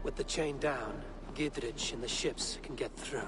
With the chain down, Gidrich and the ships can get through.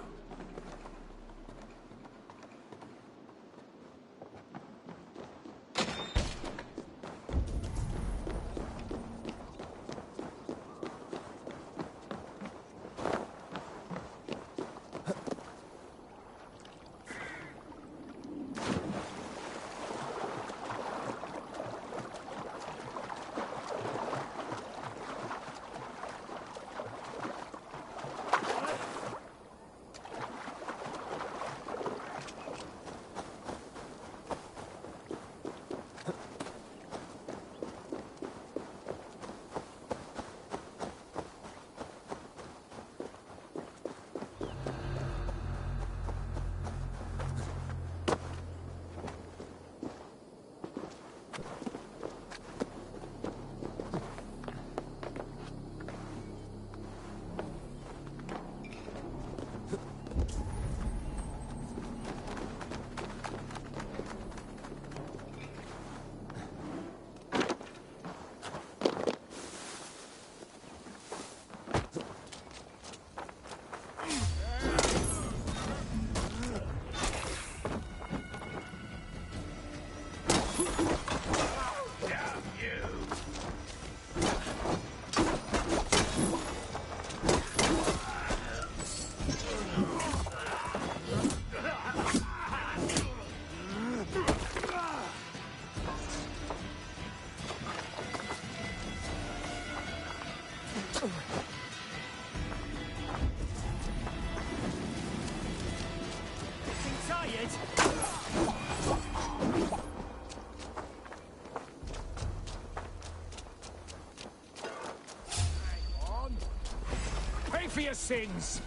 For your sins.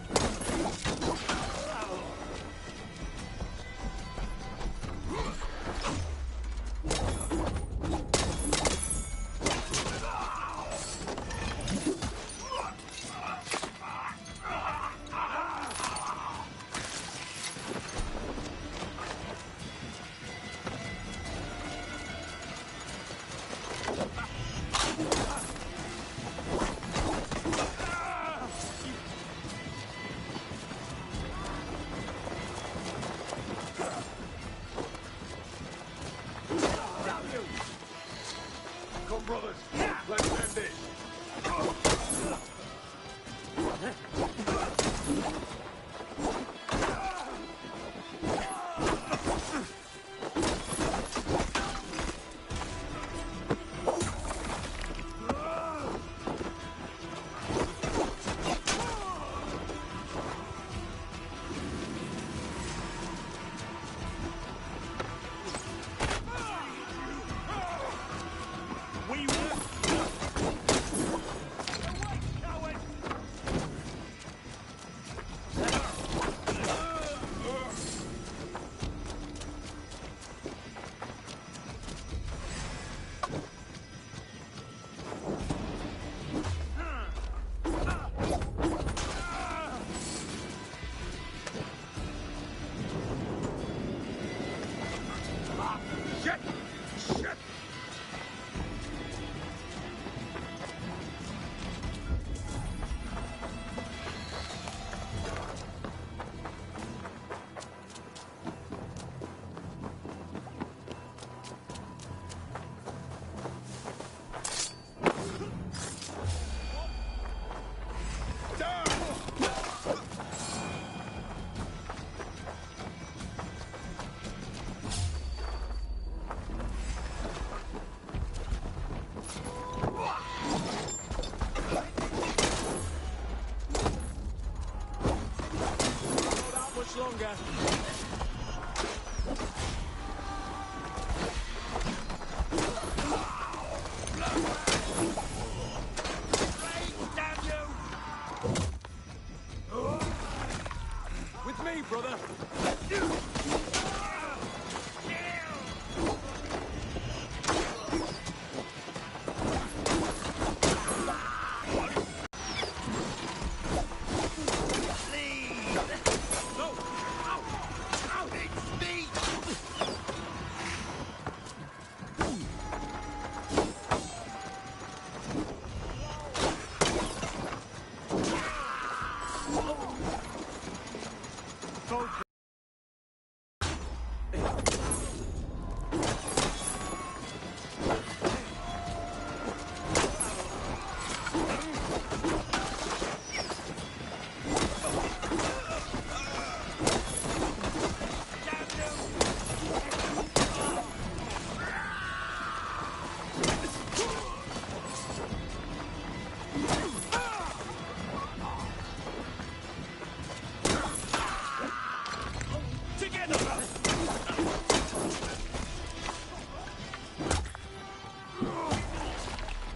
brother.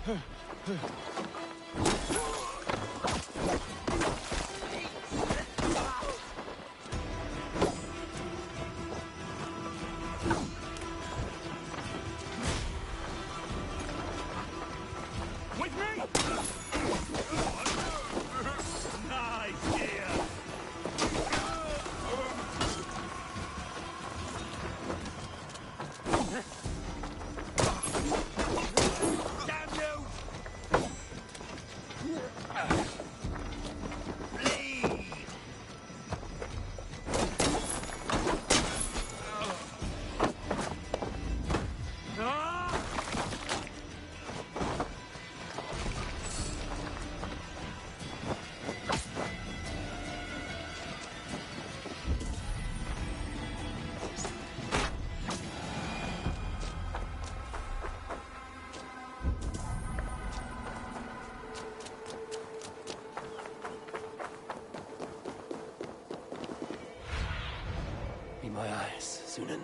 With me! Nice, dear! Damn you! Bleed! Ah! Be my eyes, Sunan.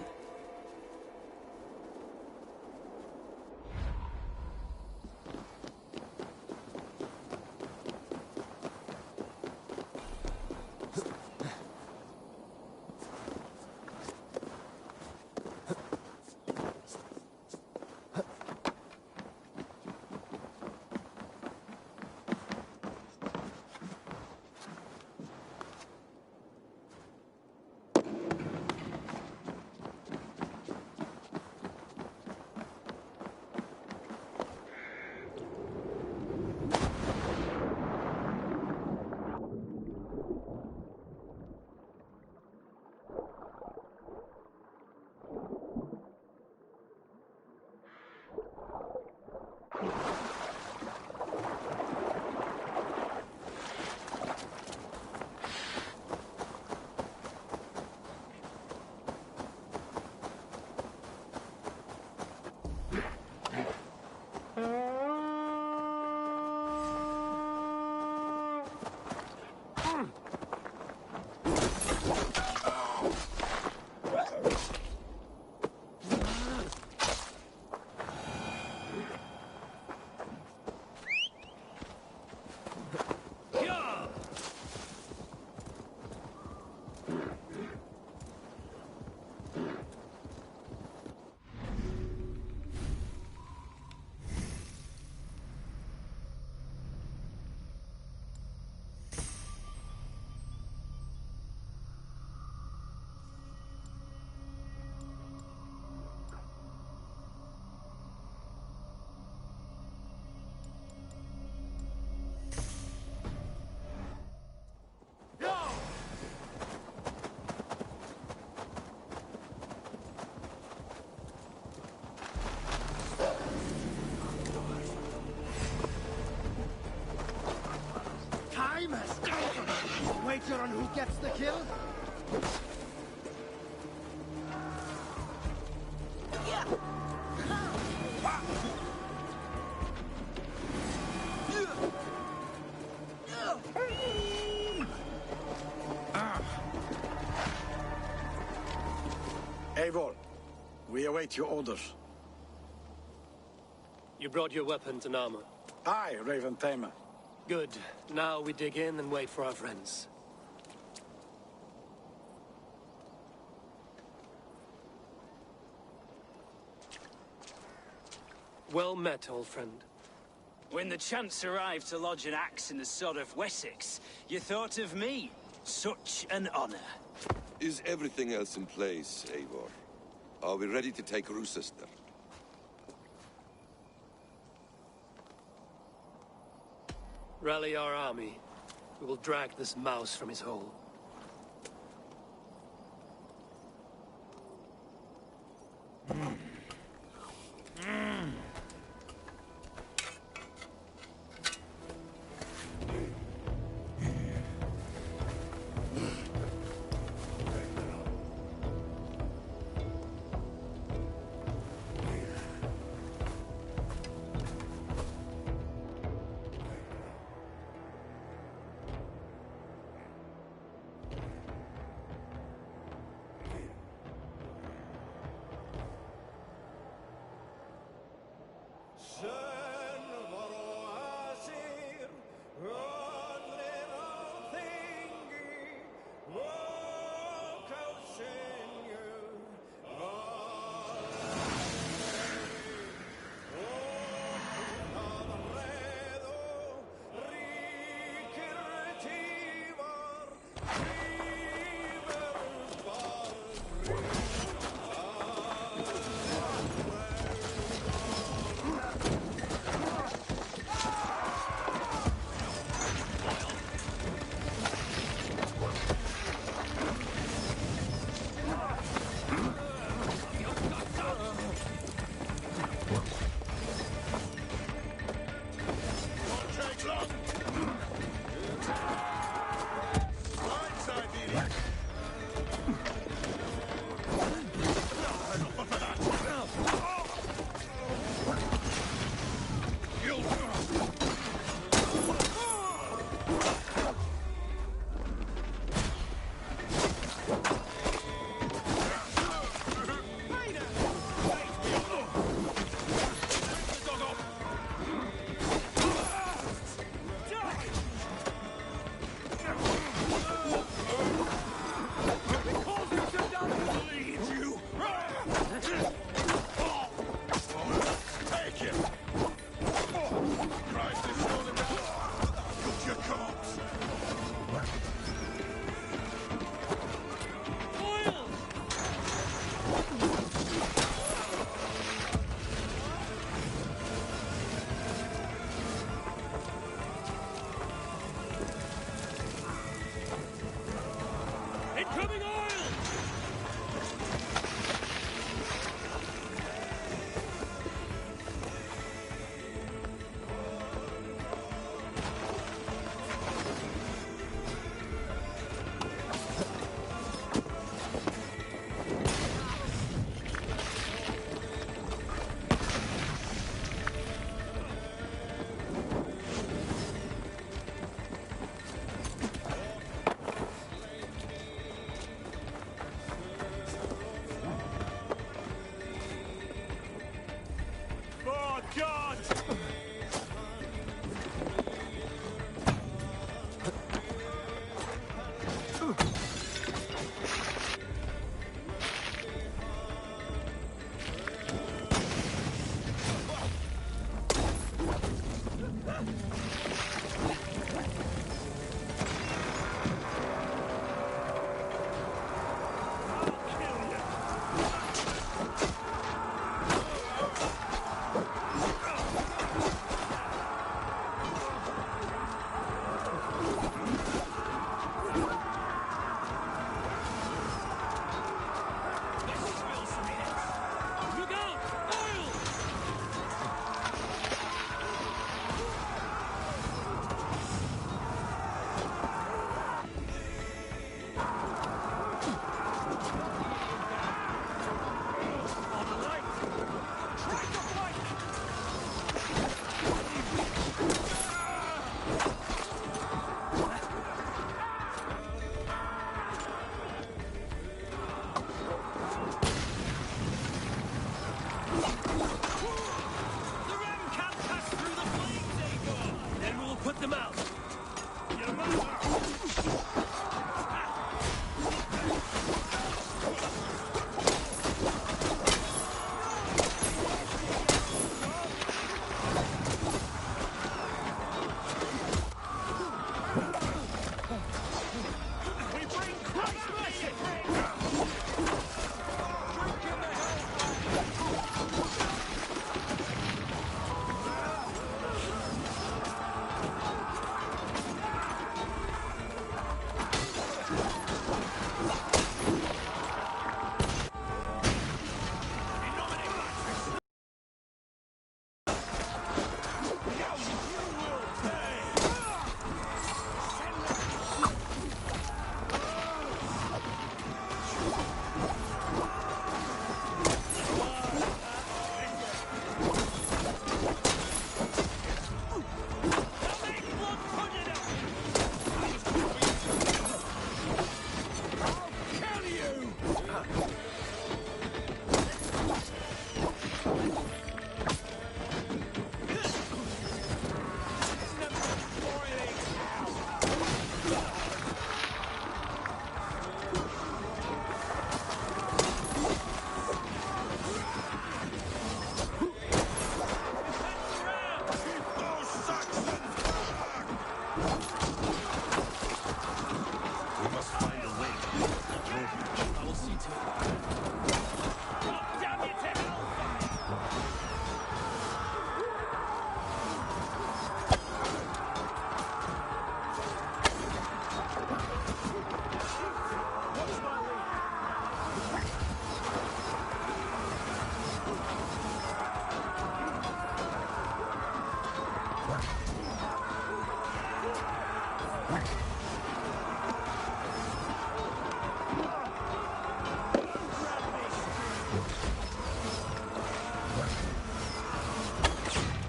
Time has come! Wager on who gets the kill? Eivor, we await your orders. You brought your weapons and armor. Aye, Raven Tamer. Good. Now we dig in and wait for our friends. Well met, old friend. When the chance arrived to lodge an axe in the sod of Wessex, you thought of me. Such an honor. Is everything else in place, Eivor? Are we ready to take Rochester? Rally our army. We will drag this mouse from his hole.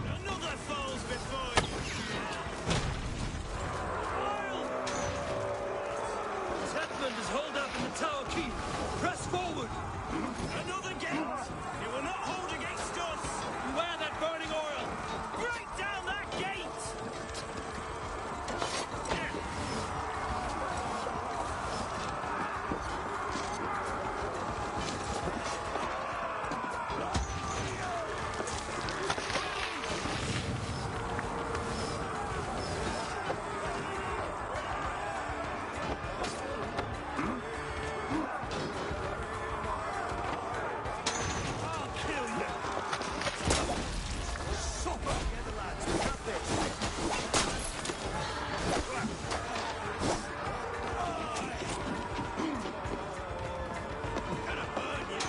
Another falls before you. Setland is holed up in the tower keep. Press forward. Another gate. It will not hold against us. Beware that burning oil. Break down that gate. I'll kill you. Together, lads. We got this. Gonna burn you.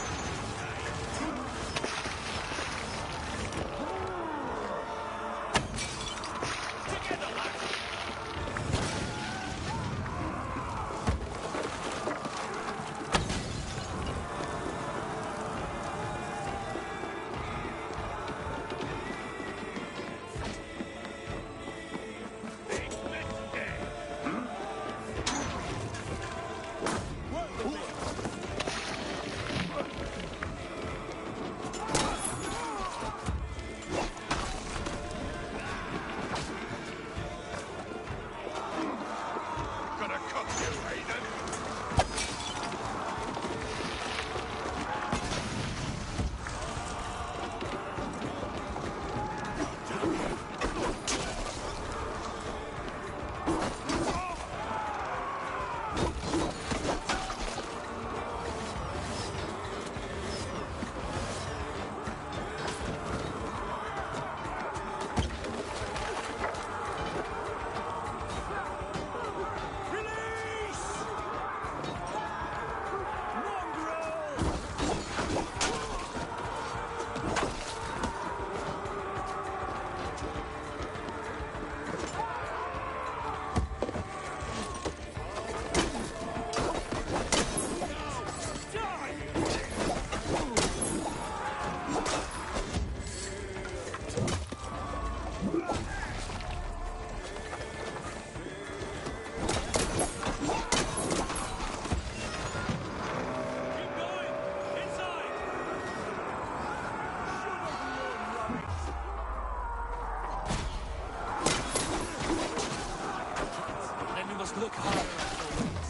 Together, lads. Gonna cut you, Hayden! Release! Mongrel! Keep going! Inside! Then we must look harder at the wings.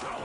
Go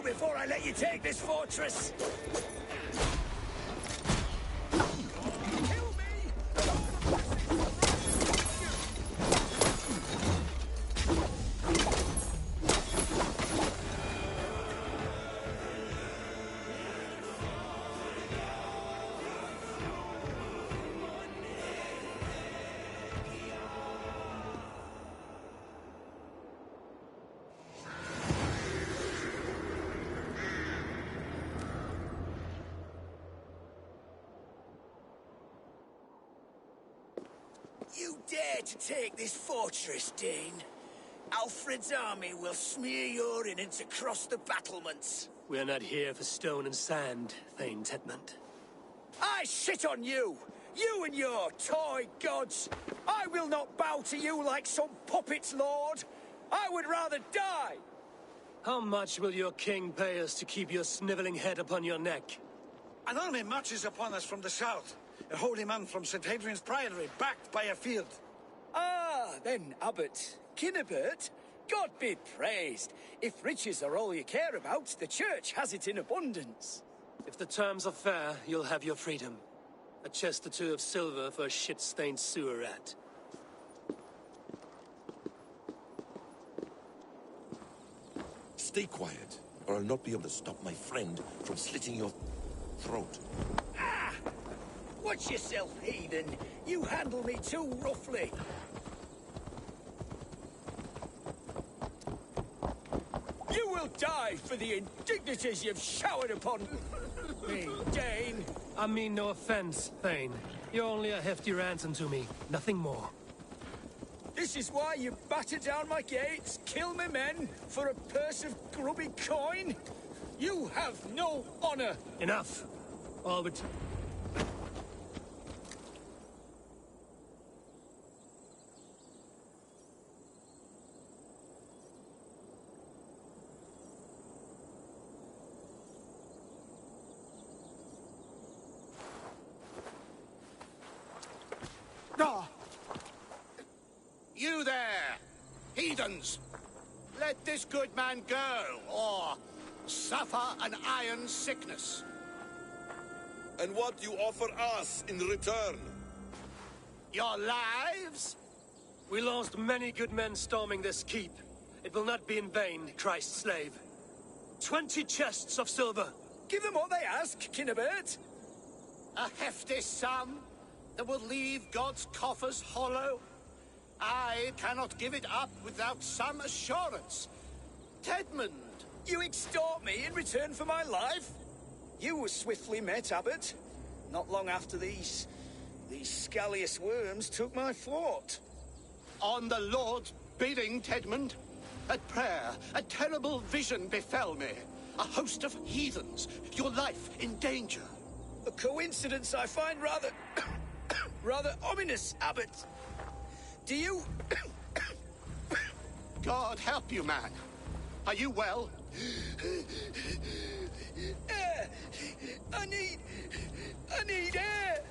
before I let you take this fortress! Kill me! You dare to take this fortress, Dane? Alfred's army will smear your innards across the battlements. We're not here for stone and sand, Thane Tedmund. I shit on you! You and your toy gods! I will not bow to you like some puppet's lord! I would rather die! How much will your king pay us to keep your sniveling head upon your neck? An army marches upon us from the south. A holy man from St. Hadrian's Priory, backed by a field. Ah, then, Abbot Kinnebert, God be praised. If riches are all you care about, the church has it in abundance. If the terms are fair, you'll have your freedom. A chest or two of silver for a shit-stained sewer rat. Stay quiet, or I'll not be able to stop my friend from slitting your throat. Ah! Watch yourself, heathen. You handle me too roughly. You will die for the indignities you've showered upon me, Dane. I mean no offense, Thane. You're only a hefty ransom to me, nothing more. This is why you batter down my gates, kill my men, for a purse of grubby coin? You have no honor! Enough! Albert. Ah! You there, heathens! Let this good man go, or suffer an iron sickness. And what do you offer us in return? Your lives? We lost many good men storming this keep. It will not be in vain, Christ's slave. 20 chests of silver. Give them what they ask, Kinnebert. A hefty sum that will leave God's coffers hollow? I cannot give it up without some assurance. Tedmund! You extort me in return for my life? You were swiftly met, Abbot. Not long after these scallious worms took my fort. On the Lord's bidding, Tedmund. At prayer, a terrible vision befell me. A host of heathens, your life in danger. A coincidence I find rather... rather ominous, Abbot. Do you... God help you, man. Are you well? Air! I need air!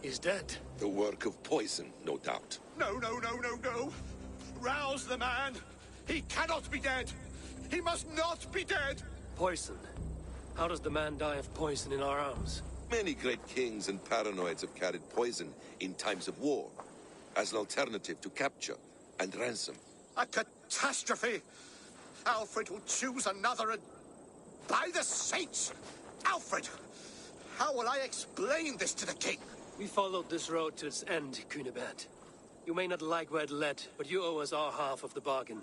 He's dead. The work of poison, no doubt. No. Rouse the man. He cannot be dead. He must not be dead. Poison. How does the man die of poison in our arms? Many great kings and paranoids have carried poison in times of war, as an alternative to capture and ransom. A catastrophe. Alfred will choose another and... By the saints! Alfred! How will I explain this to the king? We followed this road to its end, Cunibert. You may not like where it led, but you owe us our half of the bargain.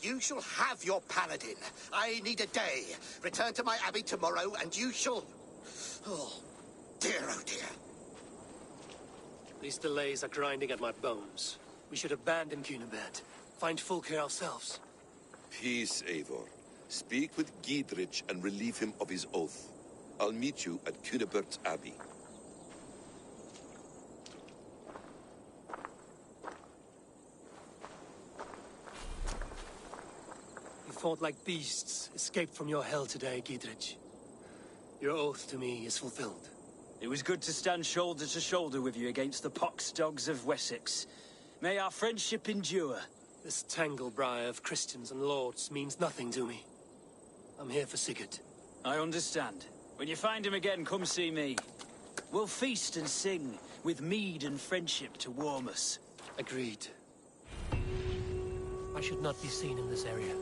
You shall have your paladin. I need a day. Return to my abbey tomorrow, and you shall... Oh dear. These delays are grinding at my bones. We should abandon Cunibert. Find Fulke ourselves. Peace, Eivor. Speak with Giedrich and relieve him of his oath. I'll meet you at Cunibert's Abbey. You fought like beasts, escaped from your hell today, Giedrich. Your oath to me is fulfilled. It was good to stand shoulder to shoulder with you against the pox dogs of Wessex. May our friendship endure. This tangle-briar of Christians and lords means nothing to me. I'm here for Sigurd. I understand. When you find him again, come see me. We'll feast and sing, with mead and friendship to warm us. Agreed. I should not be seen in this area.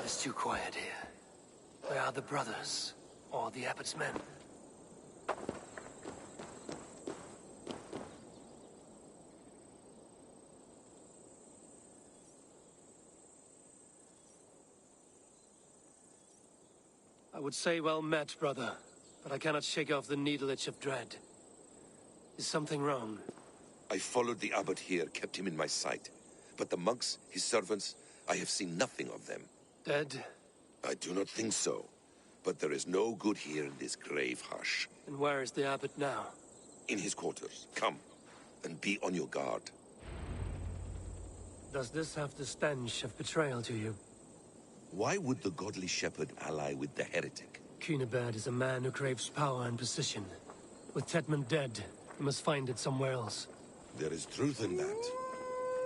It's too quiet here. Where are the brothers? Or the abbot's men? I would say well met, brother, but I cannot shake off the needle itch of dread. Is something wrong? I followed the abbot here, kept him in my sight. But the monks, his servants, I have seen nothing of them. Dead? I do not think so. But there is no good here in this grave hush. And where is the abbot now? In his quarters. Come, and be on your guard. Does this have the stench of betrayal to you? Why would the godly shepherd ally with the heretic? Cunibert is a man who craves power and position. With Tedmund dead, he must find it somewhere else. There is truth in that.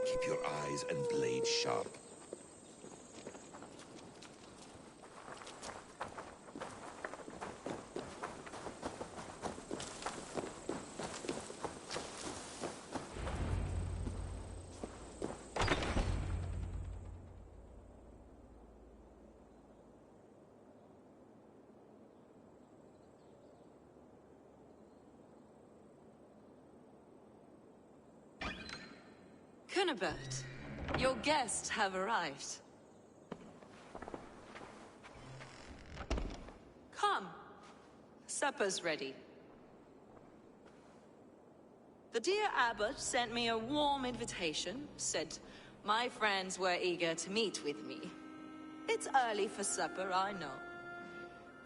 Keep your eyes and blade sharp. Cunibert, your guests have arrived. Come. Supper's ready. The dear abbot sent me a warm invitation, said my friends were eager to meet with me. It's early for supper, I know.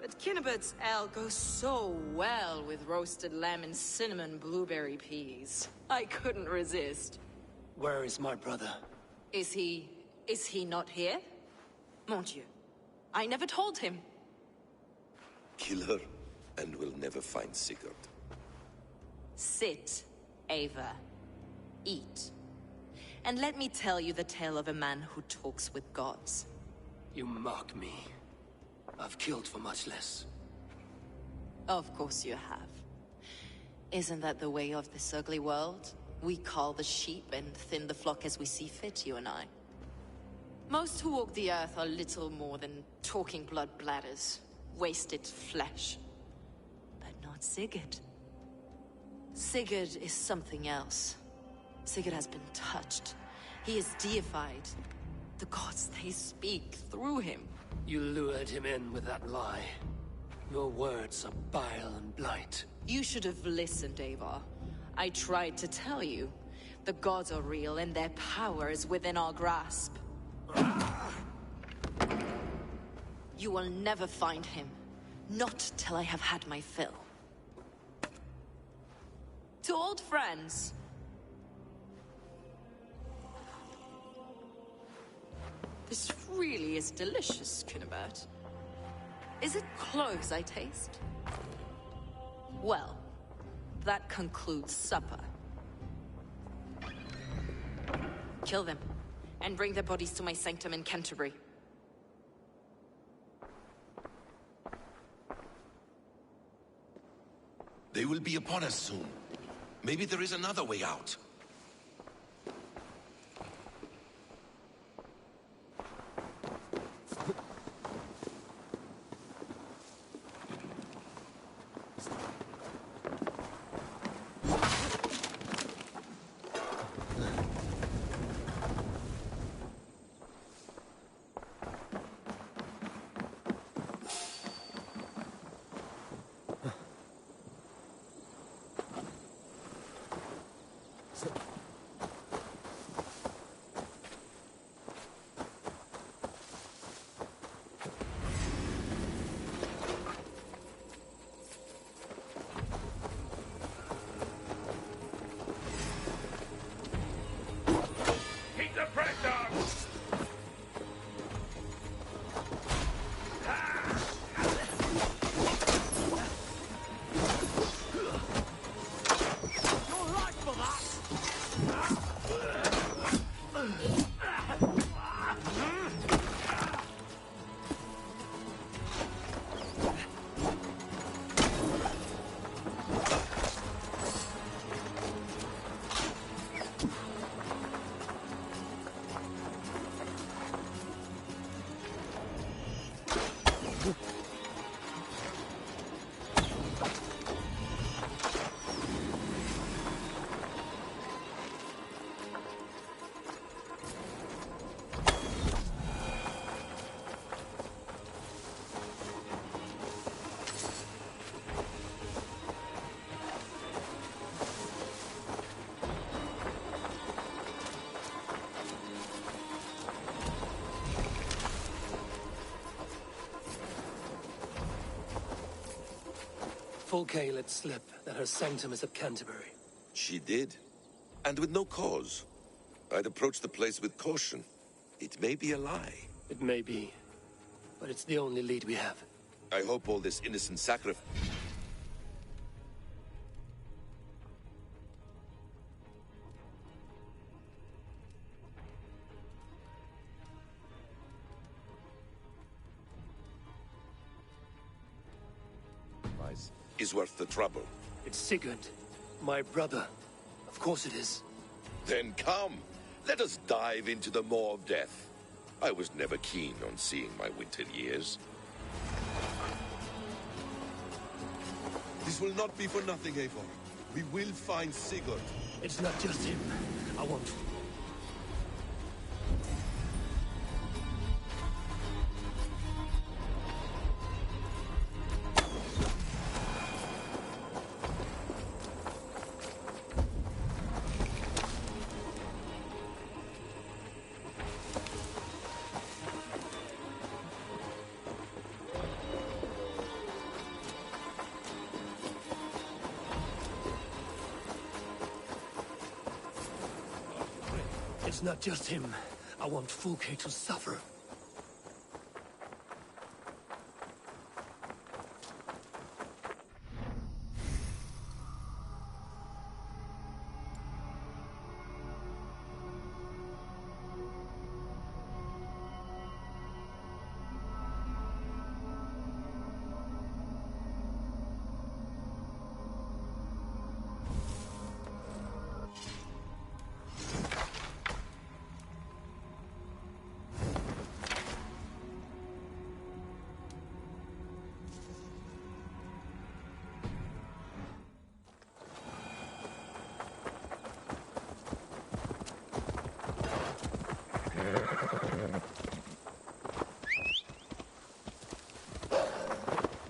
But Cunibert's ale goes so well with roasted lamb and cinnamon blueberry peas. I couldn't resist. Where is my brother? Is he not here? Mon Dieu. I never told him. Kill her, and we'll never find Sigurd. Sit, Ava. Eat. And let me tell you the tale of a man who talks with gods. You mock me. I've killed for much less. Of course you have. Isn't that the way of this ugly world? We cull the sheep and thin the flock as we see fit, you and I. Most who walk the earth are little more than talking blood bladders, wasted flesh. But not Sigurd. Sigurd is something else. Sigurd has been touched. He is deified. The gods, they speak through him. You lured him in with that lie. Your words are bile and blight. You should have listened, Ava. I tried to tell you. The gods are real and their power is within our grasp. You will never find him. Not till I have had my fill. To old friends. really is delicious, Cunibert. Is it cloves I taste? Well, that concludes supper. Kill them, and bring their bodies to my sanctum in Canterbury. They will be upon us soon. Maybe there is another way out. Fulke let slip that her sanctum is at Canterbury. She did. And with no cause. I'd approach the place with caution. It may be a lie. It may be, but it's the only lead we have. I hope all this innocent sacrifice... is worth the trouble. It's Sigund, my brother. Of course it is. Then come, let us dive into the maw of death. I was never keen on seeing my winter years. This will not be for nothing, Eivor. We will find Sigurd. It's not just him. I want... It's not just him. I want Fulke to suffer.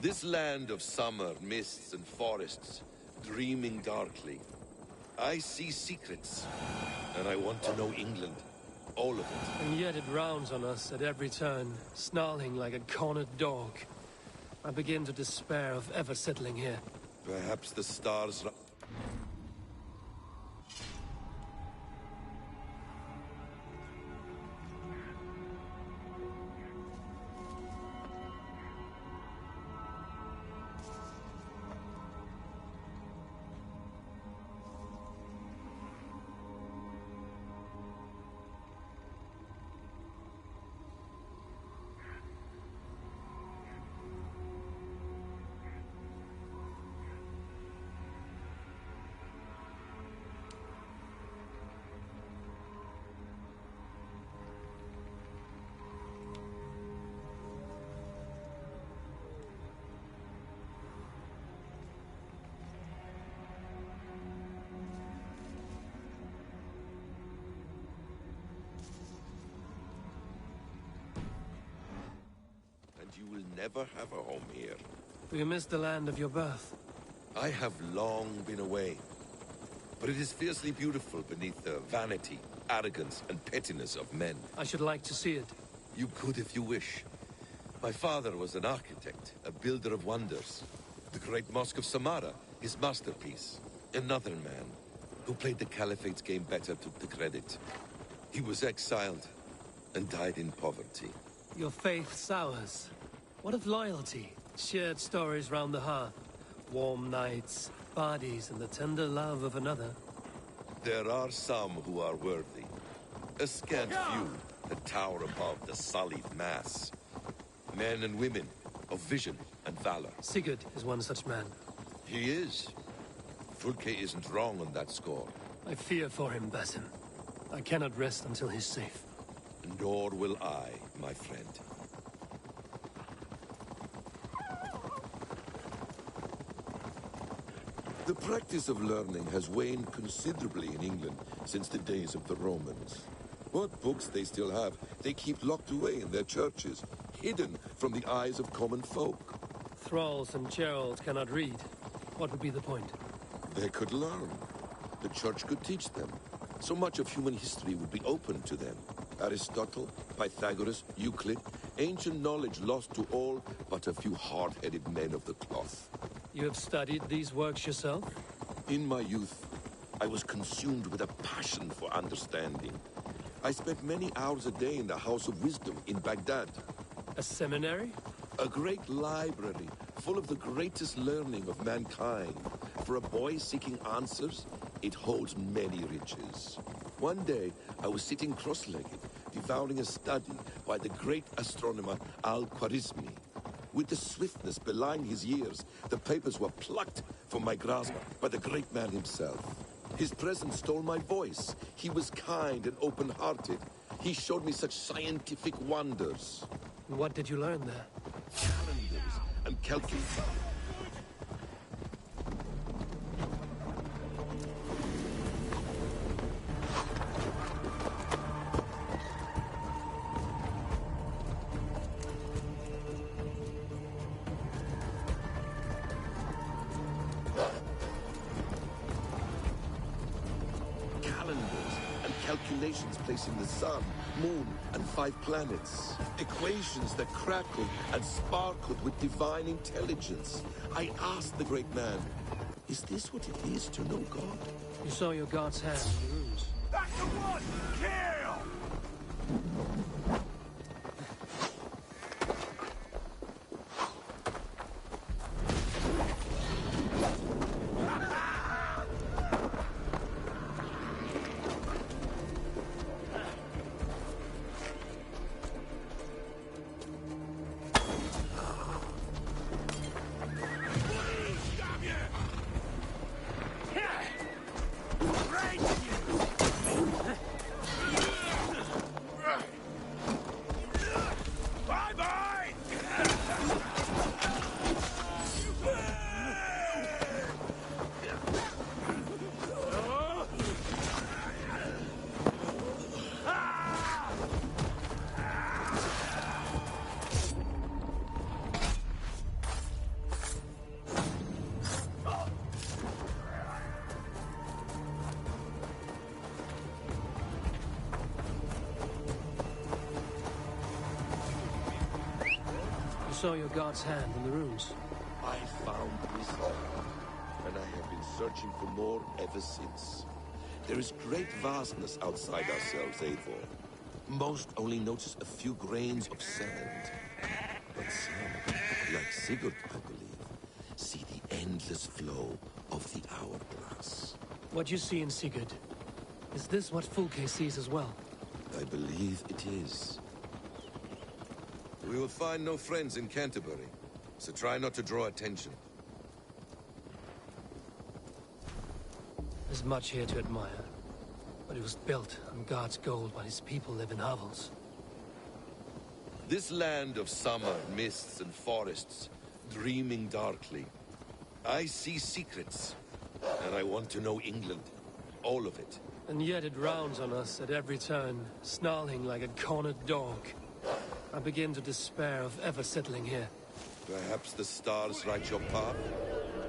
This land of summer, mists and forests, dreaming darkly. I see secrets, and I want to know England. All of it. And yet it rounds on us at every turn, snarling like a cornered dog. I begin to despair of ever settling here. Perhaps the stars... never have a home here. Do you miss the land of your birth? I have long been away. But it is fiercely beautiful beneath the vanity, arrogance, and pettiness of men. I should like to see it. You could if you wish. My father was an architect, a builder of wonders. The great Mosque of Samarra, his masterpiece. Another man, who played the Caliphate's game better, took the credit. He was exiled, and died in poverty. Your faith sours. What of loyalty? Shared stories round the hearth. Warm nights, parties, and the tender love of another. There are some who are worthy. A scant few that tower above the sullied mass. Men and women of vision and valor. Sigurd is one such man. He is. Fulke isn't wrong on that score. I fear for him, Basim. I cannot rest until he's safe. Nor will I, my friend. The practice of learning has waned considerably in England since the days of the Romans. What books they still have, they keep locked away in their churches, hidden from the eyes of common folk. Thralls and Geralds cannot read. What would be the point? They could learn. The church could teach them. So much of human history would be open to them. Aristotle, Pythagoras, Euclid, ancient knowledge lost to all but a few hard-headed men of the cloth. You have studied these works yourself? In my youth, I was consumed with a passion for understanding. I spent many hours a day in the House of Wisdom in Baghdad. A seminary? A great library full of the greatest learning of mankind. For a boy seeking answers, it holds many riches. One day, I was sitting cross-legged, devouring a study by the great astronomer Al-Khwarizmi. With the swiftness belying his years, the papers were plucked from my grasp by the great man himself. His presence stole my voice. He was kind and open-hearted. He showed me such scientific wonders. What did you learn there? Calendars and calculations. Calculations placing the sun, moon, and 5 planets. Equations that crackled and sparkled with divine intelligence. I asked the great man, is this what it is to know God? You saw your god's hand in the runes. That's the one! Kill! Saw your god's hand in the runes. I found wisdom, and I have been searching for more ever since. There is great vastness outside ourselves, Eivor. Most only notice a few grains of sand. But some, like Sigurd, I believe, see the endless flow of the hourglass. What you see in Sigurd, is this what Fulke sees as well? I believe it is. We will find no friends in Canterbury, so try not to draw attention. There's much here to admire, but it was built on God's gold while his people live in hovels. This land of summer, mists and forests, dreaming darkly. I see secrets, and I want to know England. All of it. And yet it rounds on us at every turn, snarling like a cornered dog. I begin to despair of ever settling here. Perhaps the stars write your path,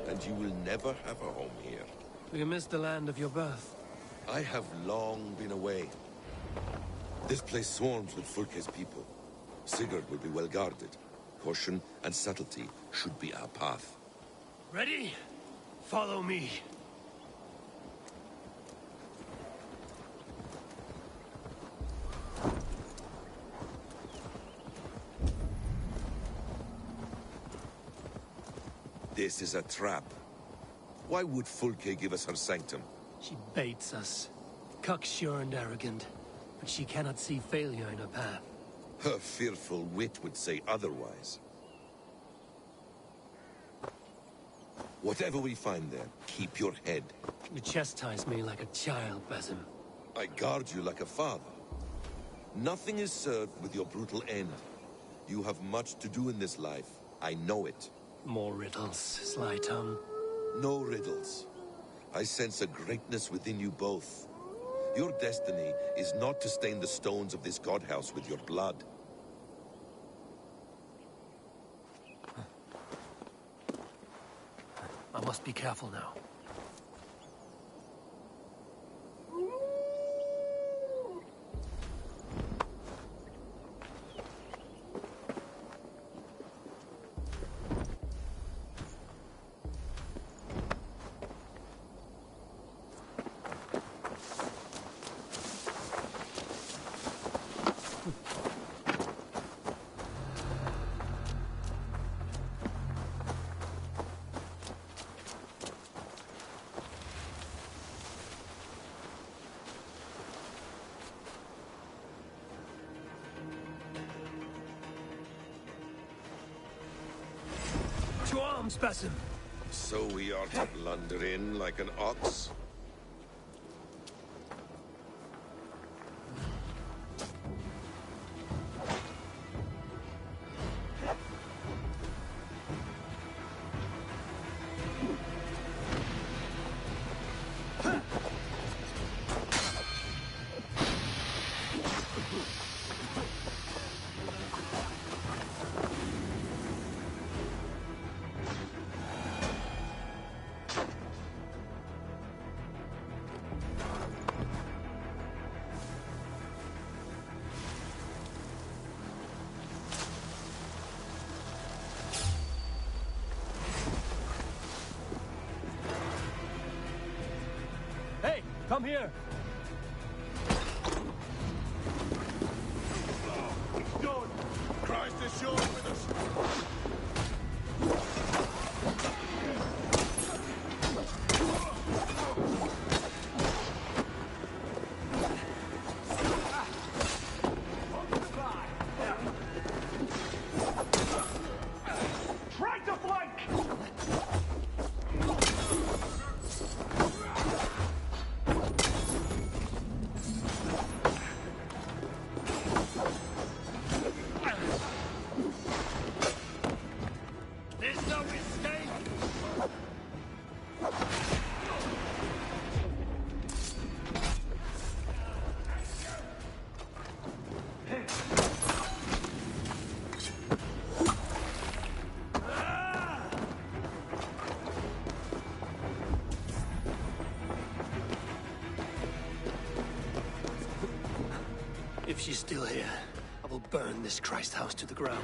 and you will never have a home here. Do you miss the land of your birth? I have long been away. This place swarms with Fulke's people. Sigurd will be well guarded. Caution and subtlety should be our path. Ready? Follow me. This is a trap. Why would Fulke give us her sanctum? She baits us. Cocksure and arrogant. But she cannot see failure in her path. Her fearful wit would say otherwise. Whatever we find there, keep your head. You chastise me like a child, Basim. I guard you like a father. Nothing is served with your brutal end. You have much to do in this life. I know it. More riddles, sly tongue. No riddles. I sense a greatness within you both. Your destiny is not to stain the stones of this godhouse with your blood. I must be careful now. To arms, Basim! So we are to blunder in like an ox? Hey, come here! Good. Christ is sure with us. Try to flank! There's no escape! If she's still here, I will burn this Christ house to the ground.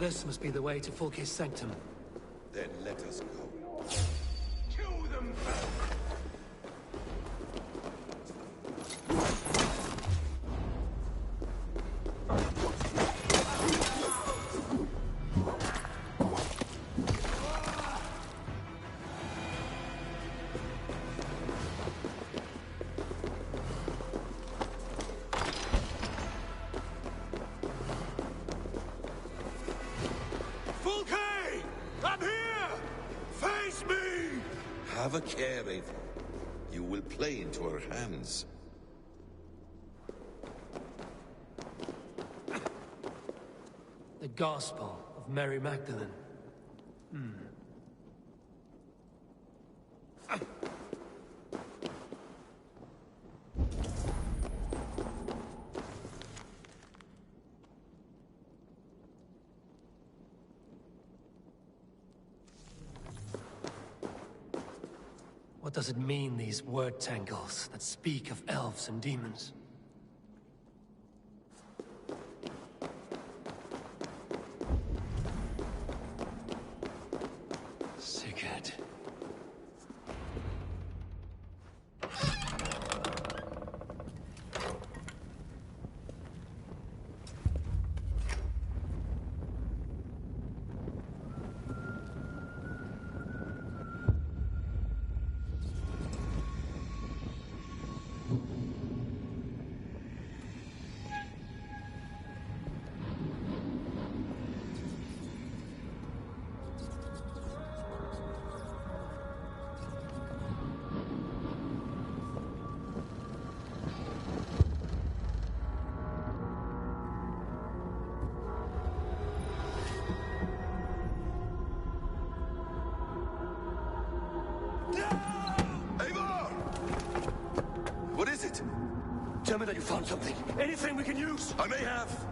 This must be the way to Fulke's sanctum. Then let us go. To them both! Have a care, Eivor. You will play into our hands. The Gospel of Mary Magdalene. What does it mean, these word tangles that speak of elves and demons? Sigurd. What is it? Tell me that you found something. Anything we can use. I may have.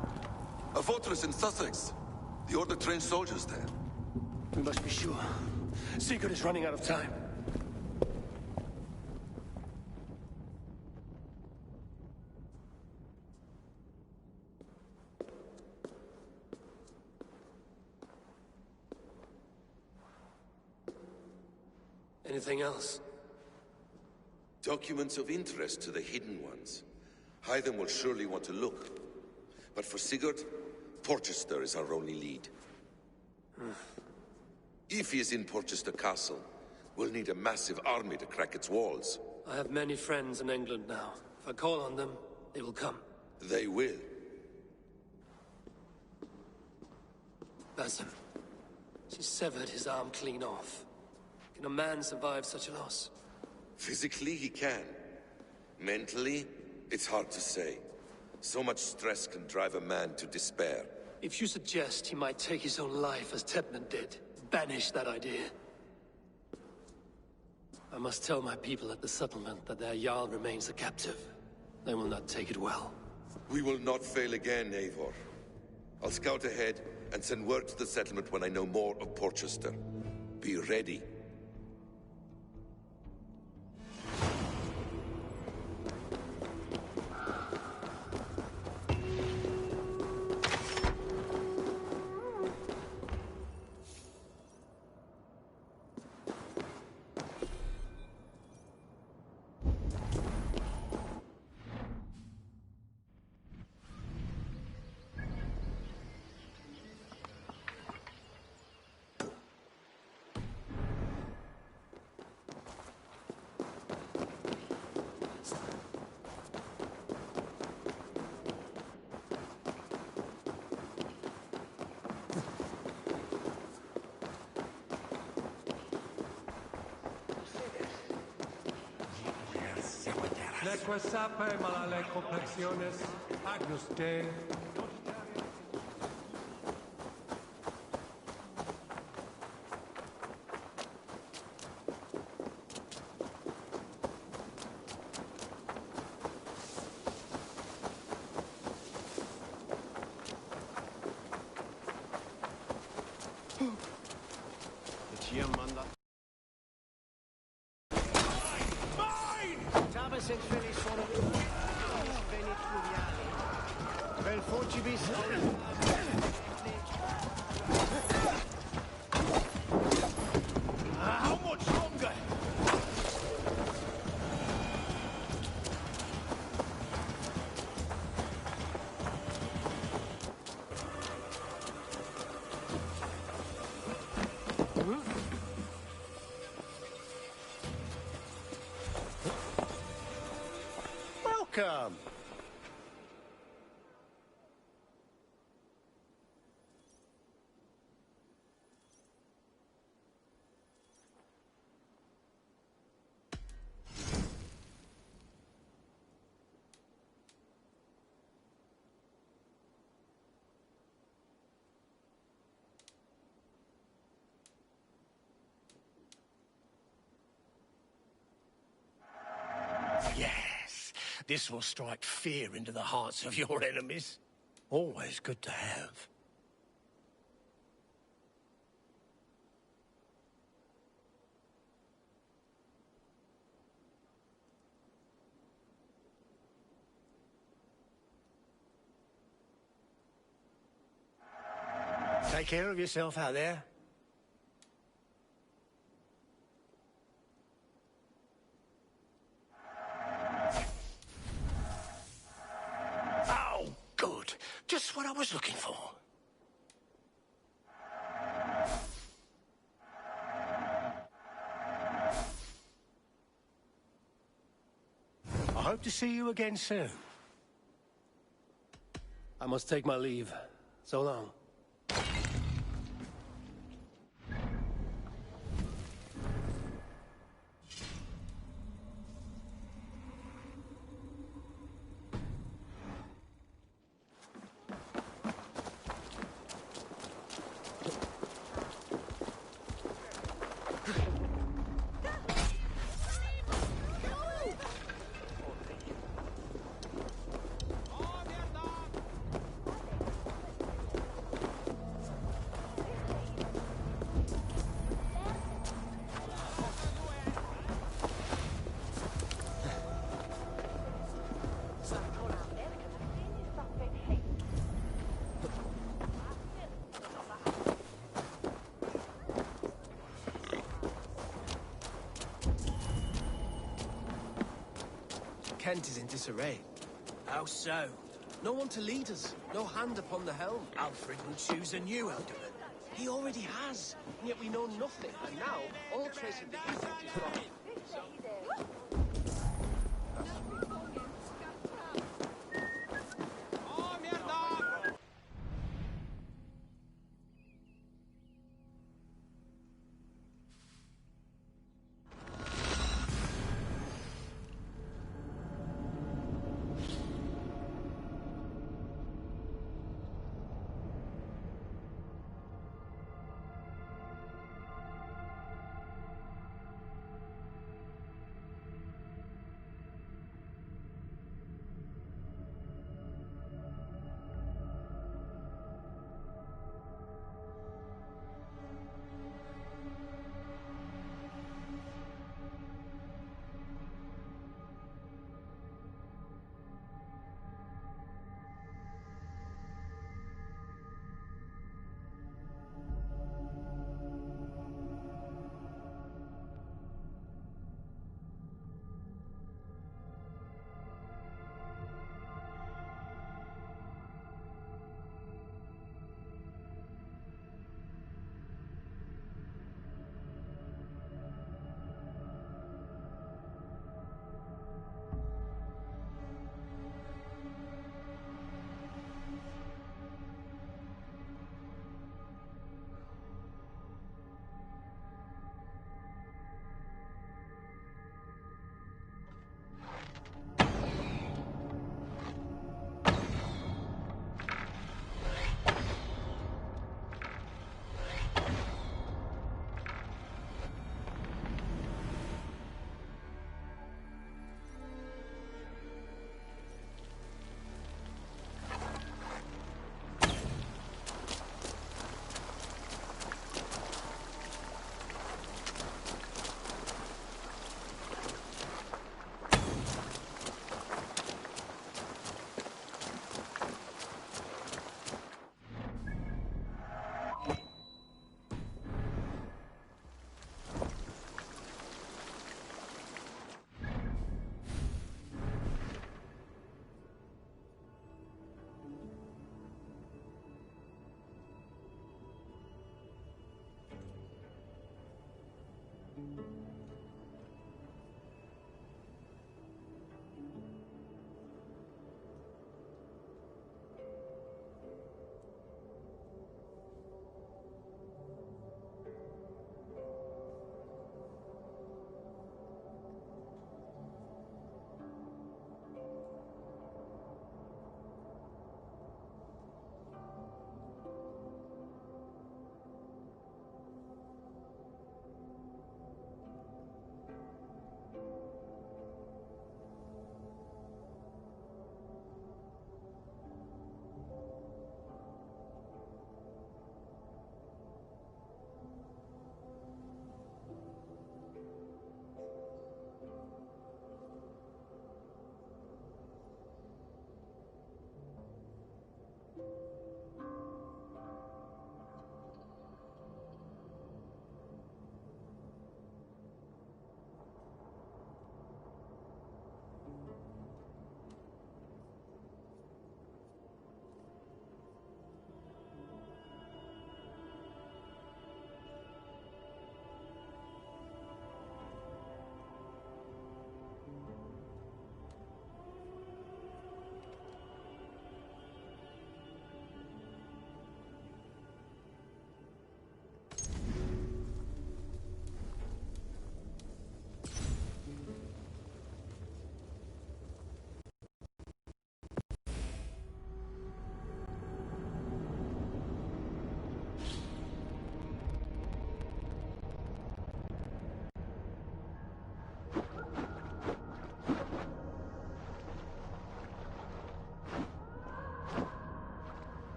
A fortress in Sussex. The Order trained soldiers there. We must be sure. Sigurd is running out of time. Anything else? Documents of interest to the Hidden Ones. Hythen will surely want to look. But for Sigurd, Porchester is our only lead. If he is in Porchester Castle, we'll need a massive army to crack its walls. I have many friends in England now. If I call on them, they will come. They will. Basim. She severed his arm clean off. Can a man survive such a loss? Physically, he can. Mentally, it's hard to say. So much stress can drive a man to despair. If you suggest he might take his own life as Tedman did, banish that idea. I must tell my people at the settlement that their Jarl remains a captive. They will not take it well. We will not fail again, Eivor. I'll scout ahead and send word to the settlement when I know more of Porchester. Be ready. Neque sape malale complexiones, Agnus Dei. Vel foci Welcome. Yes, this will strike fear into the hearts of your enemies. Always good to have. Take care of yourself out there. Oh, good. Just what I was looking for. I hope to see you again soon. I must take my leave. So long. Kent is in disarray. How so? No one to lead us. No hand upon the helm. Alfred will choose a new alderman. He already has, and yet we know nothing. And now, all trace of the Egypt is gone.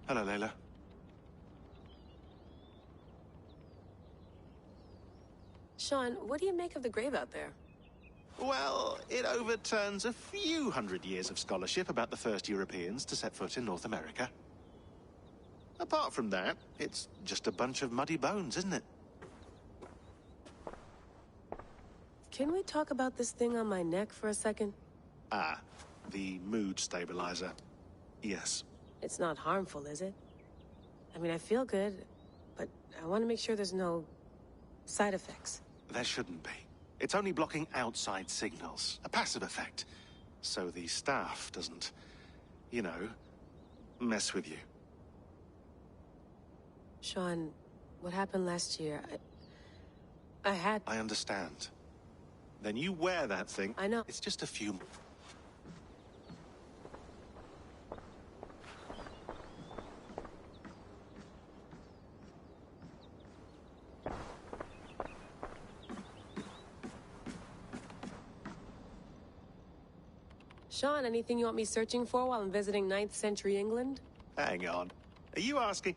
Hello, Layla. Sean, what do you make of the grave out there? Well, it overturns a few hundred years of scholarship about the first Europeans to set foot in North America. Apart from that, it's just a bunch of muddy bones, isn't it? Can we talk about this thing on my neck for a second? Ah, the mood stabilizer. Yes. It's not harmful, is it? I mean, I feel good, but I want to make sure there's no side effects. There shouldn't be. It's only blocking outside signals, a passive effect. So the staff doesn't, you know, mess with you. Sean, what happened last year, I understand. Then you wear that thing. I know. It's just a few... Sean, anything you want me searching for while I'm visiting 9th century England? Hang on. Are you asking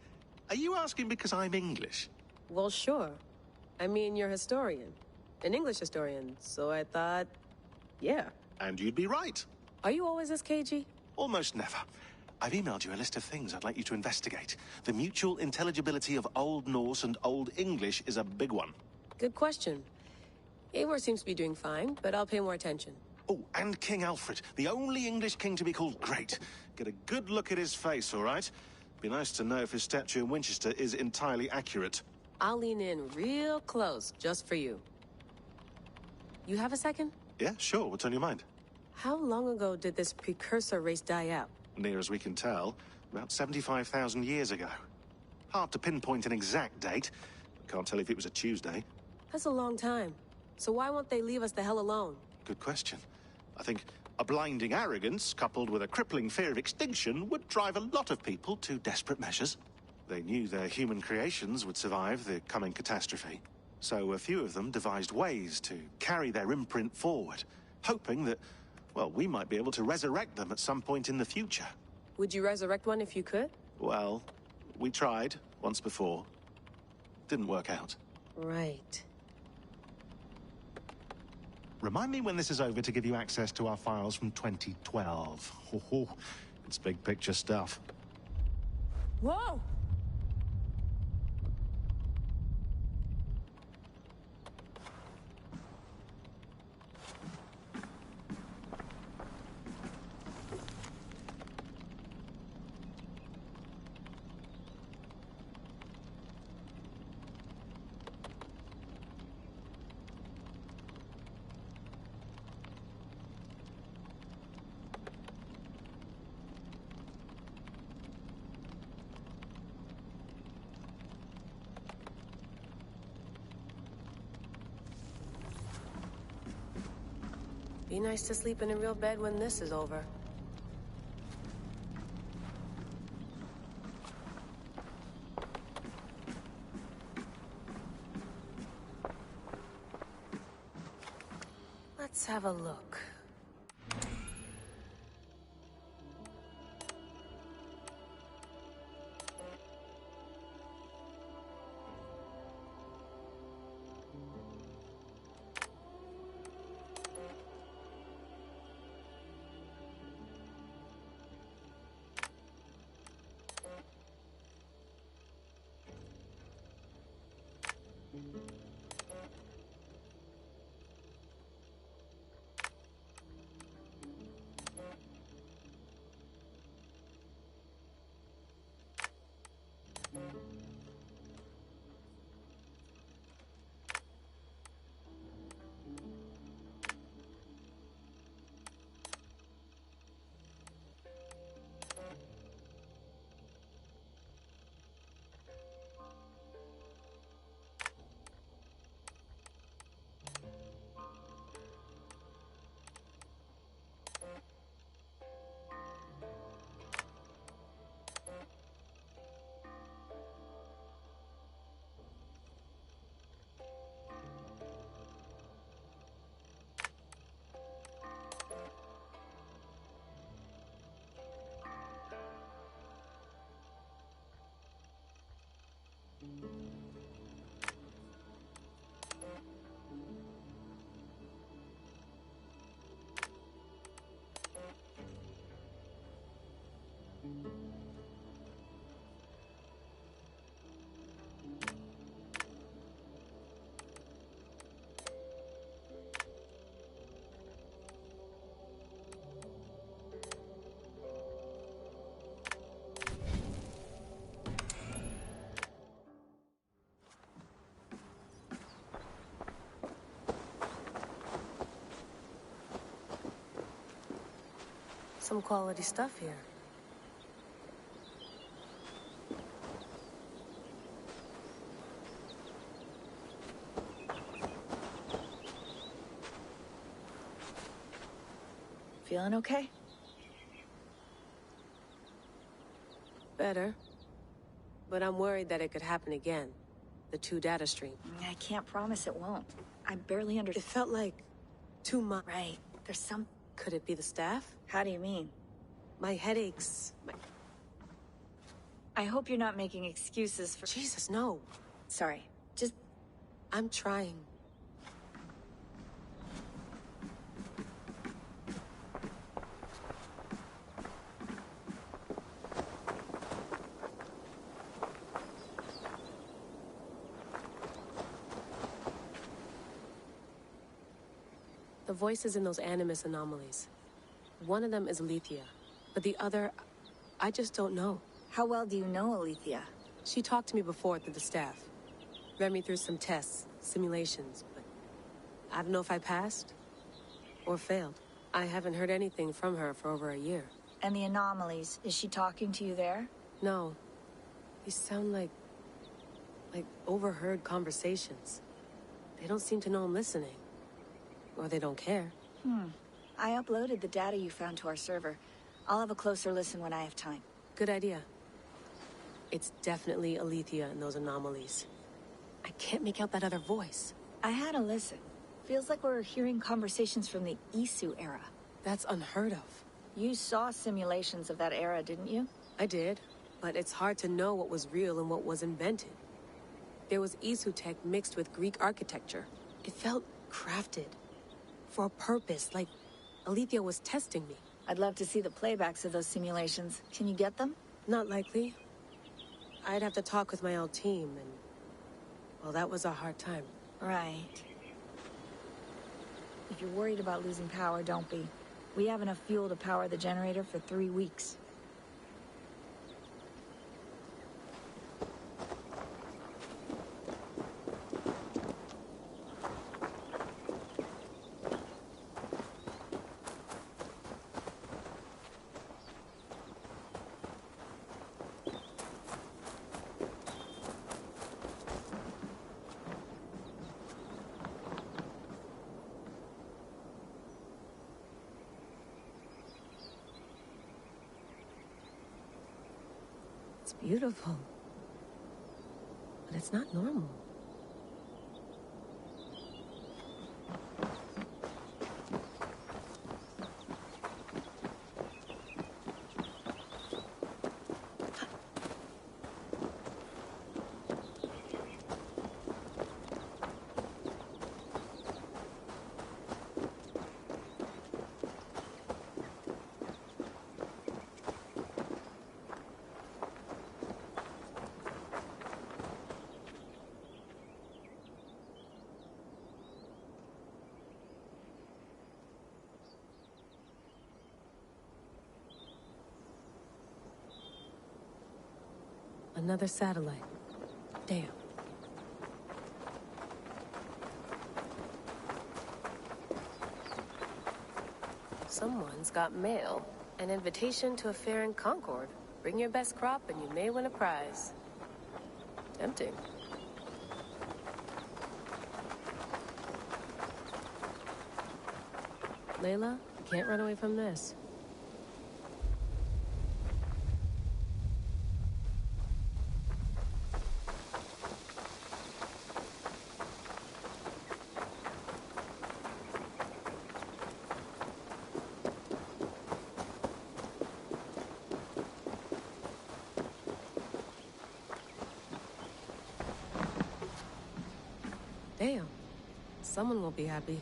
because I'm English? Well, sure. I mean, you're a historian. An English historian, so I thought, yeah. And you'd be right. Are you always this cagey? Almost never. I've emailed you a list of things I'd like you to investigate. The mutual intelligibility of Old Norse and Old English is a big one. Good question. Eivor seems to be doing fine, but I'll pay more attention. Oh, and King Alfred, the only English king to be called great. Get a good look at his face, all right? Be nice to know if his statue in Winchester is entirely accurate. I'll lean in real close, just for you. You have a second? Yeah, sure. What's on your mind? How long ago did this precursor race die out? Near as we can tell, about 75,000 years ago. Hard to pinpoint an exact date. Can't tell if it was a Tuesday. That's a long time. So why won't they leave us the hell alone? Good question. I think a blinding arrogance, coupled with a crippling fear of extinction, would drive a lot of people to desperate measures. They knew their human creations would survive the coming catastrophe. So a few of them devised ways to carry their imprint forward, hoping that, well, we might be able to resurrect them at some point in the future. Would you resurrect one if you could? Well, we tried once before. Didn't work out. Right. Remind me when this is over to give you access to our files from 2012. Oh, it's big picture stuff. Whoa! Be nice to sleep in a real bed when this is over. Let's have a look. Some quality stuff here. Feeling okay? Better. But I'm worried that it could happen again. The two data stream. I can't promise it won't. I barely It understand. felt like too much. Right. There's some... Could it be the staff? How do you mean? My headaches. I hope you're not making excuses for... Jesus, no. Sorry. Just... I'm trying. The voices in those animus anomalies. One of them is Alethea, but the other, I just don't know. How well do you know Alethea? She talked to me before through the staff. Read me through some tests, simulations, but I don't know if I passed or failed. I haven't heard anything from her for over a year. And the anomalies, is she talking to you there? No. These sound like overheard conversations. They don't seem to know I'm listening. Or they don't care. I uploaded the data you found to our server. I'll have a closer listen when I have time. Good idea. It's definitely Alethea and those anomalies. I can't make out that other voice. I had a listen. Feels like we're hearing conversations from the Isu era. That's unheard of. You saw simulations of that era, didn't you? I did, but it's hard to know what was real and what was invented. There was Isu tech mixed with Greek architecture. It felt crafted. For a purpose, like Alethea was testing me. I'd love to see the playbacks of those simulations. Can you get them? Not likely. I'd have to talk with my old team, and... well, that was a hard time. Right. If you're worried about losing power, don't be. We have enough fuel to power the generator for 3 weeks. It's beautiful. But it's not normal. Another satellite. Damn. Someone's got mail. An invitation to a fair in Concord. Bring your best crop and you may win a prize. Tempting. Layla, you can't run away from this. Damn. Someone will be happy.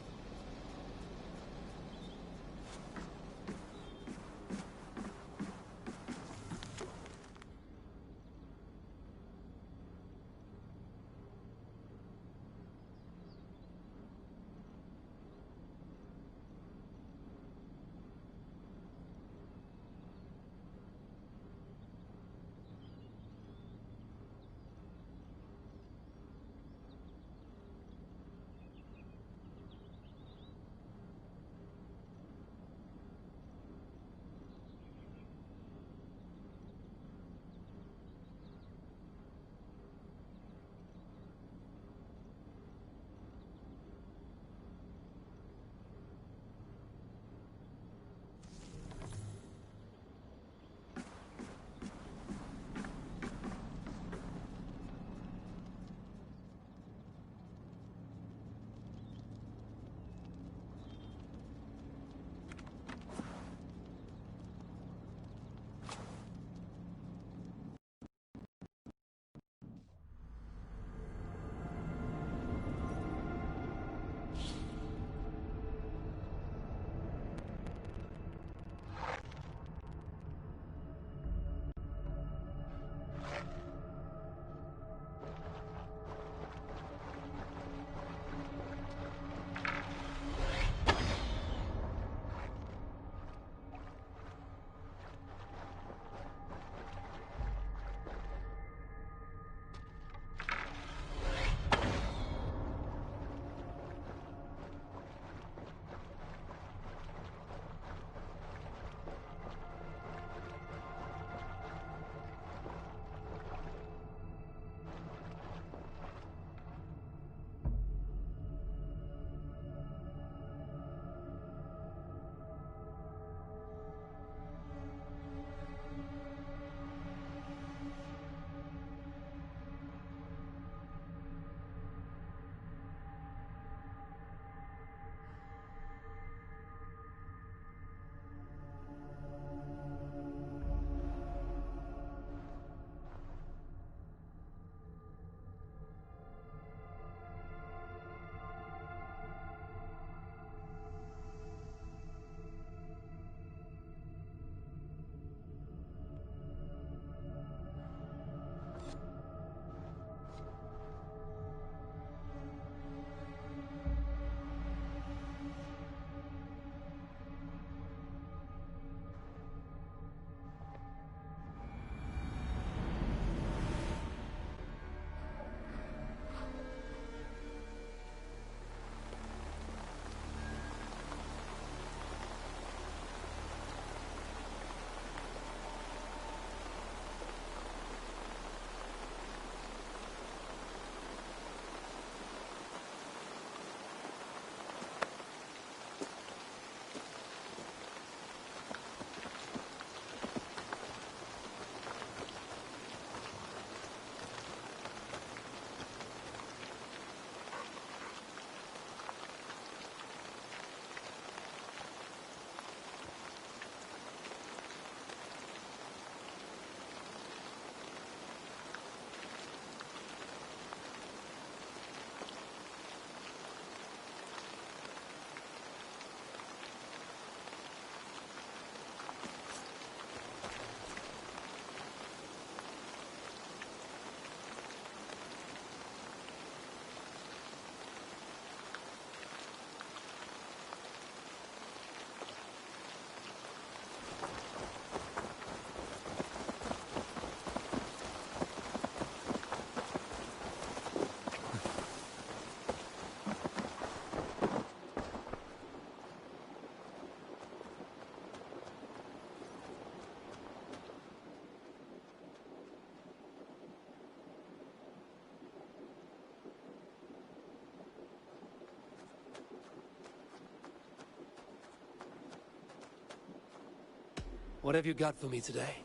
What have you got for me today?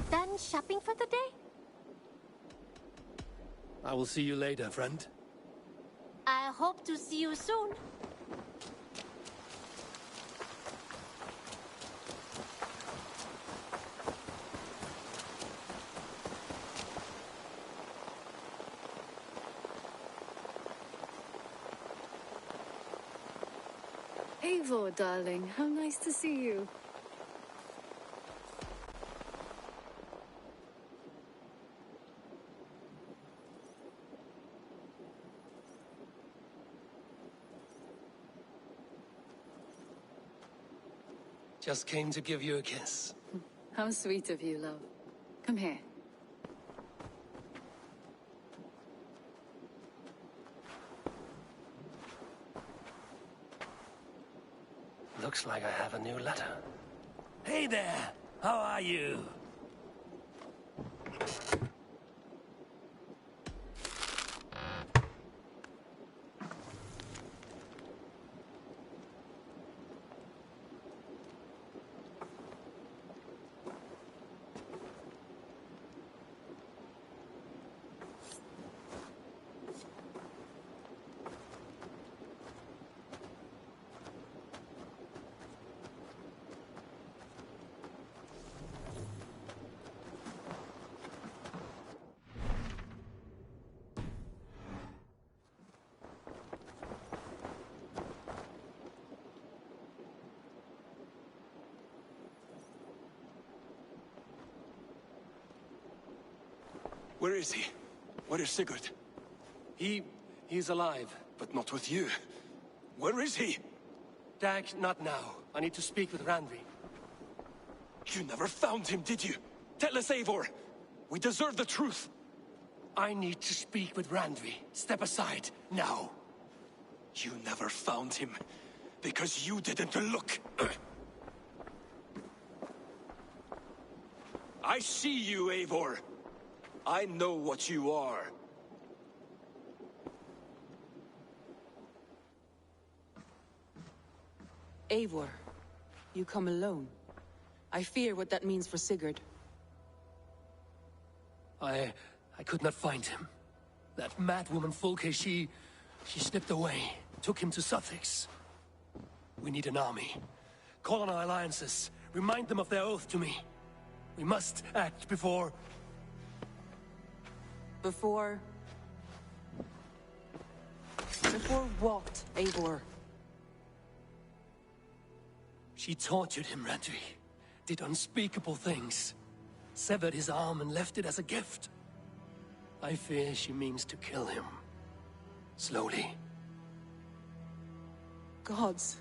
Done shopping for the day? I will see you later, friend. I hope to see you soon. Eivor, darling, how nice to see you. Just came to give you a kiss. How sweet of you, love. Come here. Looks like I have a new letter. Hey there! How are you? Where is he? Where is Sigurd? He's alive. But not with you. Where is he? Dag, not now. I need to speak with Randvi. You never found him, did you? Tell us, Eivor. We deserve the truth. I need to speak with Randvi. Step aside, now. You never found him, because you didn't look. I see you, Eivor. I know what you are. Eivor, you come alone. I fear what that means for Sigurd. I could not find him. That madwoman Fulke, she slipped away, took him to Sussex. We need an army. Call on our alliances. Remind them of their oath to me. We must act before... Before what, Eivor? She tortured him, Randvi. Did unspeakable things. Severed his arm and left it as a gift. I fear she means to kill him. Slowly. Gods.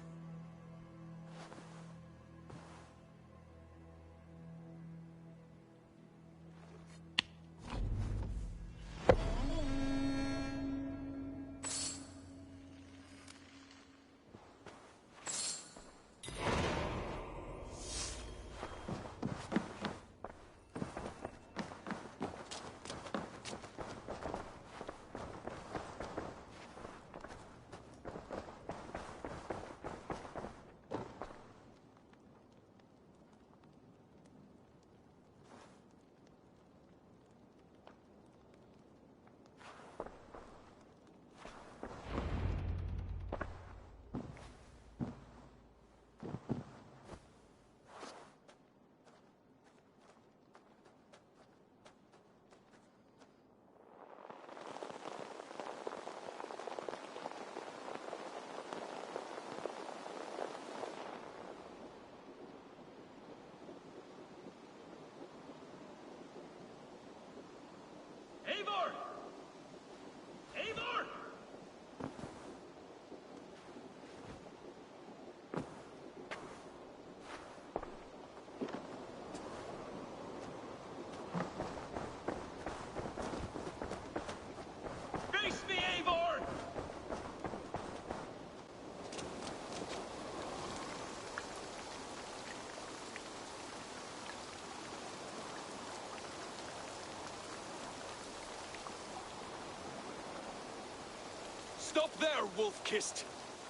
Stop there, Wolf-Kissed.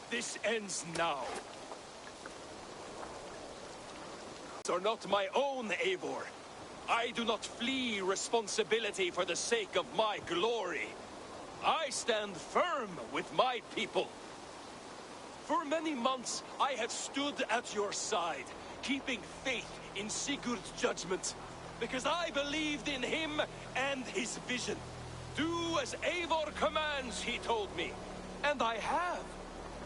This ends now. Are not my own, Eivor. I do not flee responsibility for the sake of my glory. I stand firm with my people. For many months, I have stood at your side, keeping faith in Sigurd's judgment, because I believed in him and his vision. Do as Eivor commands, he told me, and I have.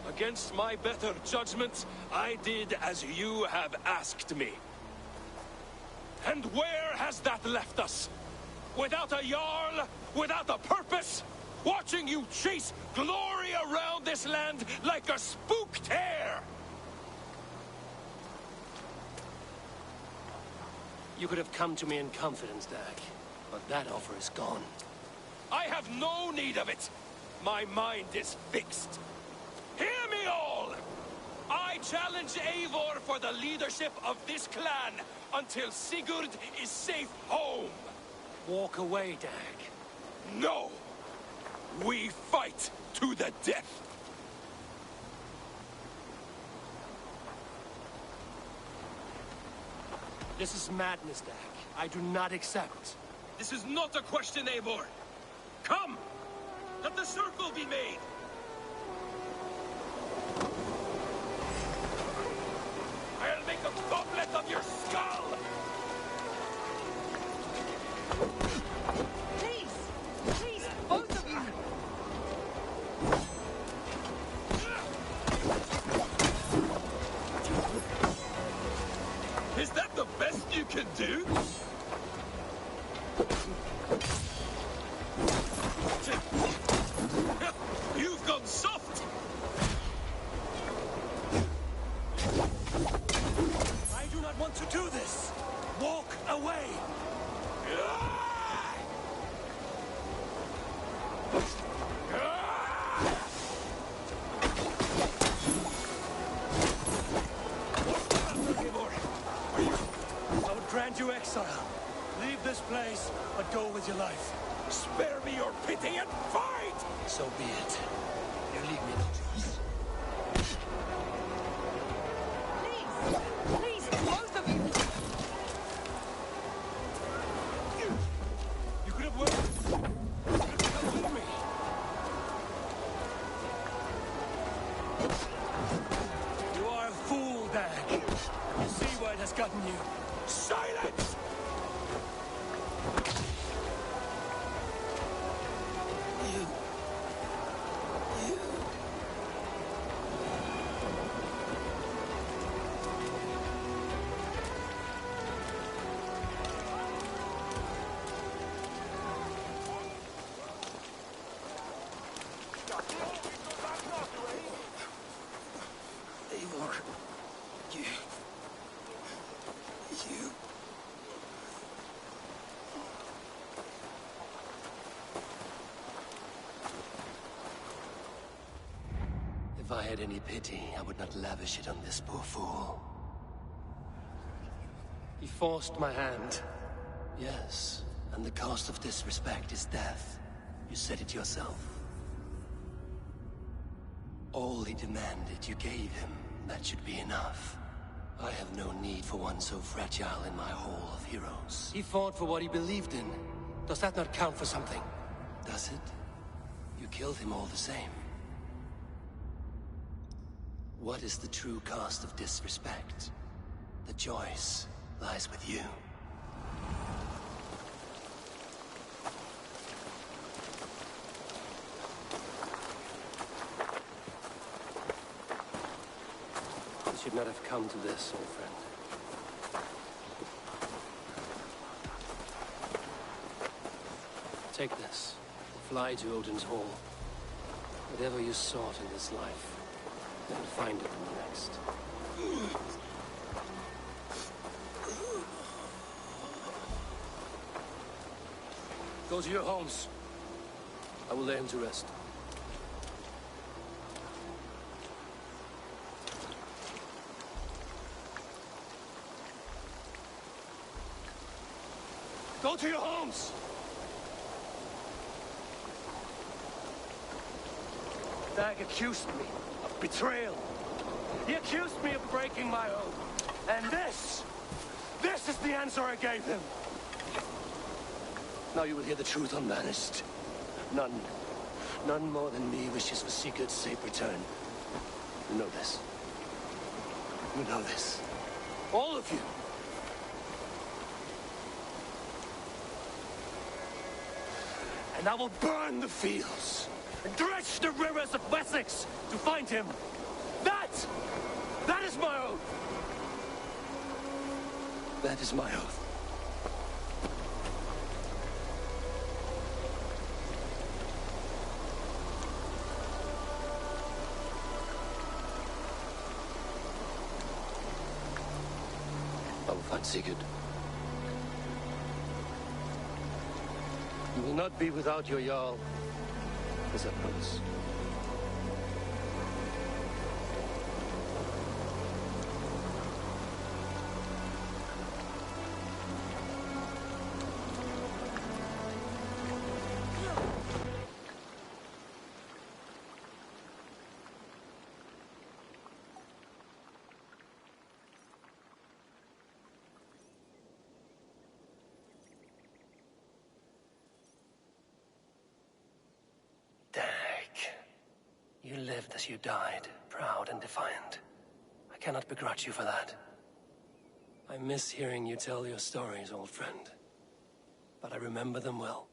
Against my better judgment, I did as you have asked me. And where has that left us? Without a Jarl, without a purpose, watching you chase glory around this land like a spooked hare! You could have come to me in confidence, Dag, but that offer is gone. I have no need of it. My mind is fixed. Hear me all! I challenge Eivor for the leadership of this clan until Sigurd is safe home. Walk away, Dag. No! We fight to the death! This is madness, Dag. I do not accept. This is not a question, Eivor. Come! Let the circle be made! I'll make a goblet of your skull! Please, both of you! Is that the best you can do? You've gone soft! I do not want to do this! Walk away! I would grant you exile. Leave this place, but go with your life. Spare me your pity and fight! So be it. You leave me no choice. Please, both of you! You could have worked. You could have come with me. You are a fool, Dag. You see where it has gotten you. Silence! Eivor, you... If I had any pity, I would not lavish it on this poor fool. He forced my hand. Yes, and the cost of disrespect is death. You said it yourself. All he demanded, you gave him. That should be enough. I have no need for one so fragile in my hall of heroes. He fought for what he believed in. Does that not count for something? Does it? You killed him all the same. What is the true cost of disrespect? The choice lies with you. You should not have come to this, old friend. Take this. Fly to Odin's Hall. Whatever you sought in this life, you will find it in the next. Go to your homes. I will lay him to rest. Go to your homes! Dag accused me of betrayal. He accused me of breaking my oath. And this is the answer I gave him. Now you will hear the truth unmanaged. None more than me wishes for Sigurd's safe return. You know this. You know this. All of you. And I will burn the fields and dredge the rivers of Wessex to find him. That is my oath. That is my oath. I will find Sigurd. You will not be without your Jarl, as I promise. You lived as you died, proud and defiant. I cannot begrudge you for that. I miss hearing you tell your stories, old friend. But I remember them well.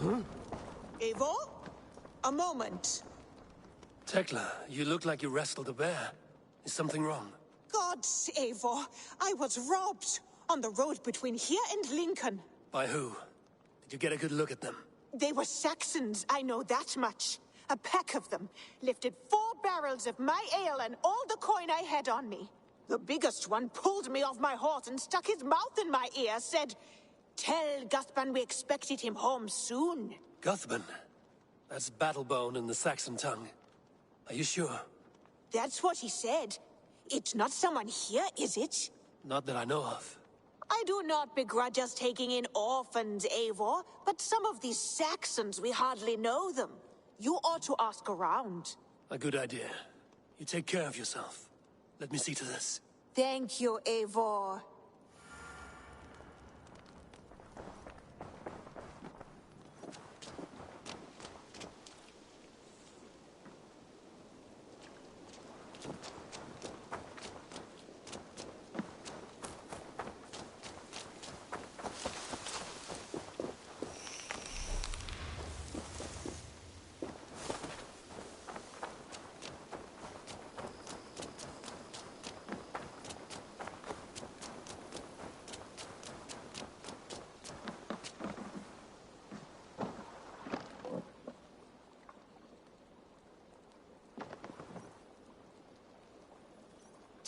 Huh? Eivor? A moment. Tekla, you look like you wrestled a bear. Is something wrong? Gods, Eivor, I was robbed on the road between here and Lincoln. By who? Did you get a good look at them? They were Saxons, I know that much. A pack of them lifted 4 barrels of my ale and all the coin I had on me. The biggest one pulled me off my horse and stuck his mouth in my ear, said, "Tell Guthban we expected him home soon." Guthban? That's Battlebone in the Saxon tongue. Are you sure? That's what he said. It's not someone here, is it? Not that I know of. I do not begrudge us taking in orphans, Eivor, but some of these Saxons, we hardly know them. You ought to ask around. A good idea. You take care of yourself. Let me see to this. Thank you, Eivor.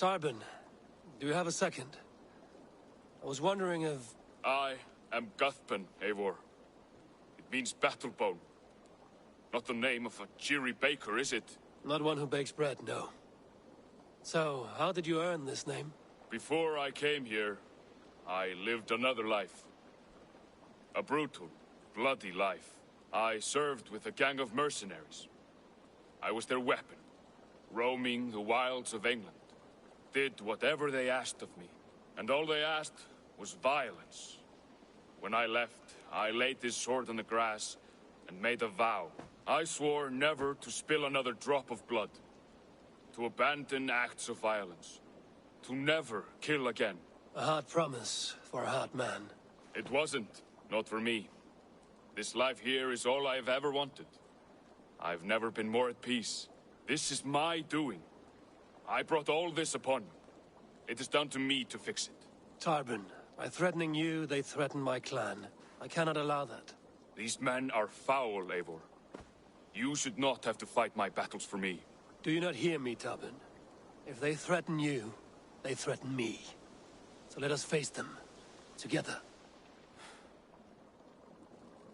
Tarbin, do you have a second? I was wondering if... I am Guthban, Eivor. It means battlebone. Not the name of a cheery baker, is it? Not one who bakes bread, no. So, how did you earn this name? Before I came here, I lived another life. A brutal, bloody life. I served with a gang of mercenaries. I was their weapon, roaming the wilds of England. Did whatever they asked of me. And all they asked was violence. When I left, I laid this sword on the grass and made a vow. I swore never to spill another drop of blood, to abandon acts of violence, to never kill again. A hard promise for a hard man. It wasn't, not for me. This life here is all I've ever wanted. I've never been more at peace. This is my doing. I brought all this upon me. It is down to me to fix it. Tarbin, by threatening you, they threaten my clan. I cannot allow that. These men are foul, Eivor. You should not have to fight my battles for me. Do you not hear me, Tarbin? If they threaten you, they threaten me. So let us face them. Together.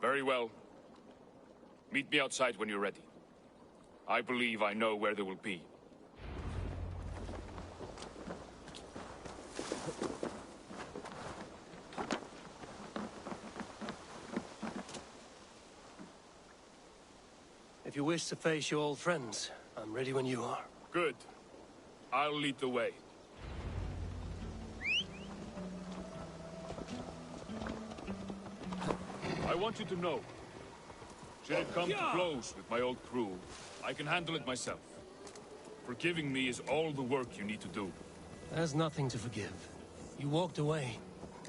Very well. Meet me outside when you're ready. I believe I know where they will be. If you wish to face your old friends, I'm ready when you are. Good. I'll lead the way. I want you to know, should it come to blows with my old crew, I can handle it myself. Forgiving me is all the work you need to do. There's nothing to forgive. You walked away.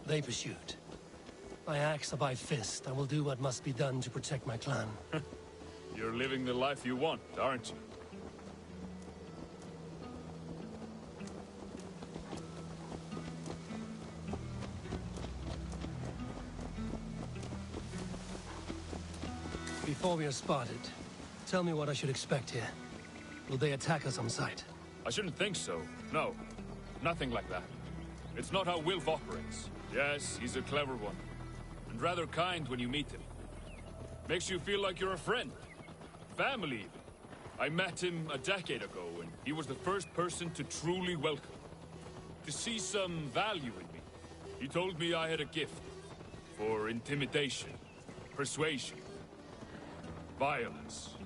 They pursued. By axe or by fist, I will do what must be done to protect my clan. You're living the life you want, aren't you? Before we are spotted, tell me what I should expect here. Will they attack us on sight? I shouldn't think so. No. Nothing like that. It's not how Wilf operates. Yes, he's a clever one. And rather kind when you meet him. Makes you feel like you're a friend. Family, even. I met him a decade ago, and he was the first person to truly welcome. To see some value in me. He told me I had a gift. For intimidation. Persuasion. Violence.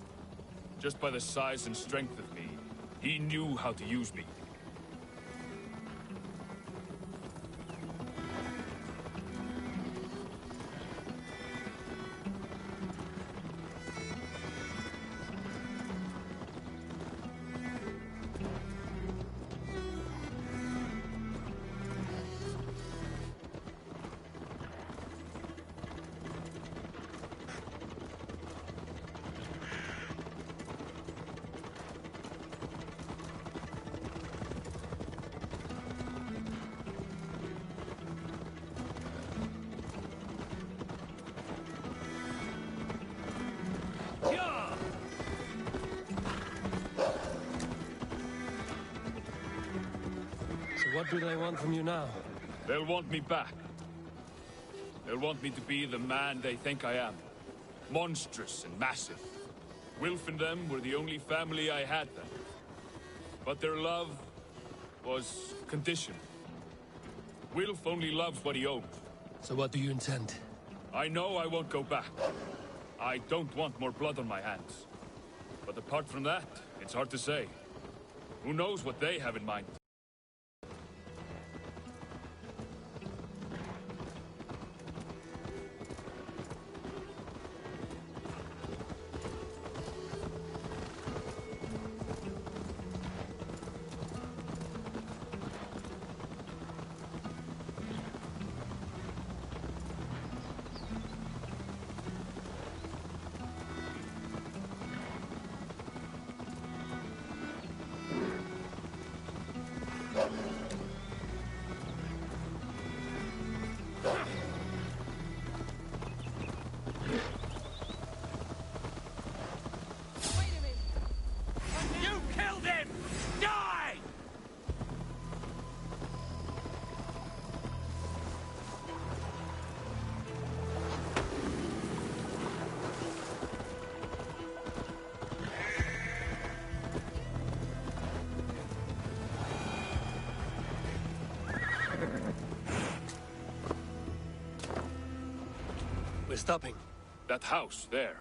Just by the size and strength of me, he knew how to use me. What do they want from you now? They'll want me back. They'll want me to be the man they think I am. Monstrous and massive. Wilf and them were the only family I had then. But their love was conditional. Wilf only loves what he owns. So what do you intend? I know I won't go back. I don't want more blood on my hands. But apart from that, it's hard to say. Who knows what they have in mind? stopping? That house, there.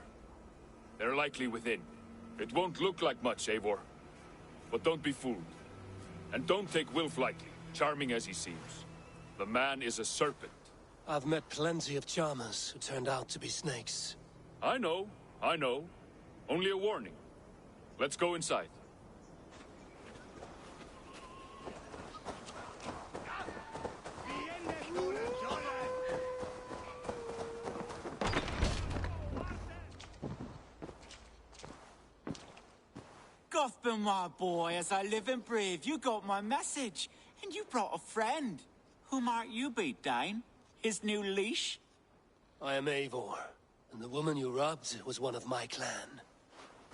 They're likely within. It won't look like much, Eivor. But don't be fooled. And don't take Wilf lightly, charming as he seems. The man is a serpent. I've met plenty of charmers who turned out to be snakes. I know. Only a warning. Let's go inside. Gothman, my boy, as I live and breathe, you got my message. And you brought a friend. Who might you be, Dane? His new leash? I am Eivor, and the woman you robbed was one of my clan.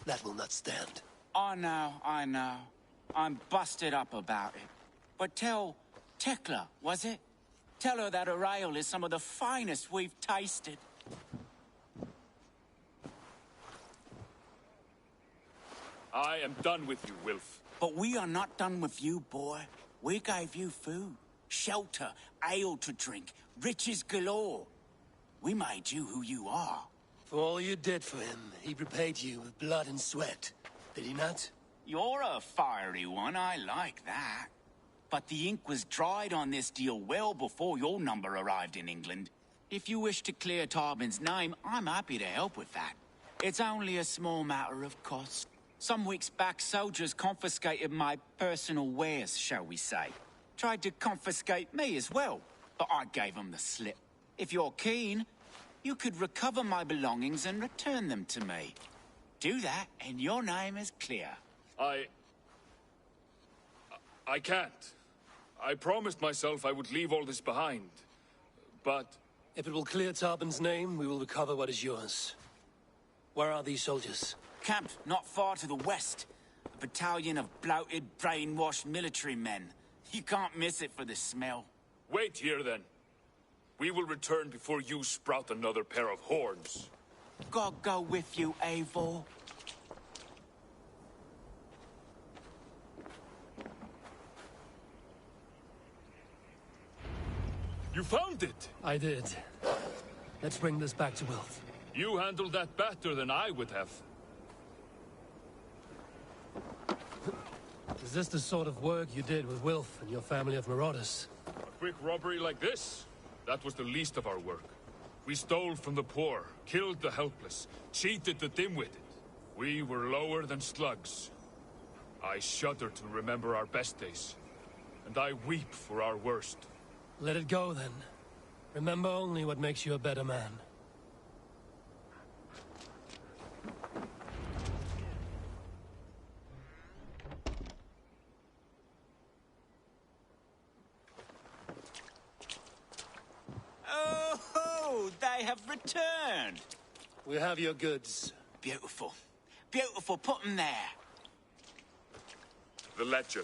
That will not stand. I know. I'm busted up about it. But tell Tekla, was it? Tell her that her ale is some of the finest we've tasted. I am done with you, Wilf. But we are not done with you, boy. We gave you food, shelter, ale to drink, riches galore. We made you who you are. For all you did for him, he repaid you with blood and sweat. Did he not? You're a fiery one, I like that. But the ink was dried on this deal well before your number arrived in England. If you wish to clear Tarbin's name, I'm happy to help with that. It's only a small matter of cost. Some weeks back, soldiers confiscated my personal wares, shall we say. Tried to confiscate me as well, but I gave them the slip. If you're keen, you could recover my belongings and return them to me. Do that, and your name is clear. I can't. I promised myself I would leave all this behind. But... If it will clear Tarbin's name, we will recover what is yours. Where are these soldiers? Camped not far to the west. A battalion of bloated, brainwashed military men. You can't miss it for the smell. Wait here, then. We will return before you sprout another pair of horns. God go with you, Eivor. You found it! I did. Let's bring this back to Wilf. You handled that better than I would have. Is this the sort of work you did with Wilf and your family of marauders? A quick robbery like this? That was the least of our work. We stole from the poor, killed the helpless, cheated the dim-witted. We were lower than slugs. I shudder to remember our best days, and I weep for our worst. Let it go, then. Remember only what makes you a better man. Oh, they have returned. We have your goods. Beautiful. Beautiful. Put them there. The ledger.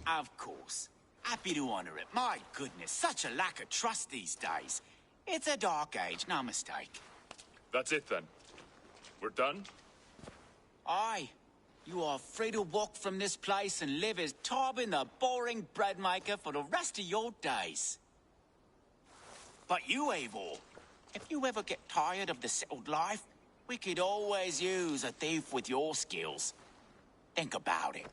Of course. Happy to honor it. My goodness, such a lack of trust these days. It's a dark age, no mistake. That's it, then. We're done? Aye. You are free to walk from this place and live as Tarbin the boring bread maker for the rest of your days. But you, Eivor, if you ever get tired of the settled life, we could always use a thief with your skills. Think about it.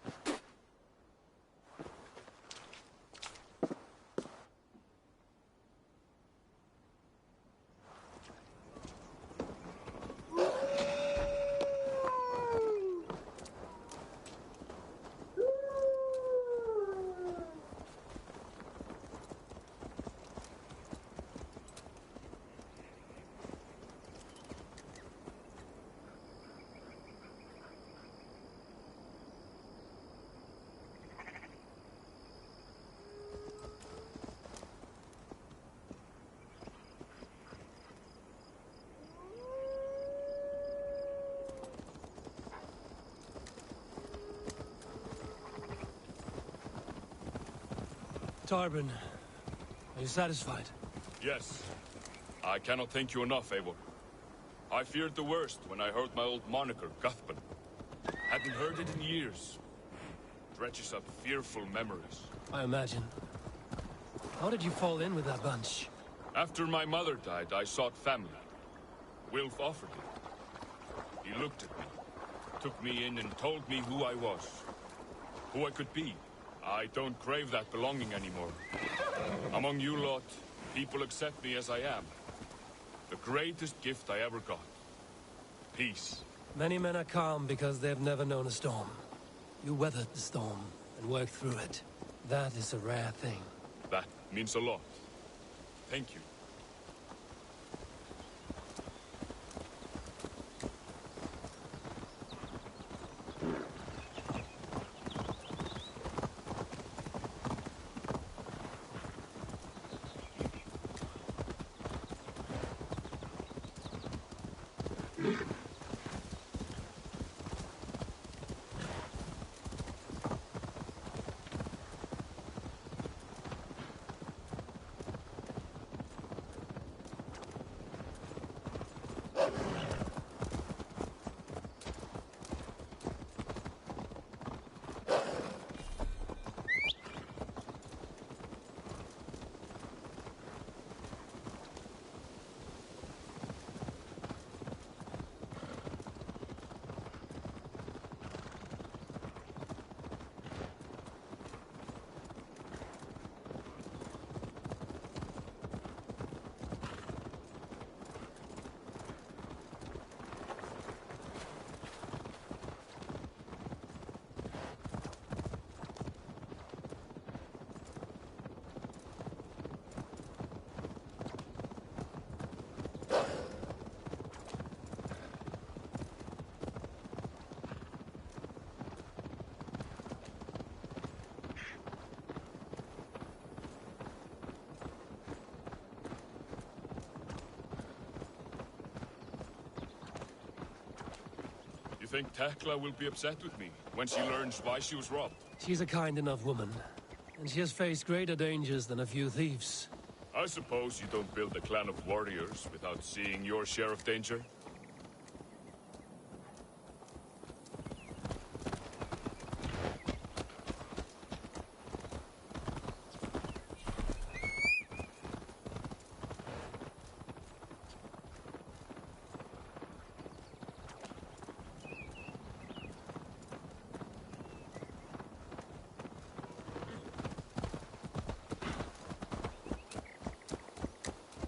Tarbin, are you satisfied? Yes. I cannot thank you enough, Eivor. I feared the worst when I heard my old moniker, Guthman. Hadn't heard it in years. Dredges up fearful memories. I imagine. How did you fall in with that bunch? After my mother died, I sought family. Wilf offered it. He looked at me, took me in and told me who I was. Who I could be. I don't crave that belonging anymore. Among you lot, people accept me as I am. The greatest gift I ever got. Peace. Many men are calm because they've never known a storm. You weathered the storm and worked through it. That is a rare thing. That means a lot. Thank you. You think Tekla will be upset with me when she learns why she was robbed? She's a kind enough woman, and she has faced greater dangers than a few thieves. I suppose you don't build a clan of warriors without seeing your share of danger?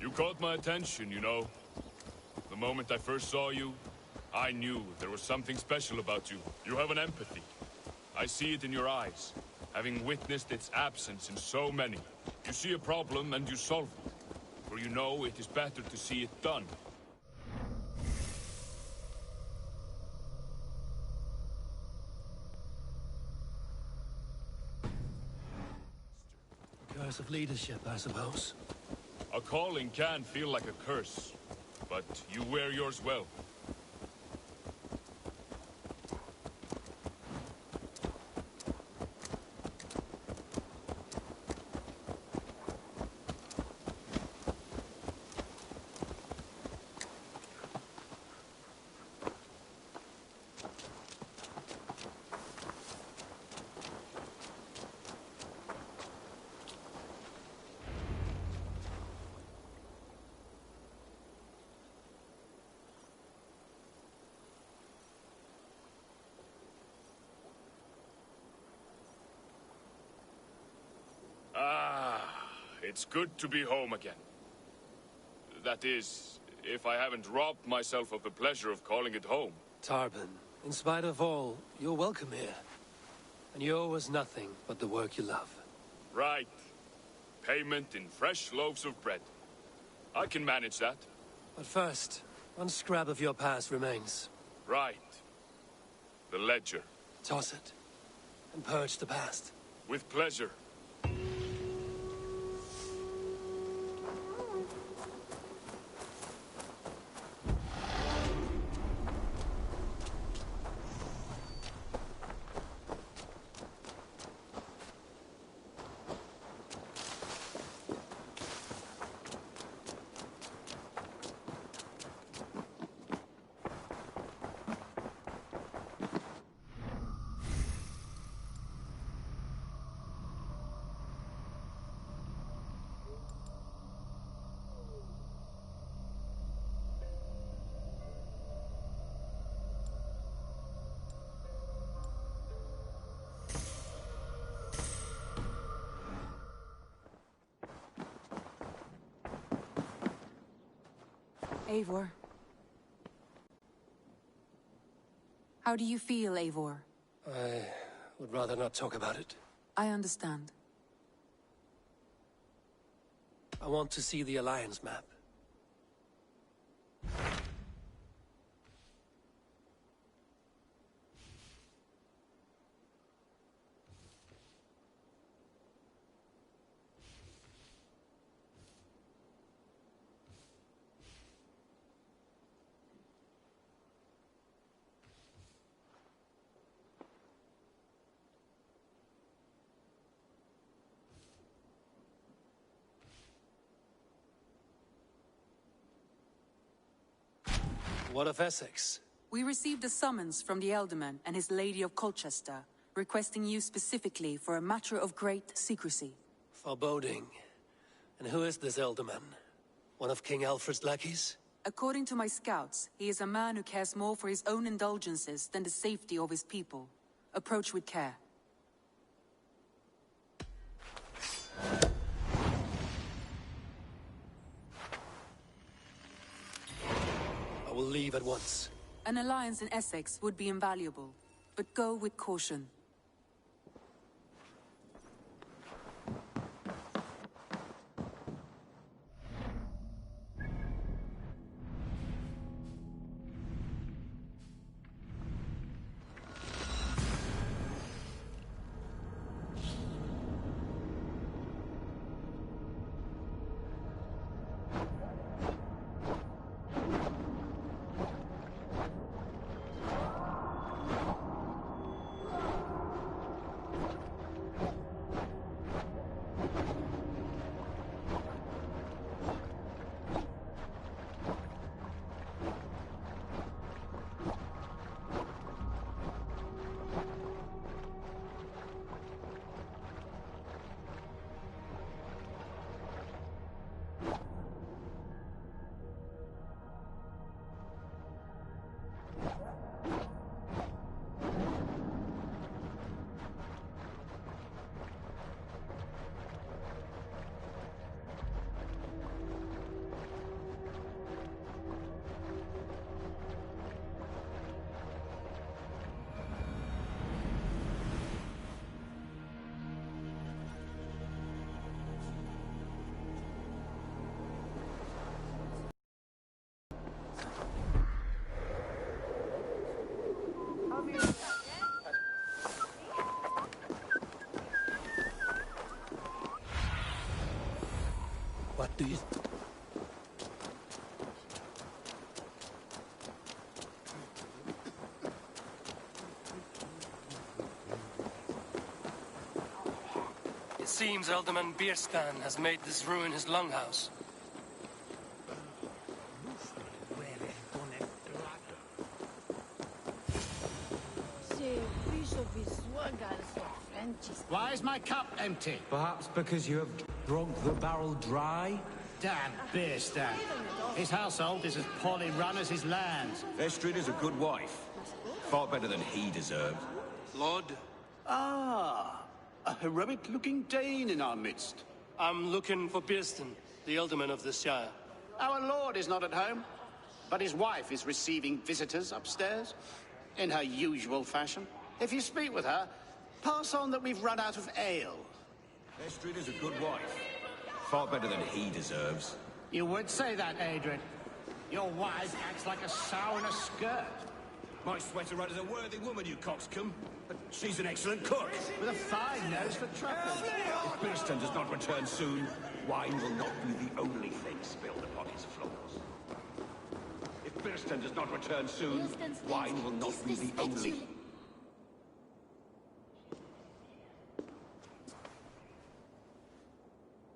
You caught my attention, you know. The moment I first saw you, I knew there was something special about you. You have an empathy. I see it in your eyes, having witnessed its absence in so many. You see a problem and you solve it, for you know it is better to see it done. Curse of leadership, I suppose. A calling can feel like a curse, but you wear yours well. It's good to be home again. That is, if I haven't robbed myself of the pleasure of calling it home. Tarban, in spite of all, you're welcome here. And you owe us nothing but the work you love. Right. Payment in fresh loaves of bread. I can manage that. But first, one scrap of your past remains. Right. The ledger. Toss it, and purge the past. With pleasure. Eivor. How do you feel, Eivor? I would rather not talk about it. I understand. I want to see the Alliance map. What of Essex? We received a summons from the Elderman and his Lady of Colchester, requesting you specifically for a matter of great secrecy. Foreboding. And who is this Elderman? One of King Alfred's lackeys? According to my scouts, he is a man who cares more for his own indulgences than the safety of his people. Approach with care. I will leave at once. An alliance in Essex would be invaluable, but go with caution. What do you... It seems Elderman Bierstan has made this ruin his longhouse. Why is my cup empty? Perhaps because you have drunk the barrel dry? Damn Bierstan. His household is as poorly run as his lands. Estrid is a good wife. Far better than he deserved. Lord? Ah, a heroic-looking Dane in our midst. I'm looking for Bierstan, the Elderman of this shire. Our lord is not at home, but his wife is receiving visitors upstairs, in her usual fashion. If you speak with her, pass on that we've run out of ale. Estrid is a good wife. Far better than he deserves. You would say that, Adrian. Your wife acts like a sow in a skirt. My sweater run is a worthy woman, you coxcomb. But she's an excellent cook. With a fine nose for truffles. If Bierstan does not return soon, wine will not be the only thing spilled upon his floors. If Bierstan does not return soon, wine will not be the only...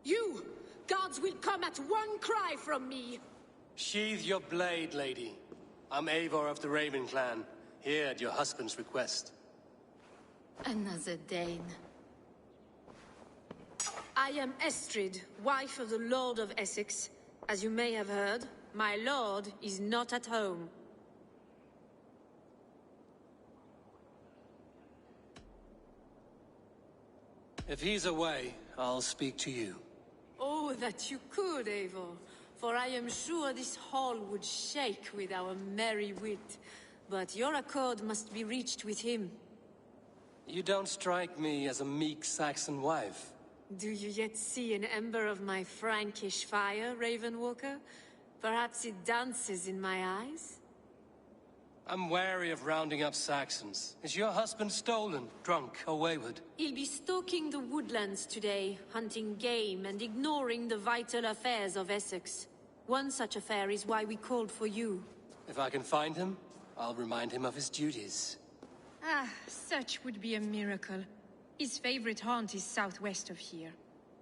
You! Gods will come at one cry from me! Sheathe your blade, lady. I'm Eivor of the Raven clan, here at your husband's request. Another Dane. I am Estrid, wife of the Lord of Essex. As you may have heard, my lord is not at home. If he's away, I'll speak to you. Oh, that you could, Eivor. for I am sure this hall would shake with our merry wit. But your accord must be reached with him. You don't strike me as a meek Saxon wife. Do you yet see an ember of my Frankish fire, Ravenwalker? Perhaps it dances in my eyes? I'm wary of rounding up Saxons. Is your husband stolen, drunk, or wayward? He'll be stalking the woodlands today, hunting game and ignoring the vital affairs of Essex. One such affair is why we called for you. If I can find him, I'll remind him of his duties. Ah, such would be a miracle. His favorite haunt is southwest of here.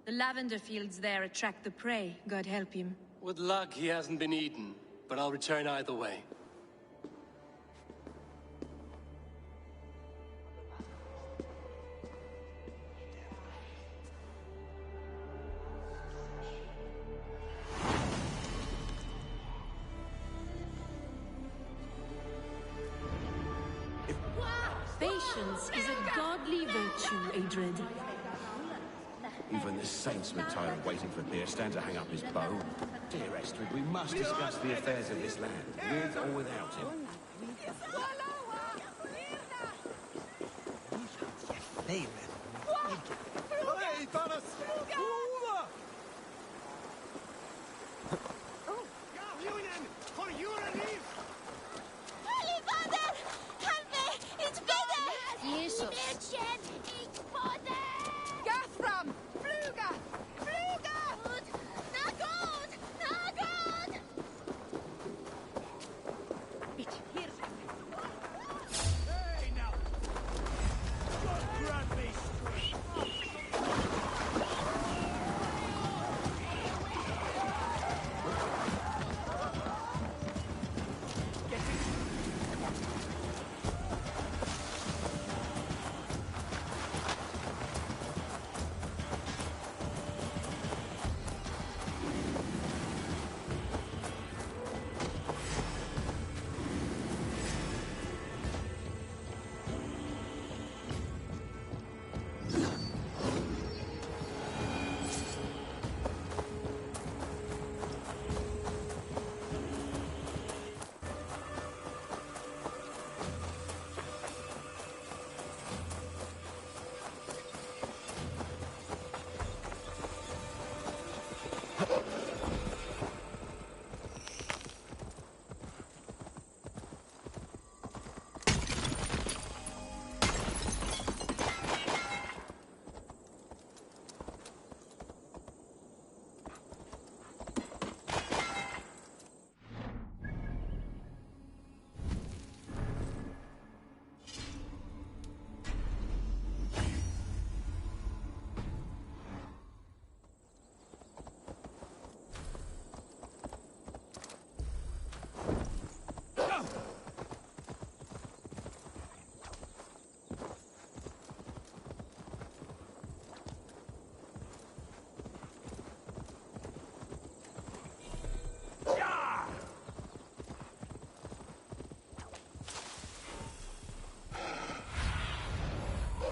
The lavender fields there attract the prey, God help him. With luck, he hasn't been eaten, but I'll return either way. Patience is a godly virtue, Adred. Even the saints were tired of waiting for Beerstan to hang up his bow. Dear Estrid, we must discuss the affairs of this land, with or without him.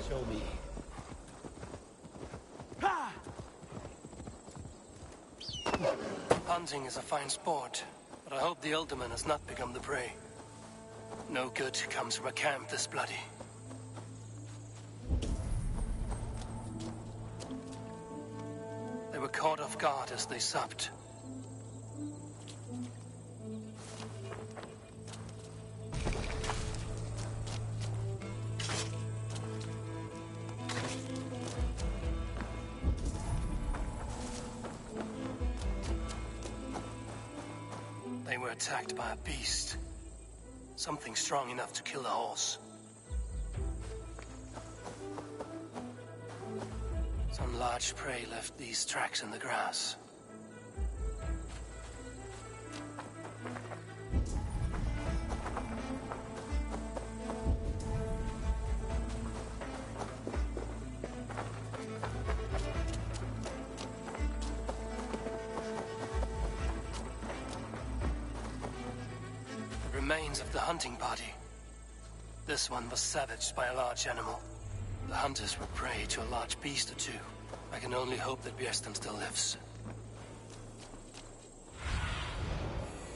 Show me. Hunting is a fine sport, but I hope the Alderman has not become the prey. No good comes from a camp this bloody. They were caught off guard as they supped. They were attacked by a beast. Something strong enough to kill a horse. Some large prey left these tracks in the grass. Remains of the hunting party. This one was savaged by a large animal. The hunters were prey to a large beast or two. I can only hope that Bjersten still lives.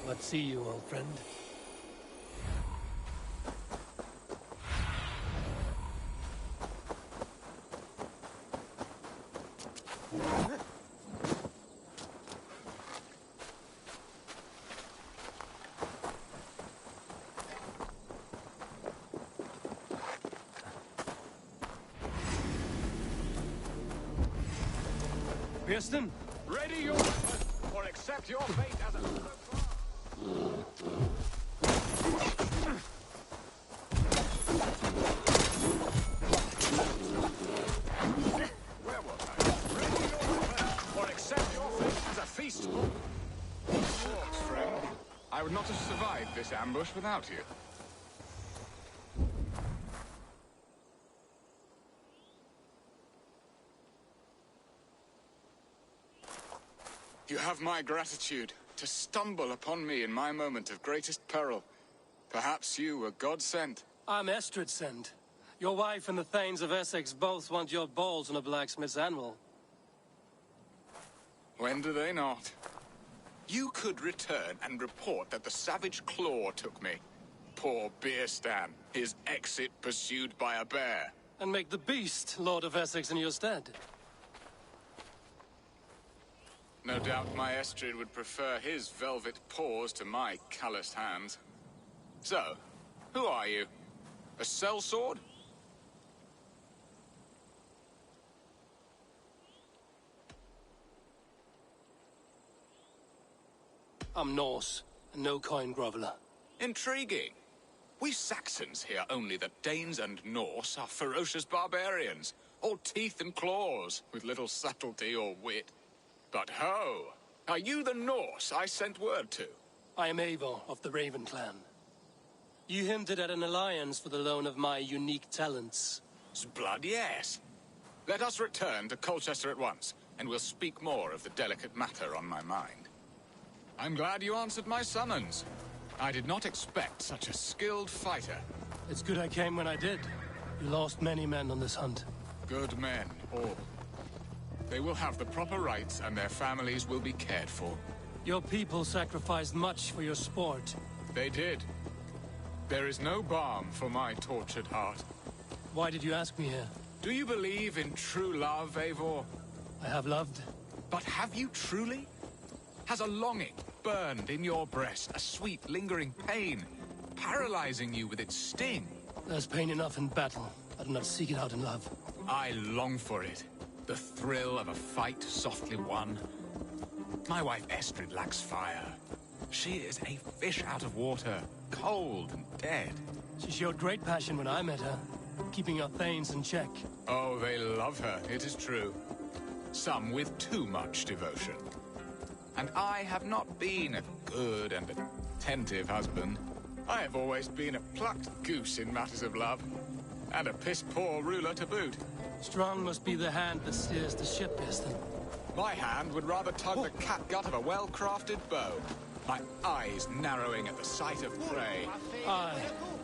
What see you, old friend? Pearson? Ready your weapon, or accept your fate as a... Where was I? Ready your weapon, or accept your fate as a feast. Orcs, friend. I would not have survived this ambush without you. You have my gratitude to stumble upon me in my moment of greatest peril. Perhaps you were God-sent. I'm Estrid sent. Your wife and the Thanes of Essex both want your balls on a blacksmith's anvil. When do they not? You could return and report that the savage Claw took me. Poor Beerstan, his exit pursued by a bear. And make the beast Lord of Essex in your stead. No doubt my Estrid would prefer his velvet paws to my calloused hands. So, who are you? A sellsword? I'm Norse, and no coin groveler. Intriguing. We Saxons hear only that Danes and Norse are ferocious barbarians, all teeth and claws, with little subtlety or wit. But ho! Are you the Norse I sent word to? I am Eivor of the Raven clan. You hinted at an alliance for the loan of my unique talents. S'blood, yes. Let us return to Colchester at once, and we'll speak more of the delicate matter on my mind. I'm glad you answered my summons. I did not expect such a skilled fighter. It's good I came when I did. You lost many men on this hunt. Good men, all. They will have the proper rights, and their families will be cared for. Your people sacrificed much for your sport. They did. There is no balm for my tortured heart. Why did you ask me here? Do you believe in true love, Eivor? I have loved. But have you truly? Has a longing burned in your breast, a sweet, lingering pain, paralyzing you with its sting? There's pain enough in battle. I do not seek it out in love. I long for it. The thrill of a fight softly won. My wife Estrid lacks fire. She is a fish out of water, cold and dead. She showed great passion when I met her, keeping her Thanes in check. Oh, they love her, it is true. Some with too much devotion. And I have not been a good and attentive husband. I have always been a plucked goose in matters of love. And a piss-poor ruler to boot. Strong must be the hand that steers the ship, Pearson. My hand would rather tug the catgut of a well-crafted bow. My eyes narrowing at the sight of prey. Aye,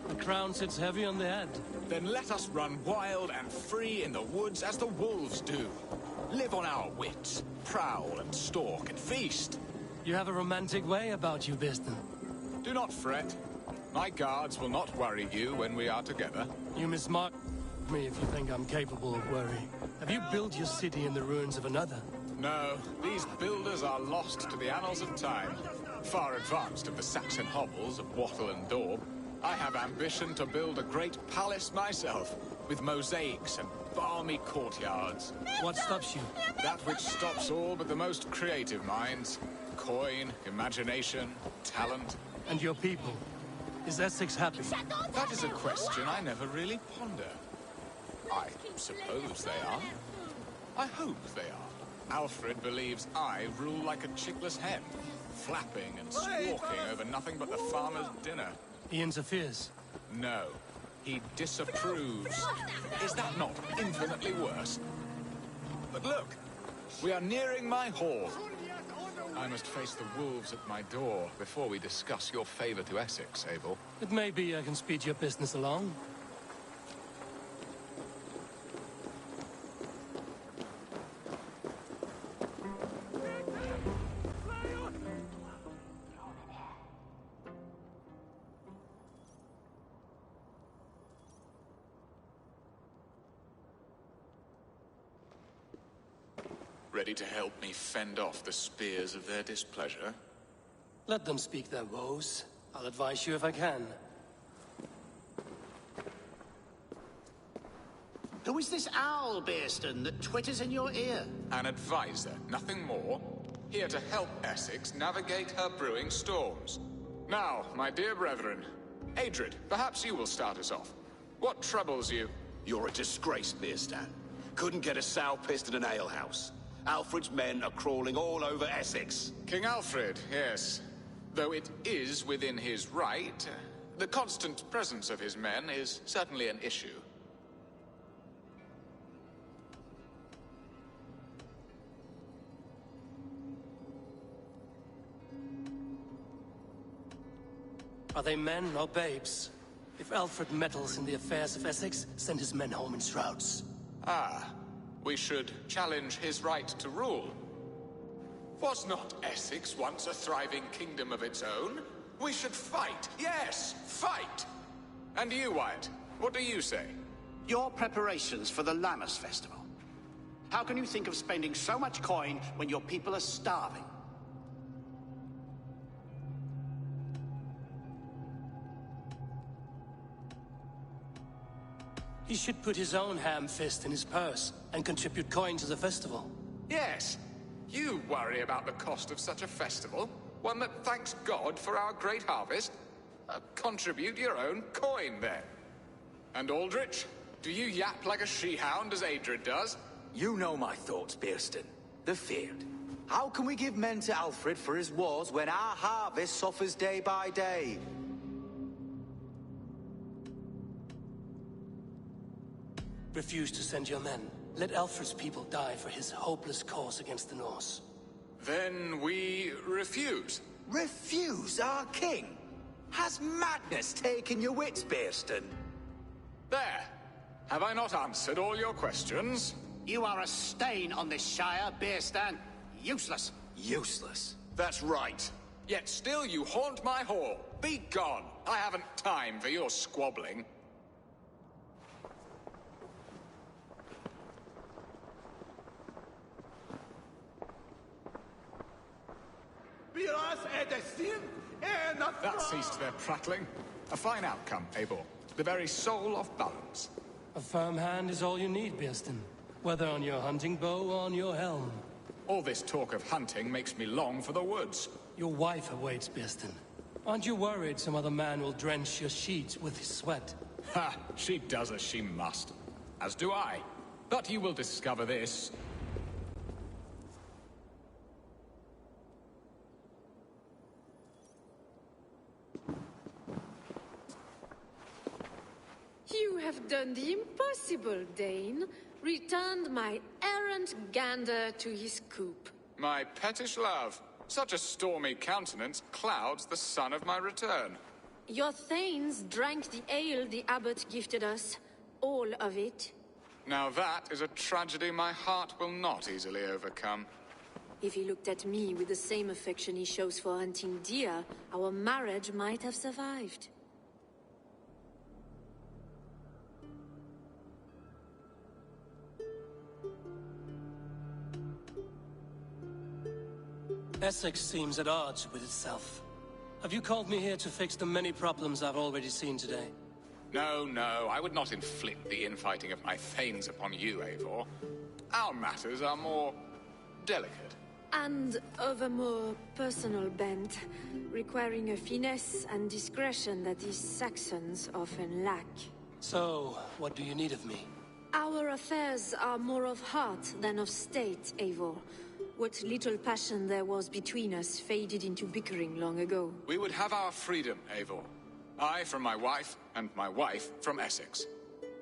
the crown sits heavy on the head. Then let us run wild and free in the woods as the wolves do. Live on our wits, prowl and stalk and feast. You have a romantic way about you, Pearson. Do not fret. My guards will not worry you when we are together. You mismark me if you think I'm capable of worry. Have you built your city in the ruins of another? No, these builders are lost to the annals of time. Far advanced of the Saxon hovels of Wattle and Daub. I have ambition to build a great palace myself, with mosaics and balmy courtyards. What stops you? That which stops all but the most creative minds. Coin, imagination, talent. And your people? Is Essex happy? That is a question I never really ponder. I suppose they are. I hope they are. Alfred believes I rule like a chickless hen, flapping and squawking over nothing but the farmer's dinner. He interferes? No. He disapproves. Is that not infinitely worse? But look, we are nearing my hall. I must face the wolves at my door before we discuss your favor to Essex, Abel. It may be I can speed your business along. ready to help me fend off the spears of their displeasure? Let them speak their woes. I'll advise you if I can. Who is this owl, Bearston, that twitters in your ear? An advisor, nothing more. Here to help Essex navigate her brewing storms. Now, my dear brethren, Adrid, perhaps you will start us off. What troubles you? You're a disgrace, Bearstan. Couldn't get a sow pissed in an alehouse. Alfred's men are crawling all over Essex. King Alfred, yes. Though it is within his right, the constant presence of his men is certainly an issue. Are they men or babes? If Alfred meddles in the affairs of Essex, send his men home in shrouds. Ah, we should challenge his right to rule. Was not Essex once a thriving kingdom of its own? We should fight, yes, fight! And you, Wyatt, what do you say? Your preparations for the Lammas Festival. How can you think of spending so much coin when your people are starving? He should put his own ham fist in his purse and contribute coin to the festival. Yes, you worry about the cost of such a festival, one that thanks God for our great harvest. Contribute your own coin, then. And Aldrich, do you yap like a she-hound as Adrid does? You know my thoughts, Bearston. They're feared. How can we give men to Alfred for his wars when our harvest suffers day by day? Refuse to send your men. Let Alfred's people die for his hopeless cause against the Norse. Then we refuse. Refuse our king? Has madness taken your wits, Bearston? There. Have I not answered all your questions? You are a stain on this shire, Bearstan. Useless. Useless? That's right. Yet still you haunt my hall. Be gone. I haven't time for your squabbling. That ceased their prattling. A fine outcome, Eivor. The very soul of balance. A firm hand is all you need, Bearston. Whether on your hunting bow or on your helm. All this talk of hunting makes me long for the woods. Your wife awaits, Bearston. Aren't you worried some other man will drench your sheets with his sweat? Ha! She does as she must. As do I. But you will discover this. You have done the impossible, Dane. Returned my errant gander to his coop. My pettish love. Such a stormy countenance clouds the sun of my return. Your thanes drank the ale the abbot gifted us. All of it. Now that is a tragedy my heart will not easily overcome. If he looked at me with the same affection he shows for hunting deer, our marriage might have survived. Essex seems at odds with itself. Have you called me here to fix the many problems I've already seen today? No, no, I would not inflict the infighting of my thanes upon you, Eivor. Our matters are more delicate. And of a more personal bent, requiring a finesse and discretion that these Saxons often lack. So, what do you need of me? Our affairs are more of heart than of state, Eivor. What little passion there was between us faded into bickering long ago. We would have our freedom, Eivor. I from my wife, and my wife from Essex.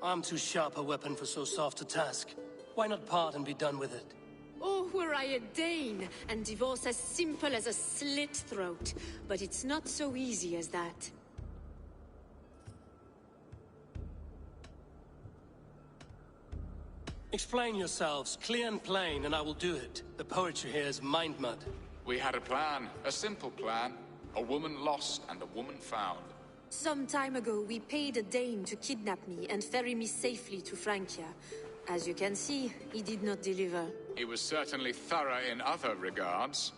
I'm too sharp a weapon for so soft a task. Why not part and be done with it? Oh, were I a Dane, and divorce as simple as a slit throat. But it's not so easy as that. Explain yourselves, clear and plain, and I will do it. The poetry here is mind mud. We had a plan, a simple plan. A woman lost and a woman found. Some time ago, we paid a Dane to kidnap me and ferry me safely to Francia. As you can see, he did not deliver. He was certainly thorough in other regards.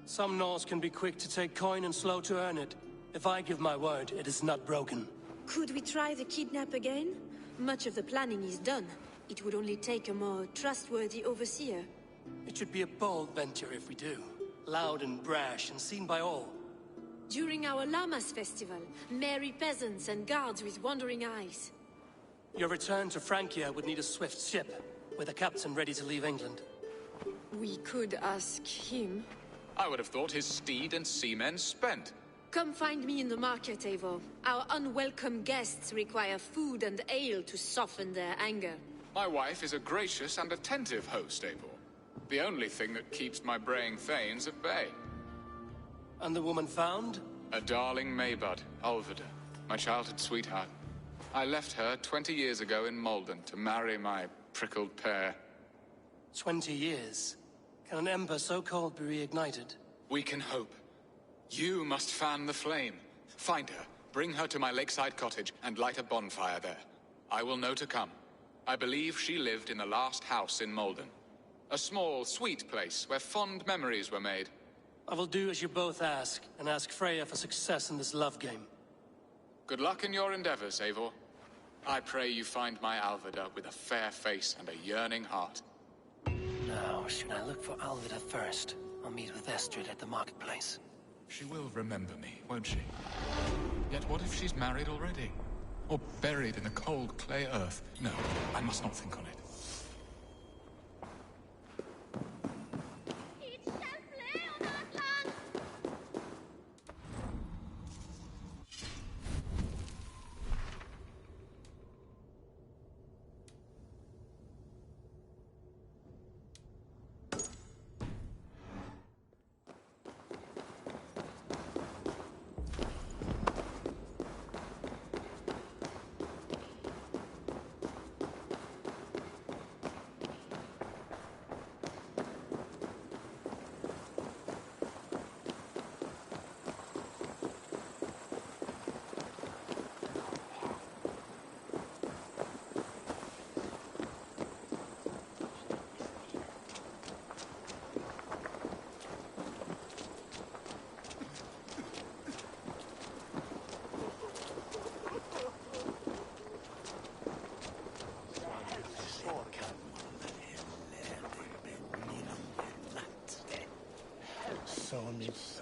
Some Norse can be quick to take coin and slow to earn it. If I give my word, it is not broken. Could we try the kidnap again? Much of the planning is done. It would only take a more trustworthy overseer. It should be a bold venture if we do. Loud and brash and seen by all. During our Llamas festival, merry peasants and guards with wandering eyes. Your return to Francia would need a swift ship, with a captain ready to leave England. We could ask him. I would have thought his steed and seamen spent. Come find me in the market, Eivor. Our unwelcome guests require food and ale to soften their anger. My wife is a gracious and attentive host, Eivor. The only thing that keeps my braying thanes at bay. And the woman found? A darling Maybud, Alvida, my childhood sweetheart. I left her 20 years ago in Malden to marry my prickled pear. 20 years? Can an ember so cold be reignited? We can hope. You must fan the flame. Find her, bring her to my lakeside cottage, and light a bonfire there. I will know to come. I believe she lived in the last house in Malden. A small, sweet place where fond memories were made. I will do as you both ask, and ask Freya for success in this love game. Good luck in your endeavors, Eivor. I pray you find my Alvida with a fair face and a yearning heart. Now, should I look for Alvida first, or meet with Estrid at the marketplace? She will remember me, won't she? Yet what if she's married already? Or buried in the cold clay earth? No, I must not think on it.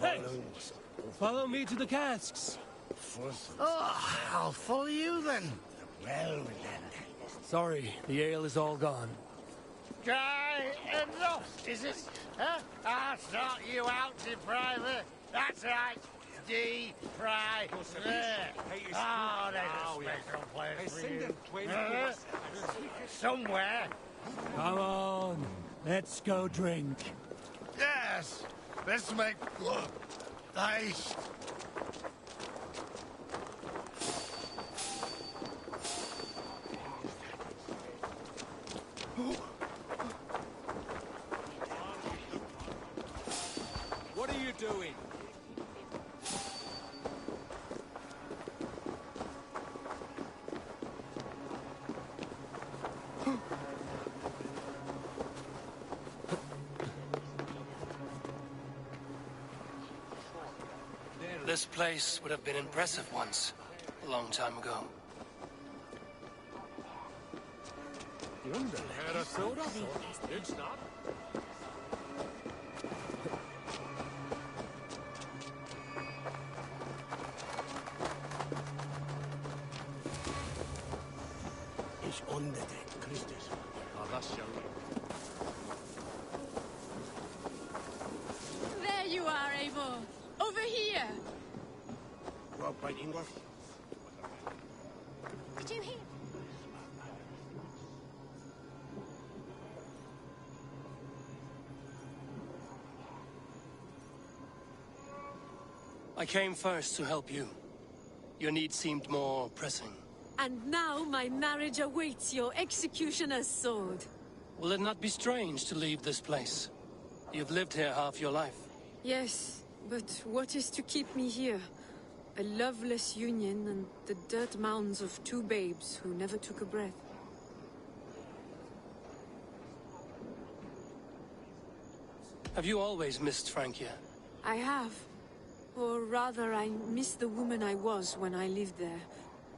Hey! Follow me to the casks. Oh, I'll follow you then. Well, then. Sorry, the ale is all gone. Guy, enough, is it? Huh? I'll sort you out, depriver. That's right. Deprive. There. Oh, there's a special place for you. Somewhere. Come on, let's go drink. Yes, let's make haste. What are you doing? This place would have been impressive once, a long time ago. It's not. It's on the deck, Christus. There you are, Eivor. Over here. Well, by English. Could you hear? I came first to help you. Your need seemed more pressing. And now my marriage awaits your executioner's sword. Will it not be strange to leave this place? You've lived here half your life. Yes, but what is to keep me here? A loveless union and the dirt mounds of two babes who never took a breath. Have you always missed Francia? I have. Or rather, I miss the woman I was when I lived there.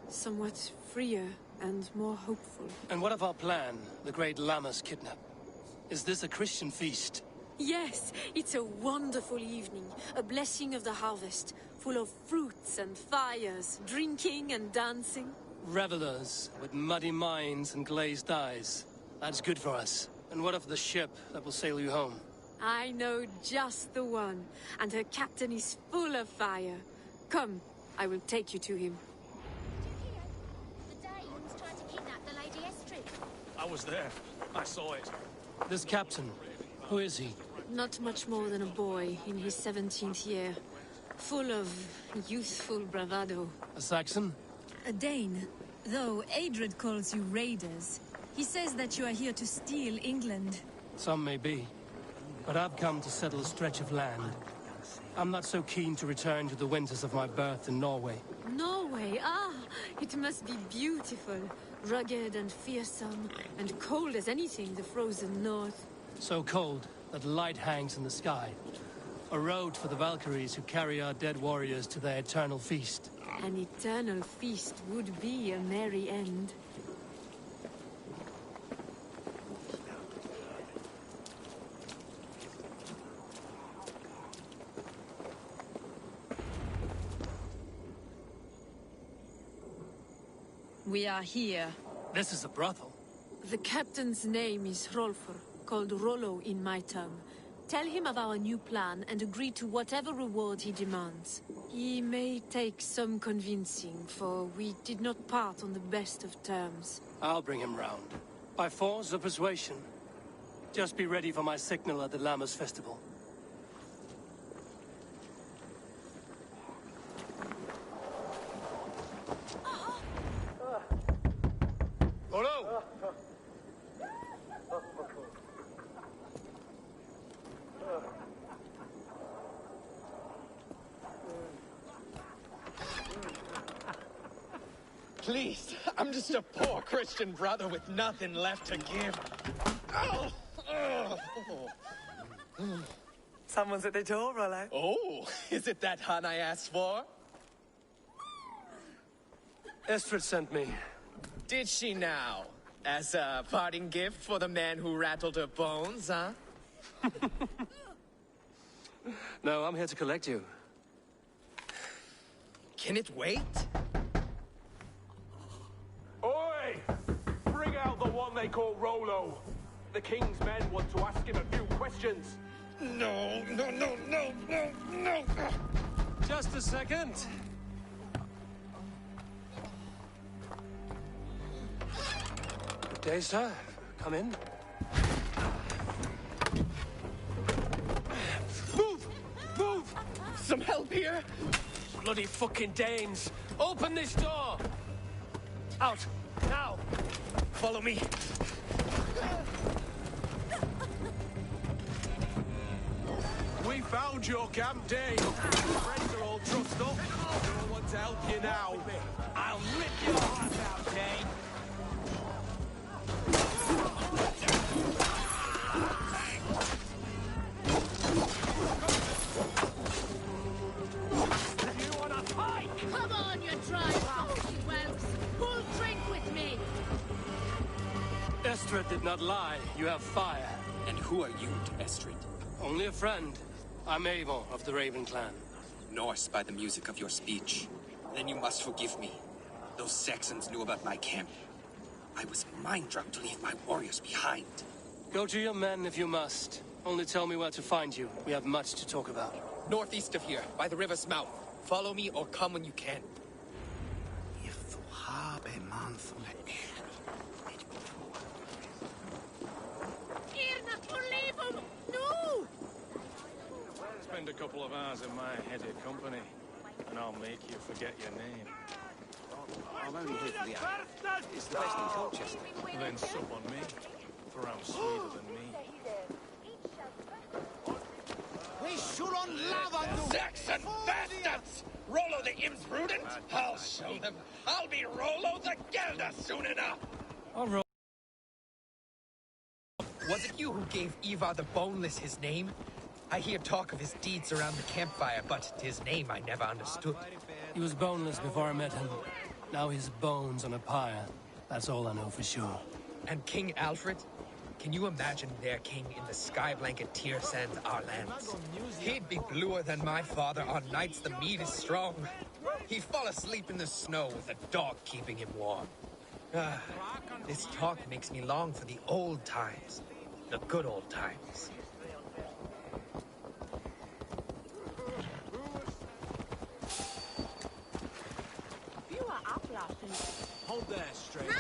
Somewhat freer and more hopeful. And what of our plan, the great Lammas kidnap? Is this a Christian feast? Yes, it's a wonderful evening. A blessing of the harvest, full of fruits and fires, drinking and dancing. Revelers with muddy minds and glazed eyes. That's good for us. And what of the ship that will sail you home? I know just the one, and her captain is full of fire. Come, I will take you to him. The Danes tried to kidnap the Lady Estrid. I was there. I saw it. This captain, who is he? Not much more than a boy in his 17th year. Full of youthful bravado. A Saxon? A Dane. Though Adred calls you raiders. He says that you are here to steal England. Some may be. But I've come to settle a stretch of land. I'm not so keen to return to the winters of my birth in Norway. Norway? Ah, it must be beautiful. Rugged and fearsome, and cold as anything the frozen north. So cold that light hangs in the sky. A road for the Valkyries who carry our dead warriors to their eternal feast. An eternal feast would be a merry end. We are here. This is a brothel. The captain's name is Hrolfr, called Rollo in my tongue. Tell him of our new plan and agree to whatever reward he demands. He may take some convincing, for we did not part on the best of terms. I'll bring him round. By force or persuasion. Just be ready for my signal at the Lammas festival. Rollo! Please, I'm just a poor Christian brother with nothing left to give. Someone's at the door, Rollo. Oh, is it that hun I asked for? Estrid sent me. Did she now? As a parting gift for the man who rattled her bones, huh? No, I'm here to collect you. Can it wait? Oi! Bring out the one they call Rollo. The king's men want to ask him a few questions. No. Just a second. Good day, sir. Come in. Move! Some help here? Bloody fucking Danes! Open this door! Out! Now! Follow me. We found your camp, Dane. Your friends are all trussed up. No one to help you now. I'll rip your heart out, Dane. You wanna fight? Come on, you dry salty whelps! Who'll drink with me? Estrid did not lie. You have fire. And who are you to Estrid? Only a friend. I'm Avon of the Raven clan. Norse by the music of your speech. Then you must forgive me. Those Saxons knew about my camp. I was mind-drunk to leave my warriors behind. Go to your men if you must. Only tell me where to find you. We have much to talk about. Northeast of here, by the river's mouth. Follow me or come when you can. No! Spend a couple of hours in my headed company, and I'll make you forget your name. I'm only here for the hour. It's the best in Colchester. Then sup on me, for I'm sweeter than me. We shoot on lava, Saxon bastards! Rollo the Imprudent? I'll show them. I'll be Rollo the Gelder soon enough. I'll roll. Was it you who gave Ivar the Boneless his name? I hear talk of his deeds around the campfire, but his name I never understood. He was boneless before I met him. Now he's bones on a pyre. That's all I know for sure. And King Alfred? Can you imagine their king in the sky blanket tear sands our lands? He'd be bluer than my father on nights the mead is strong. He'd fall asleep in the snow with a dog keeping him warm. Ah, this talk makes me long for the old times. The good old times. Hold there, stranger.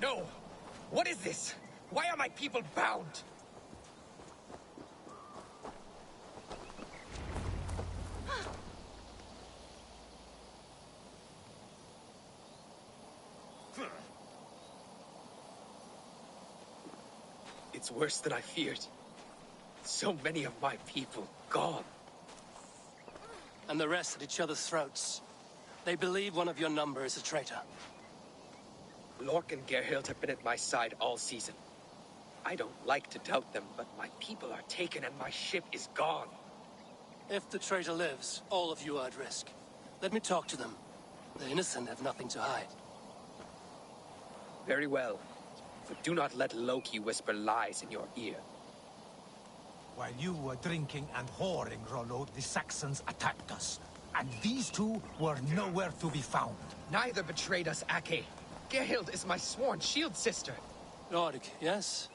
No! What is this? Why are my people bound? It's worse than I feared. So many of my people gone. And the rest at each other's throats. They believe one of your number is a traitor. Lork and Gerhild have been at my side all season. I don't like to doubt them, but my people are taken and my ship is gone. If the traitor lives, all of you are at risk. Let me talk to them. The innocent have nothing to hide. Very well. But do not let Loki whisper lies in your ear. While you were drinking and whoring, Rollo, the Saxons attacked us. And these two were nowhere to be found. Neither betrayed us, Ake. Gerhild is my sworn shield sister. Lord, yes?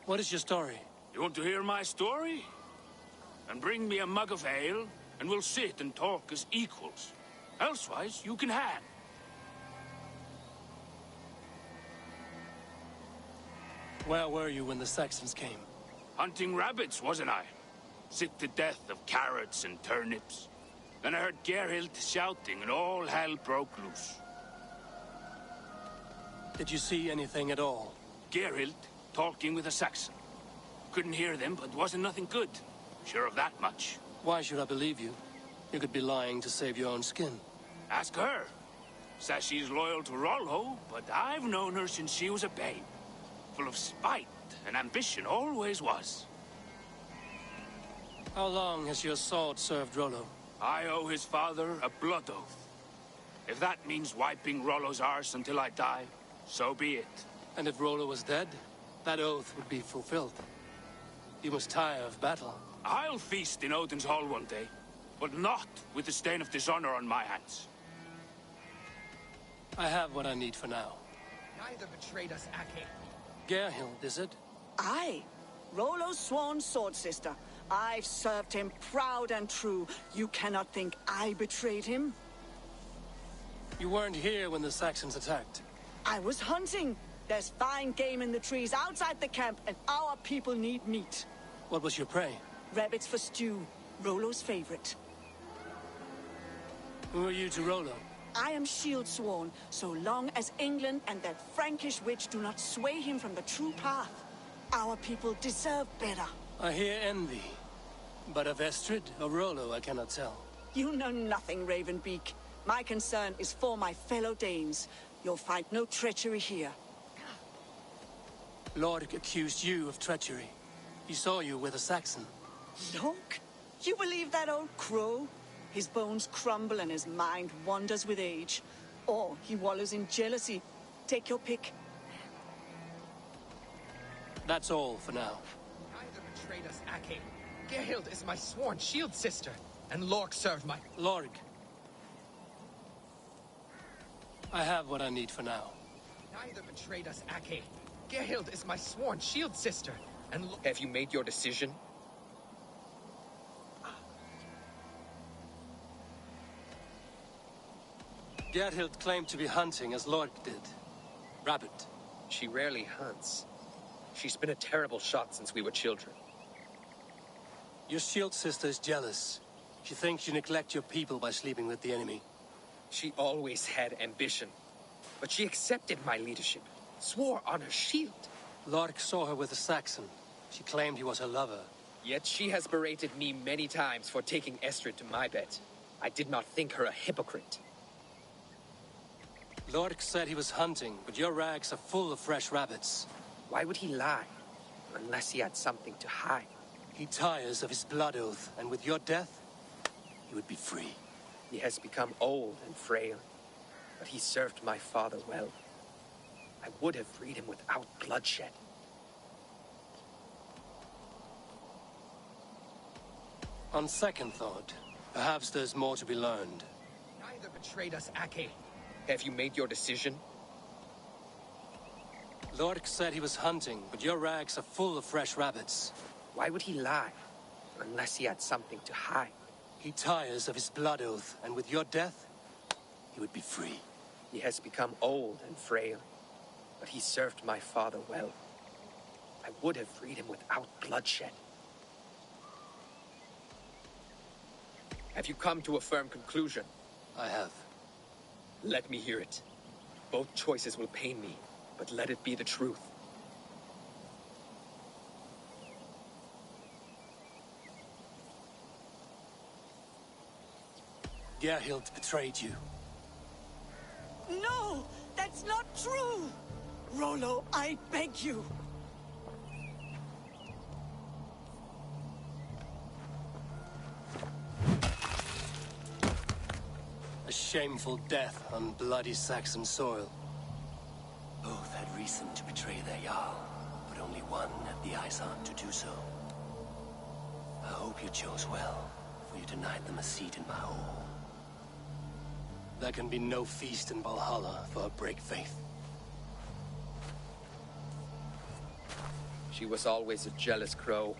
What is your story? You want to hear my story? And bring me a mug of ale, and we'll sit and talk as equals. Elsewise, you can hang. Where were you when the Saxons came? Hunting rabbits, wasn't I? Sick to death of carrots and turnips. Then I heard Gerhild shouting, and all hell broke loose. Did you see anything at all? Gerhild talking with a Saxon. Couldn't hear them, but wasn't nothing good. Sure of that much. Why should I believe you? You could be lying to save your own skin. Ask her. Says she's loyal to Rollo, but I've known her since she was a babe. Full of spite and ambition, always was. How long has your sword served Rollo? I owe his father a blood oath. If that means wiping Rollo's arse until I die, so be it. And if Rollo was dead, that oath would be fulfilled. You must tire of battle. I'll feast in Odin's hall one day, but not with the stain of dishonor on my hands. I have what I need for now. Neither betrayed us, Ake. Gerhild, is it? Aye. Rollo's sworn sword sister. I've served him proud and true. You cannot think I betrayed him? You weren't here when the Saxons attacked. I was hunting. There's fine game in the trees outside the camp, and our people need meat. What was your prey? Rabbits for stew, Rollo's favorite. Who are you to Rollo? I am shield sworn, so long as England and that Frankish witch do not sway him from the true path. Our people deserve better. I hear envy. But of Estrid or Rollo, I cannot tell. You know nothing, Ravenbeak. My concern is for my fellow Danes. You'll find no treachery here. Lork accused you of treachery. He saw you with a Saxon. Lork? You believe that old crow? His bones crumble and his mind wanders with age. Or he wallows in jealousy. Take your pick. That's all for now. Neither betrayed us, Ake. Gerhild is my sworn shield sister, and Lork served my... Lork. I have what I need for now. Neither betrayed us, Ake. Gerhild is my sworn shield sister, and... Have you made your decision? Gerhild claimed to be hunting as Lork did. Rabbit. She rarely hunts. She's been a terrible shot since we were children. Your shield sister is jealous. She thinks you neglect your people by sleeping with the enemy. She always had ambition. But she accepted my leadership. Swore on her shield. Lork saw her with a Saxon. She claimed he was her lover. Yet she has berated me many times for taking Estrid to my bed. I did not think her a hypocrite. Lork said he was hunting, but your rags are full of fresh rabbits. Why would he lie? Unless he had something to hide. He tires of his blood oath, and with your death, he would be free. He has become old and frail, but he served my father well. I would have freed him without bloodshed. On second thought, perhaps there's more to be learned. Neither betrayed us, Ake. Have you made your decision? Lork said he was hunting, but your rags are full of fresh rabbits. Why would he lie? Unless he had something to hide. He tires of his blood oath, and with your death, he would be free. He has become old and frail, but he served my father well. I would have freed him without bloodshed. Have you come to a firm conclusion? I have. Let me hear it. Both choices will pain me, but let it be the truth. Gerhild betrayed you. No! That's not true! Rollo, I beg you! A shameful death on bloody Saxon soil. Both had reason to betray their Jarl, but only one had the Izard to do so. I hope you chose well, for you denied them a seat in my hall. There can be no feast in Valhalla for a break faith. She was always a jealous crow,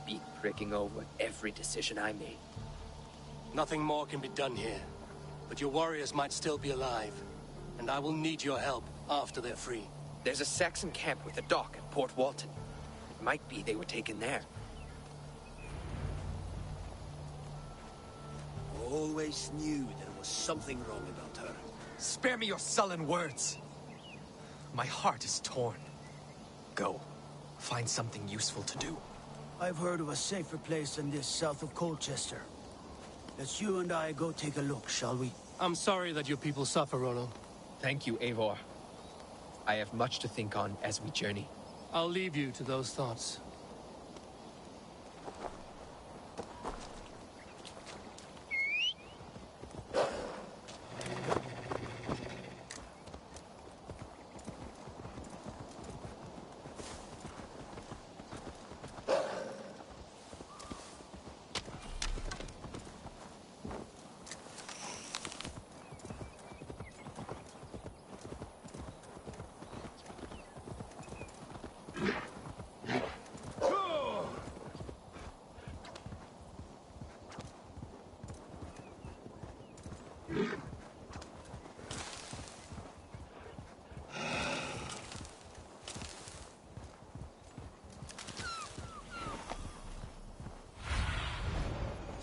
beak pricking over every decision I made. Nothing more can be done here, but your warriors might still be alive, and I will need your help after they're free. There's a Saxon camp with a dock at Port Walton. It might be they were taken there. Always knew there was something wrong about her. Spare me your sullen words. My heart is torn. Go. Find something useful to do. I've heard of a safer place than this south of Colchester. Let's you and I go take a look, shall we? I'm sorry that your people suffer, Rollo. Thank you, Eivor. I have much to think on as we journey. I'll leave you to those thoughts.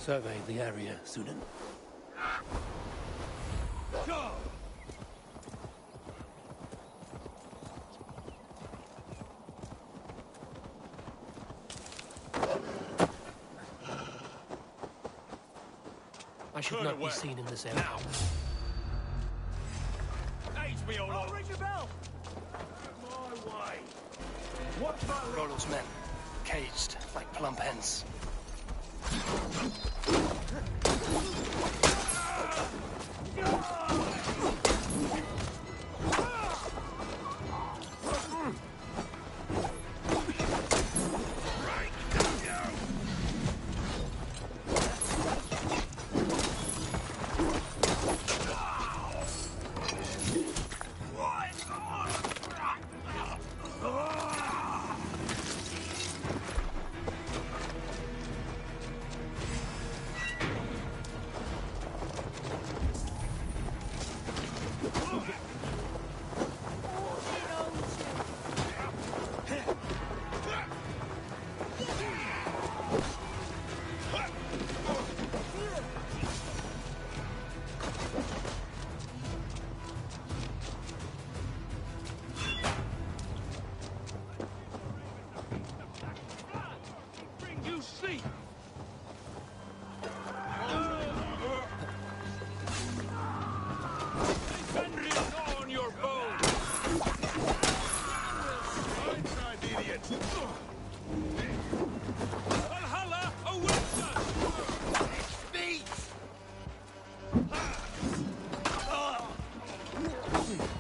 survey the area, Sunan. Go! I should not be seen in this area. Now! Aid me, all I'll ring the bell! My way! Rollo's men, caged like plump hens. Valhalla awaits us! Speed!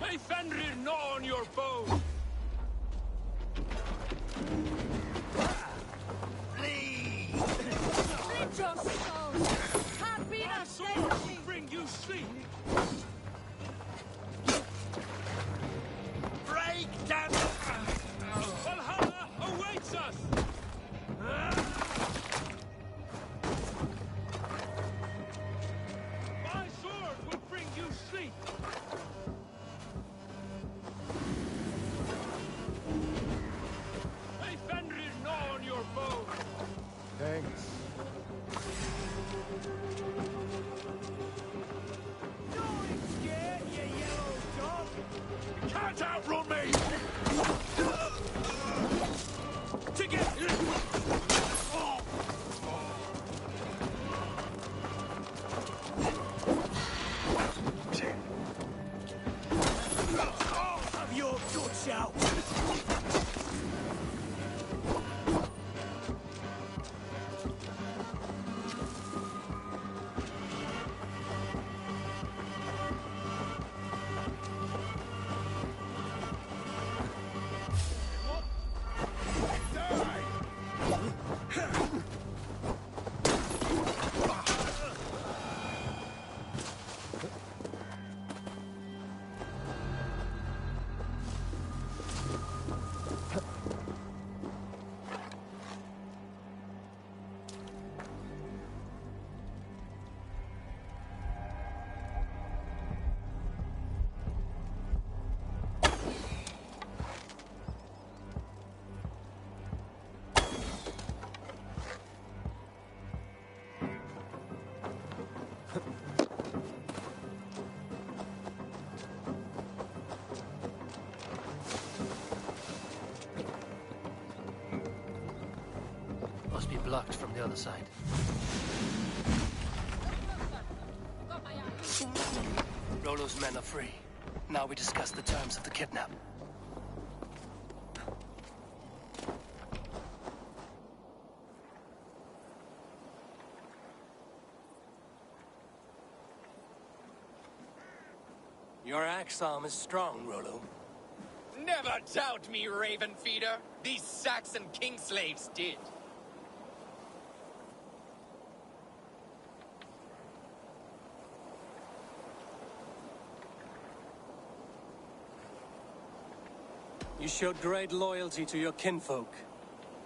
May Fenrir gnaw on your bone! Bleed your soul! Can't be My a sword safety! will bring you sleep! Break down! Valhalla awaits us! My sword will bring you sleep! May Fenrir gnaw on your bone! Thanks. Don't scared, you yellow dog! You can't outrun me! Together! Have your guts out! Must be blocked from the other side. Rollo's men are free. Now we discuss the terms of the kidnap. Your axe arm is strong, Rollo. Never doubt me, Raven Feeder. These Saxon king slaves did. You showed great loyalty to your kinfolk.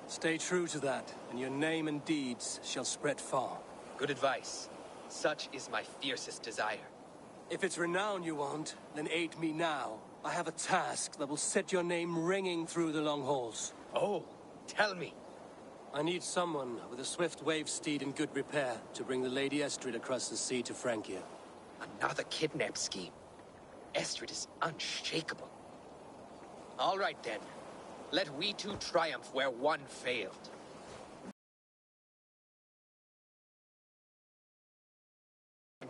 Stay true to that, and your name and deeds shall spread far. Good advice. Such is my fiercest desire. If it's renown you want, then aid me now. I have a task that will set your name ringing through the long halls. Oh, tell me. I need someone with a swift wave steed in good repair to bring the Lady Estrid across the sea to Francia. Another kidnap scheme. Estrid is unshakable. All right then. Let we two triumph where one failed.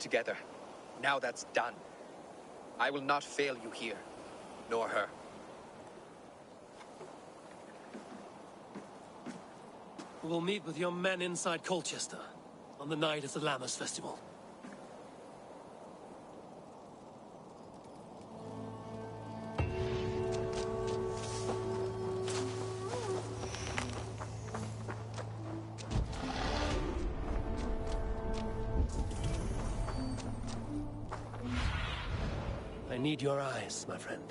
Together. Now that's done. I will not fail you here, nor her. We'll meet with your men inside Colchester on the night of the Lammas Festival. I need your eyes, my friend.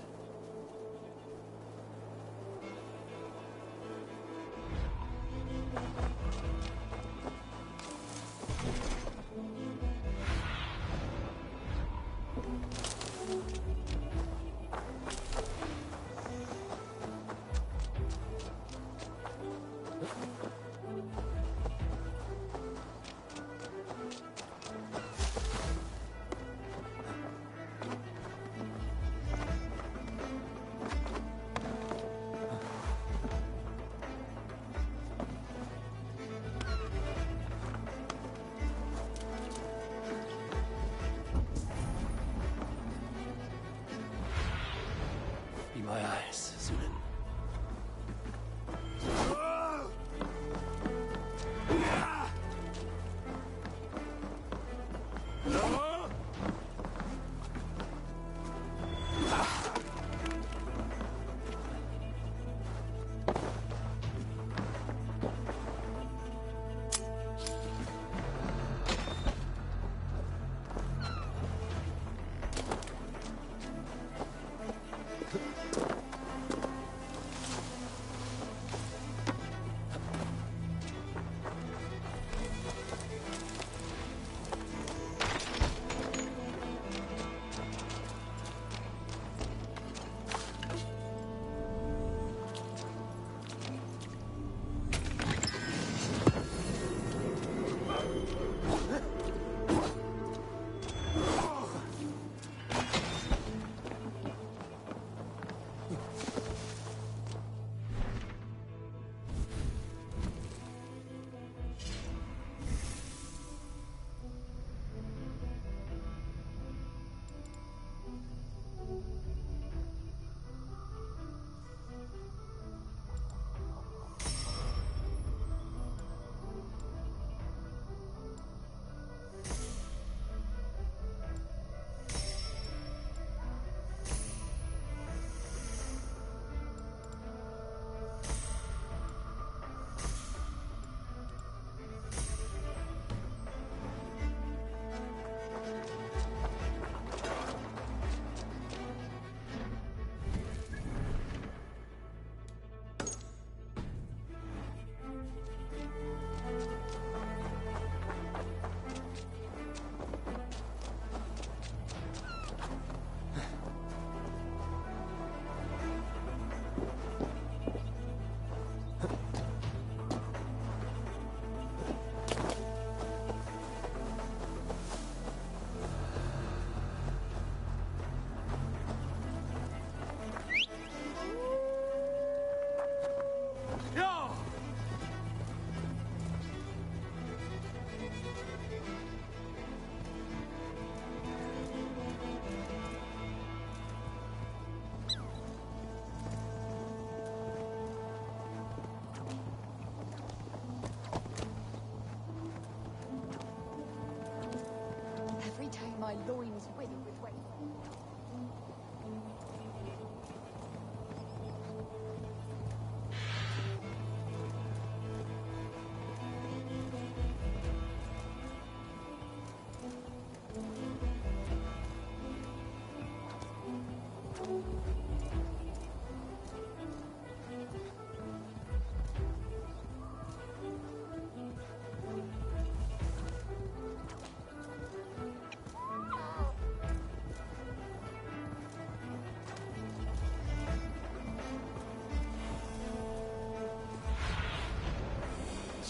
Be my eyes, Sunan.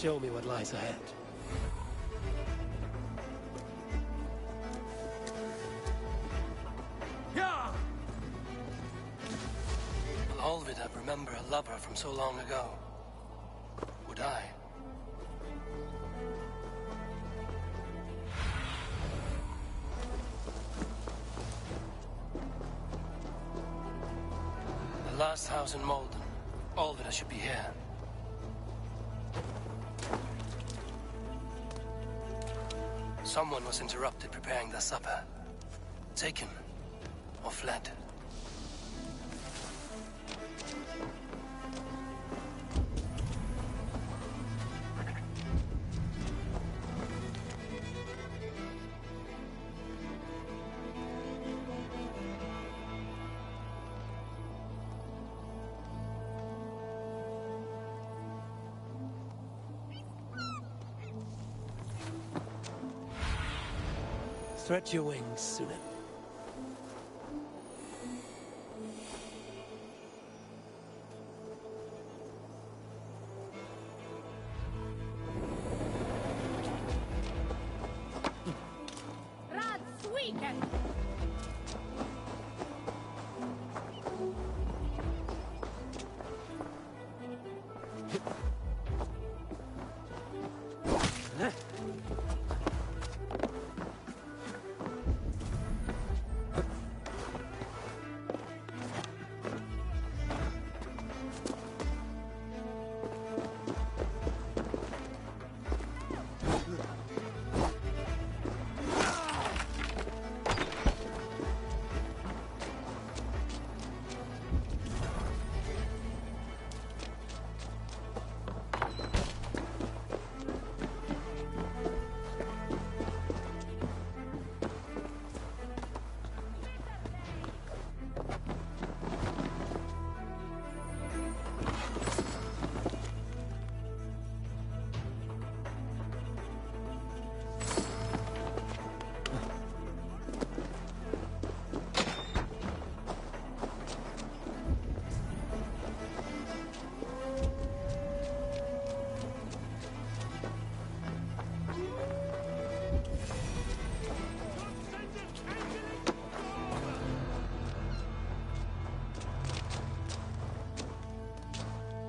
Show me what lies ahead. Yeah! Will Olvida remember a lover from so long ago? Would I? The last house in Malden. Olvida should be here. Someone was interrupted preparing their supper. Taken. Or fled. Stretch your wings, Sunan. Weekend.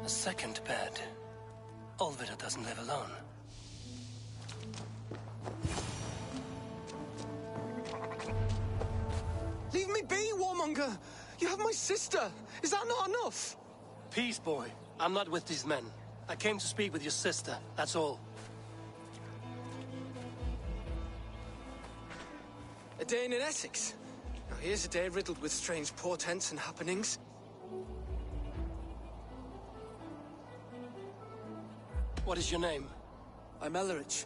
Second bed. Olvida doesn't live alone. Leave me be, warmonger! You have my sister! Is that not enough? Peace, boy. I'm not with these men. I came to speak with your sister, that's all. A day in Essex. Now here's a day riddled with strange portents and happenings. What is your name? I'm Ellerich,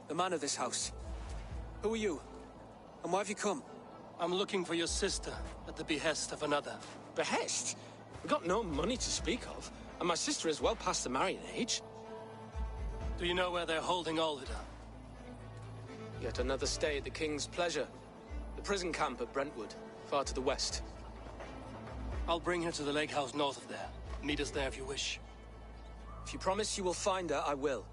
the man of this house. Who are you? And why have you come? I'm looking for your sister at the behest of another. Behest? We've got no money to speak of, and my sister is well past the marrying age. Do you know where they're holding Olvida? Yet another stay at the King's pleasure. The prison camp at Brentwood, far to the west. I'll bring her to the lake house north of there. Meet us there if you wish. If you promise you will find her, I will.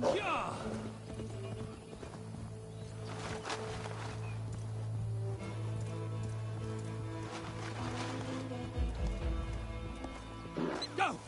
Yeah! Go!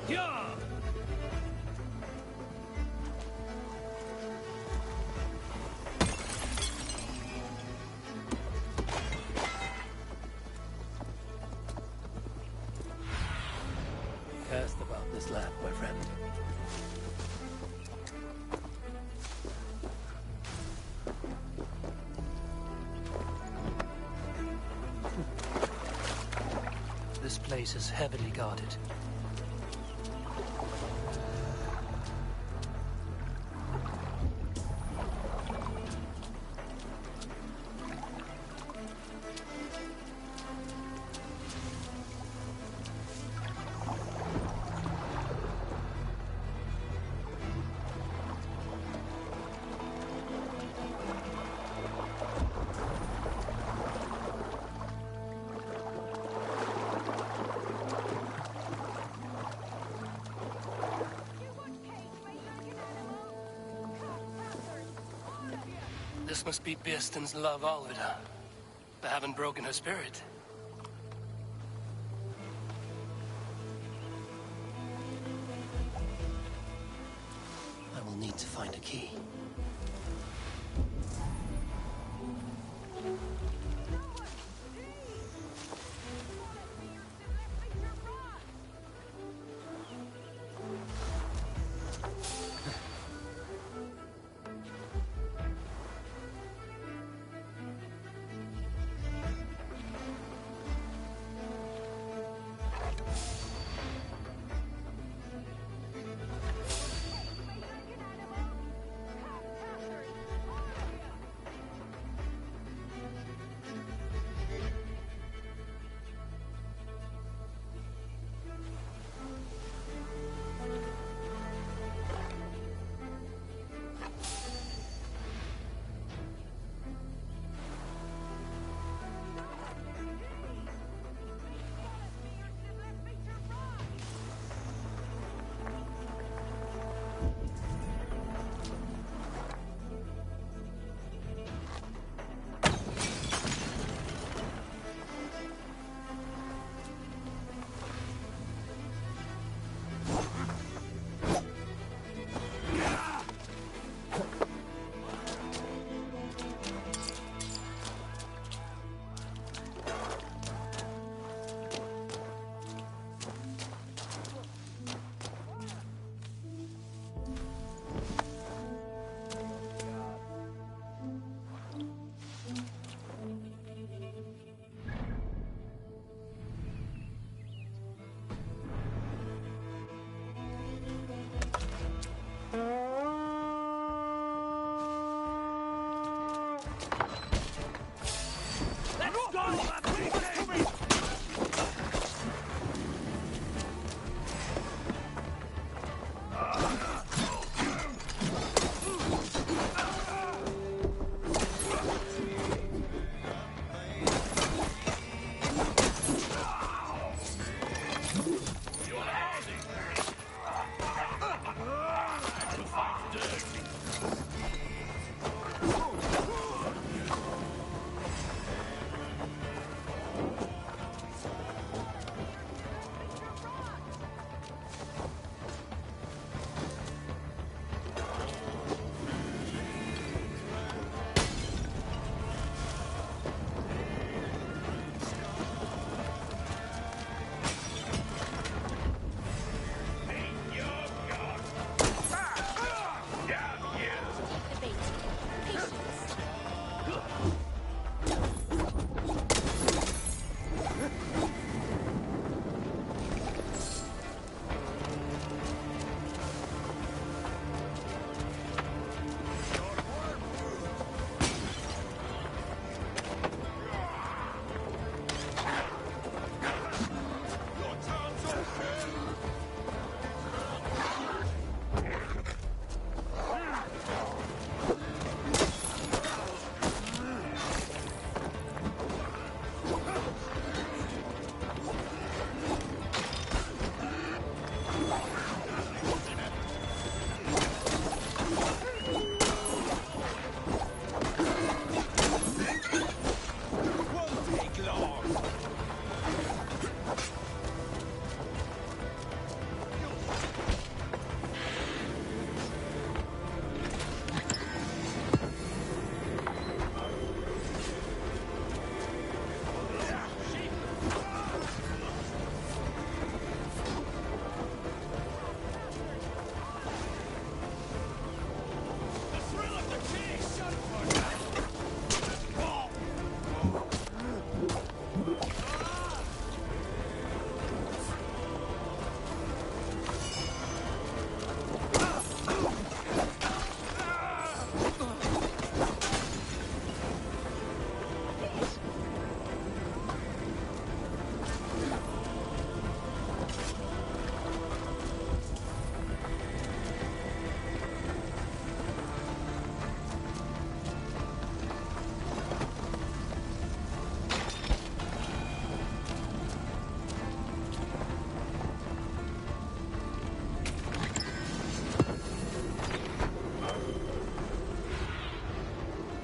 Yeah! Cast about this land, my friend. This place is heavily guarded. This must be Birsten's love, Alvida. They haven't broken her spirit. I will need to find a key.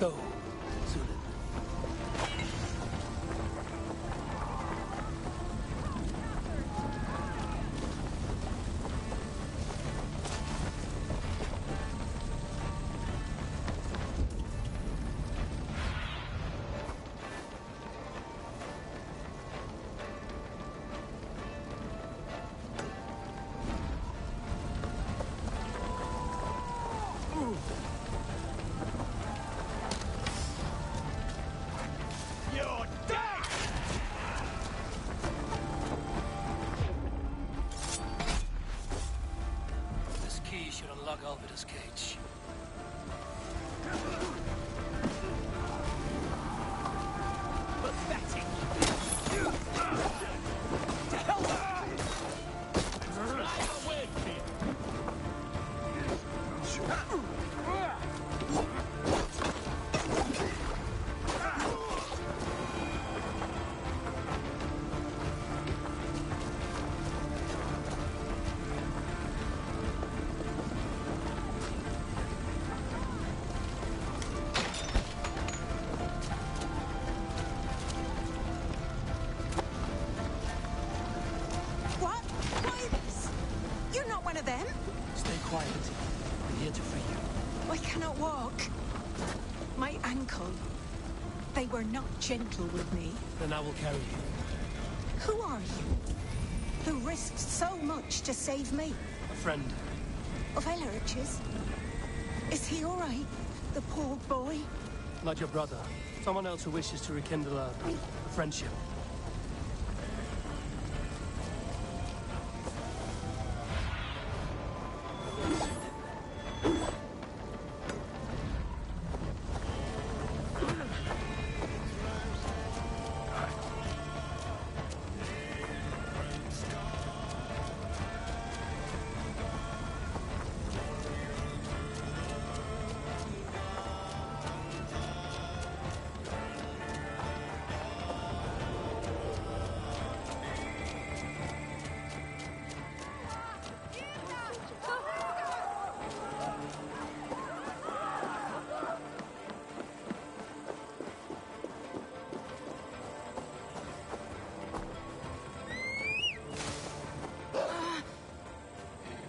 Go, Sunan. You're dead! This key should unlock Alvida's cage. Pathetic! To hell with you! Drive away from here! What? Why this? You're not one of them? Stay quiet. I'm here to free you. I cannot walk. My ankle. They were not gentle with me. Then I will carry you. Who are you? Who risked so much to save me? A friend. Of Elrich's? Is he all right? The poor boy? Not your brother. Someone else who wishes to rekindle a friendship.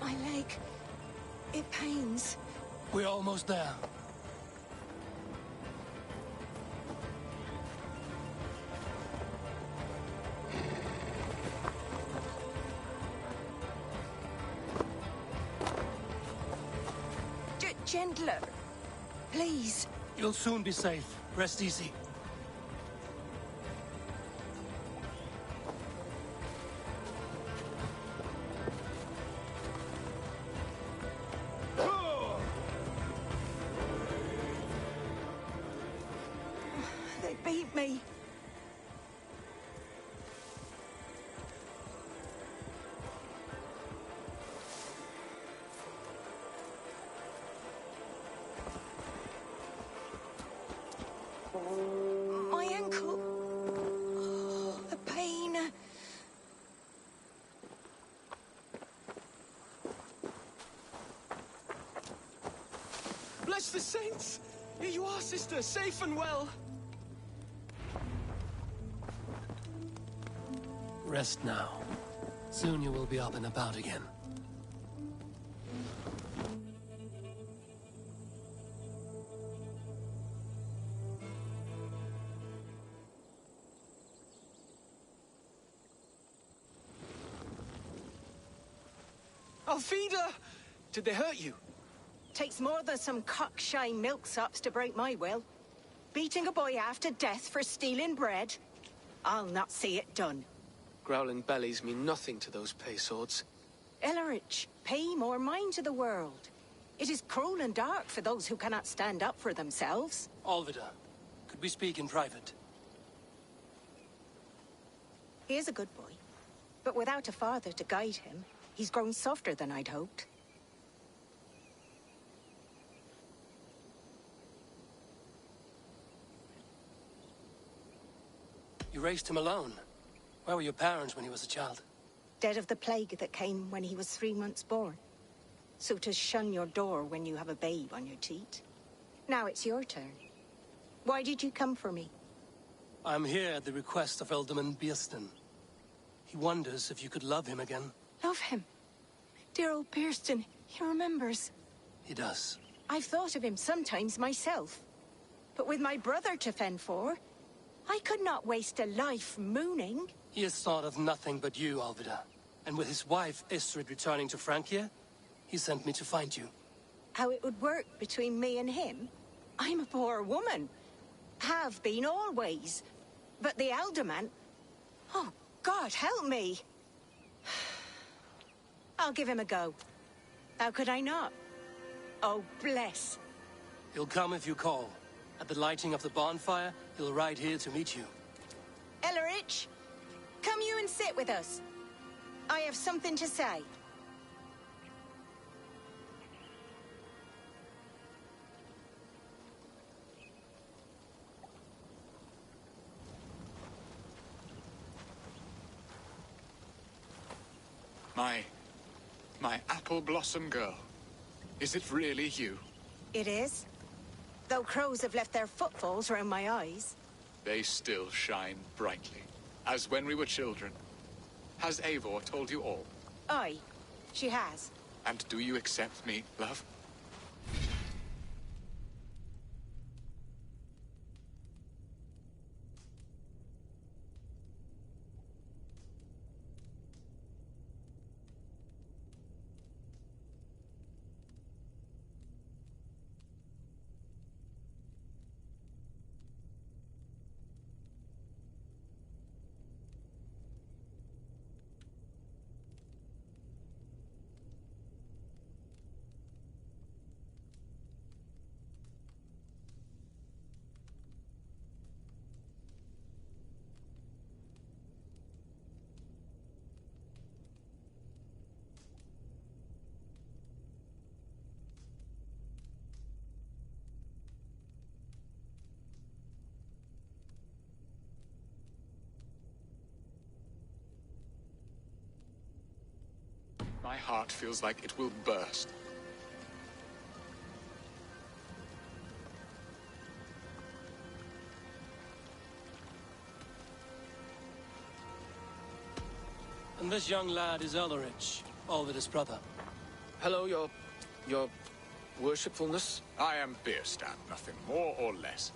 My leg. It pains. We're almost there. Gentler. Please. You'll soon be safe. Rest easy. They beat me. My ankle. Oh, the pain. Bless the saints! Here you are, sister, safe and well. Rest now. Soon you will be up and about again. Alfida! Did they hurt you? Takes more than some cockshy milksops to break my will. Beating a boy half to death for stealing bread? I'll not see it done. Growling bellies mean nothing to those pay swords. Ellerich, pay more mind to the world. It is cruel and dark for those who cannot stand up for themselves. Alvida, could we speak in private? He is a good boy, but without a father to guide him, he's grown softer than I'd hoped. You raised him alone. Where were your parents when he was a child? Dead of the plague that came when he was 3 months born. So to shun your door when you have a babe on your teat. Now it's your turn. Why did you come for me? I'm here at the request of Alderman Bierston. He wonders if you could love him again. Love him? Dear old Bierston, he remembers. He does. I've thought of him sometimes myself. But with my brother to fend for, I could not waste a life mooning. He has thought of nothing but you, Alvida. And with his wife, Istrid, returning to Francia, he sent me to find you. How it would work between me and him? I'm a poor woman. Have been always. But the alderman... Oh, God, help me! I'll give him a go. How could I not? Oh, bless. He'll come if you call. At the lighting of the bonfire, he'll ride here to meet you. Ellerich, come you and sit with us. I have something to say. My apple blossom girl. Is it really you? It is. Though crows have left their footfalls round my eyes. They still shine brightly, as when we were children. Has Eivor told you all? Aye, she has. And do you accept me, love? My heart feels like it will burst. And this young lad is Ellerich, Alvida's brother. Hello, your worshipfulness. I am Bierstan, nothing more or less.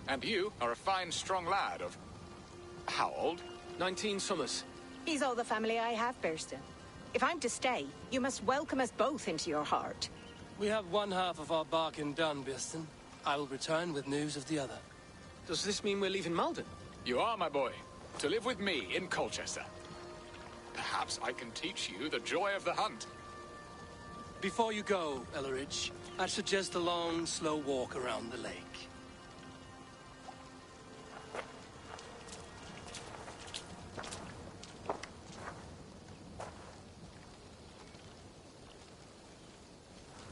And you are a fine, strong lad of... how old? 19 summers. He's all the family I have, Bierston. If I'm to stay, you must welcome us both into your heart. We have one half of our bargain done, Bierston. I will return with news of the other. Does this mean we're leaving Malden? You are, my boy, to live with me in Colchester. Perhaps I can teach you the joy of the hunt. Before you go, Ellerich, I'd suggest a long, slow walk around the lake.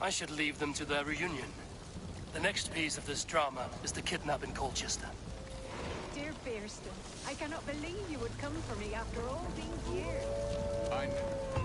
I should leave them to their reunion. The next piece of this drama is the kidnap in Colchester. Dear Bierston, I cannot believe you would come for me after all these years. I know.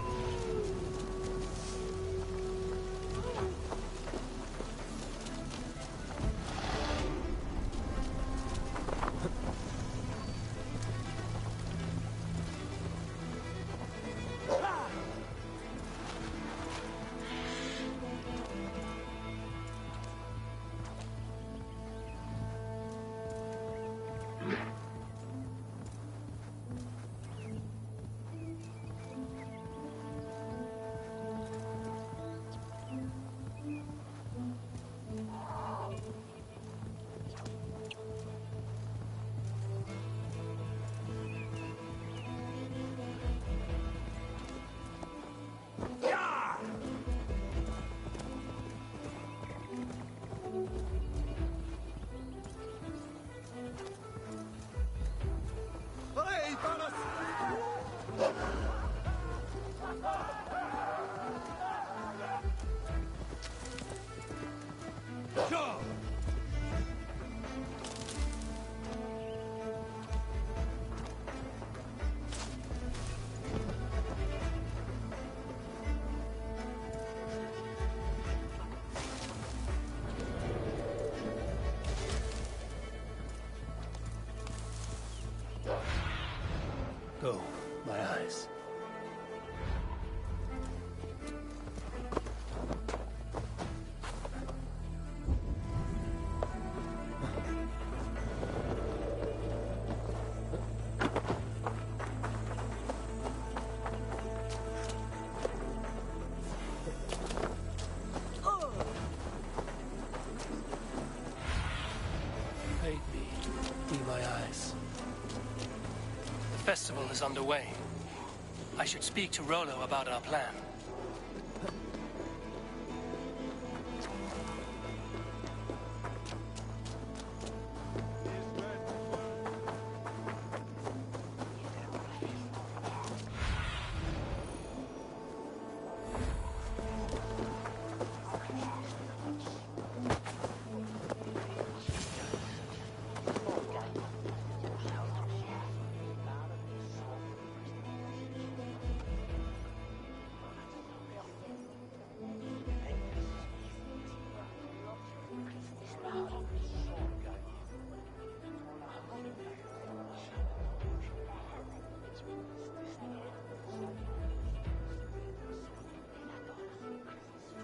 Go, my eyes. Aid me, be my eyes. The festival is underway. I should speak to Rollo about our plan.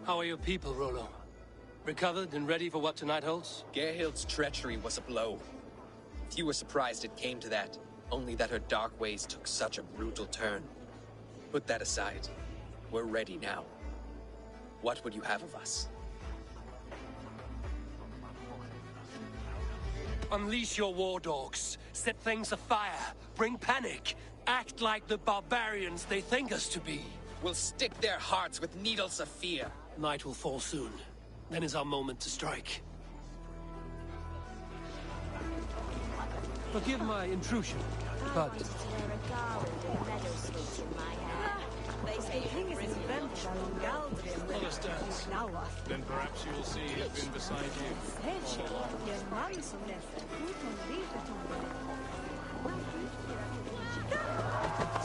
How are your people, Rollo? Recovered and ready for what tonight holds? Gerhild's treachery was a blow. Few were surprised it came to that, only that her dark ways took such a brutal turn. Put that aside. We're ready now. What would you have of us? Unleash your war dogs. Set things afire. Bring panic. Act like the barbarians they think us to be. We'll stick their hearts with needles of fear. Night will fall soon. Then is our moment to strike. Forgive my intrusion, but... Then perhaps you'll see I've been beside you.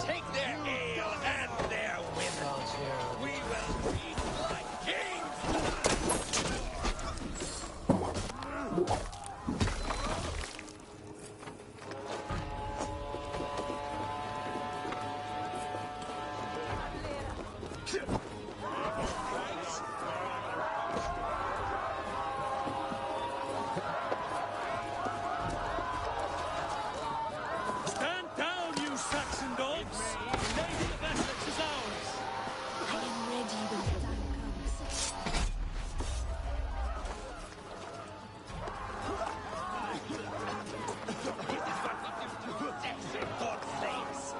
Take their ale and their women. We will be like kings! Stand down, you Saxon dogs! The Lady of Essex is ours! I am ready when the time comes.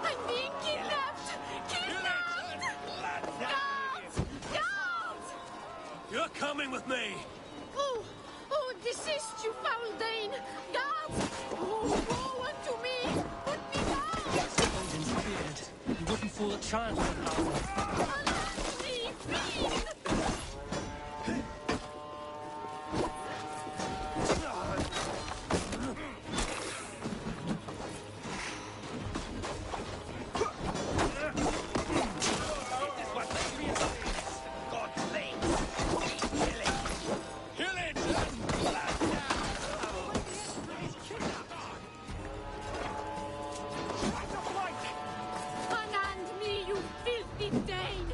I'm being kidnapped! Kidnapped! Guards! Guards! You're coming with me! Oh, desist, you foul Dane! Guards! Oh, woe unto me! Put me down! Odin's beard. You wouldn't fool a child with that. Unleash me, fiend! Unhand me, you filthy Dane!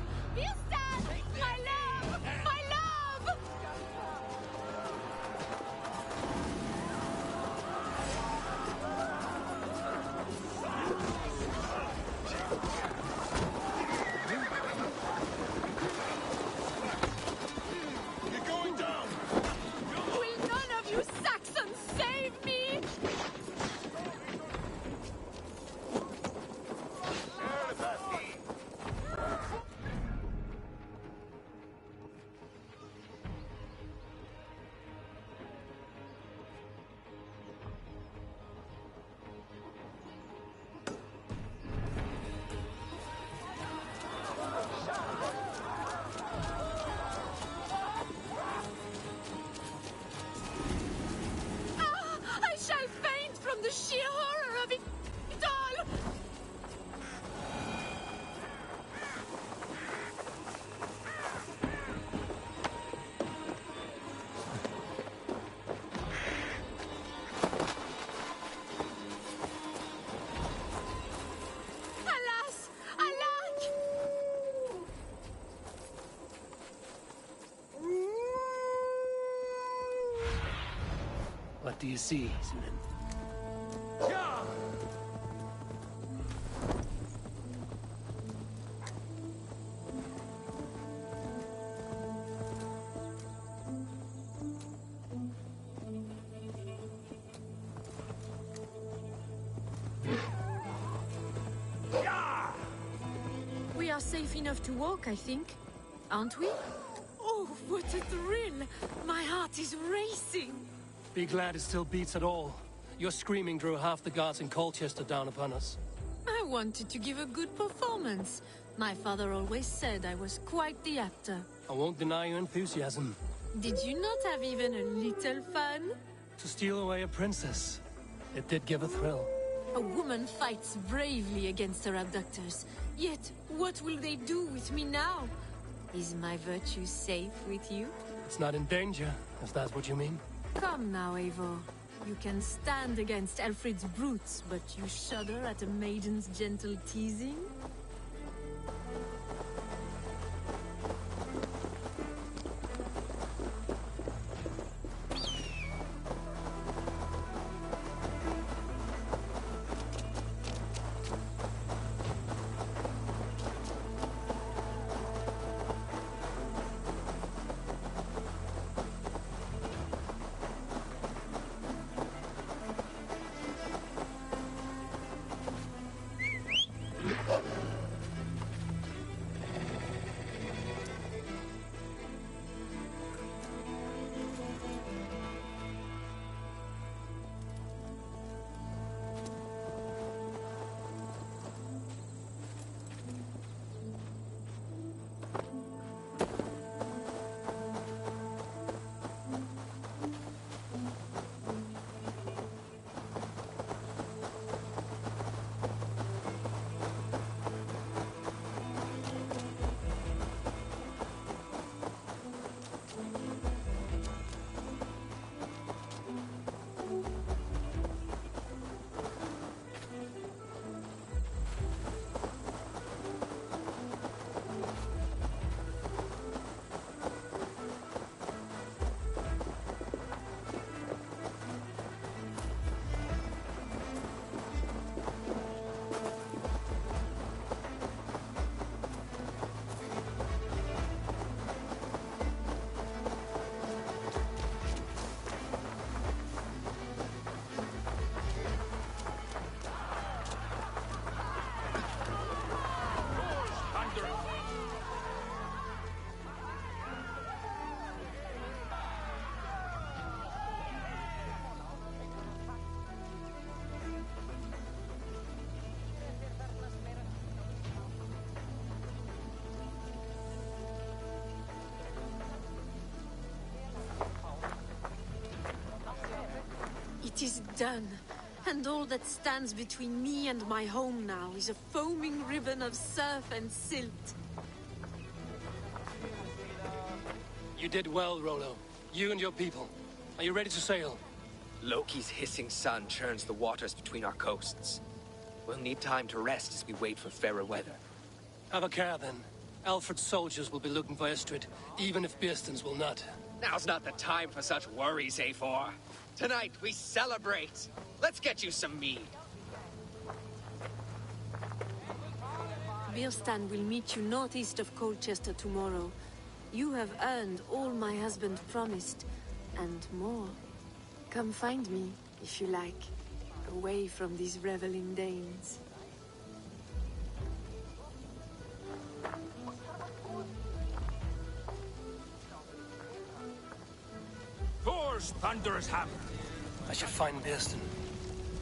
do you see, Sigund? We are safe enough to walk, I think. Aren't we? Oh, what a thrill! My heart is racing! Be glad it still beats at all. Your screaming drew half the guards in Colchester down upon us. I wanted to give a good performance. My father always said I was quite the actor. I won't deny your enthusiasm. Did you not have even a little fun? To steal away a princess, it did give a thrill. A woman fights bravely against her abductors. Yet, what will they do with me now? Is my virtue safe with you? It's not in danger, if that's what you mean. Come now, Eivor. You can stand against Alfred's brutes, but you shudder at a maiden's gentle teasing? It is done, and all that stands between me and my home now is a foaming ribbon of surf and silt. You did well, Rollo. You and your people. Are you ready to sail? Loki's hissing sun churns the waters between our coasts. We'll need time to rest as we wait for fairer weather. Have a care, then. Alfred's soldiers will be looking for Estrid, even if Birsten's will not. Now's not the time for such worries, Eivor. Tonight, we celebrate. Let's get you some mead. Birsten will meet you northeast of Colchester tomorrow. You have earned all my husband promised, and more. Come find me, if you like, away from these reveling Danes. Thor's thunderous hammer. I should find Birsten.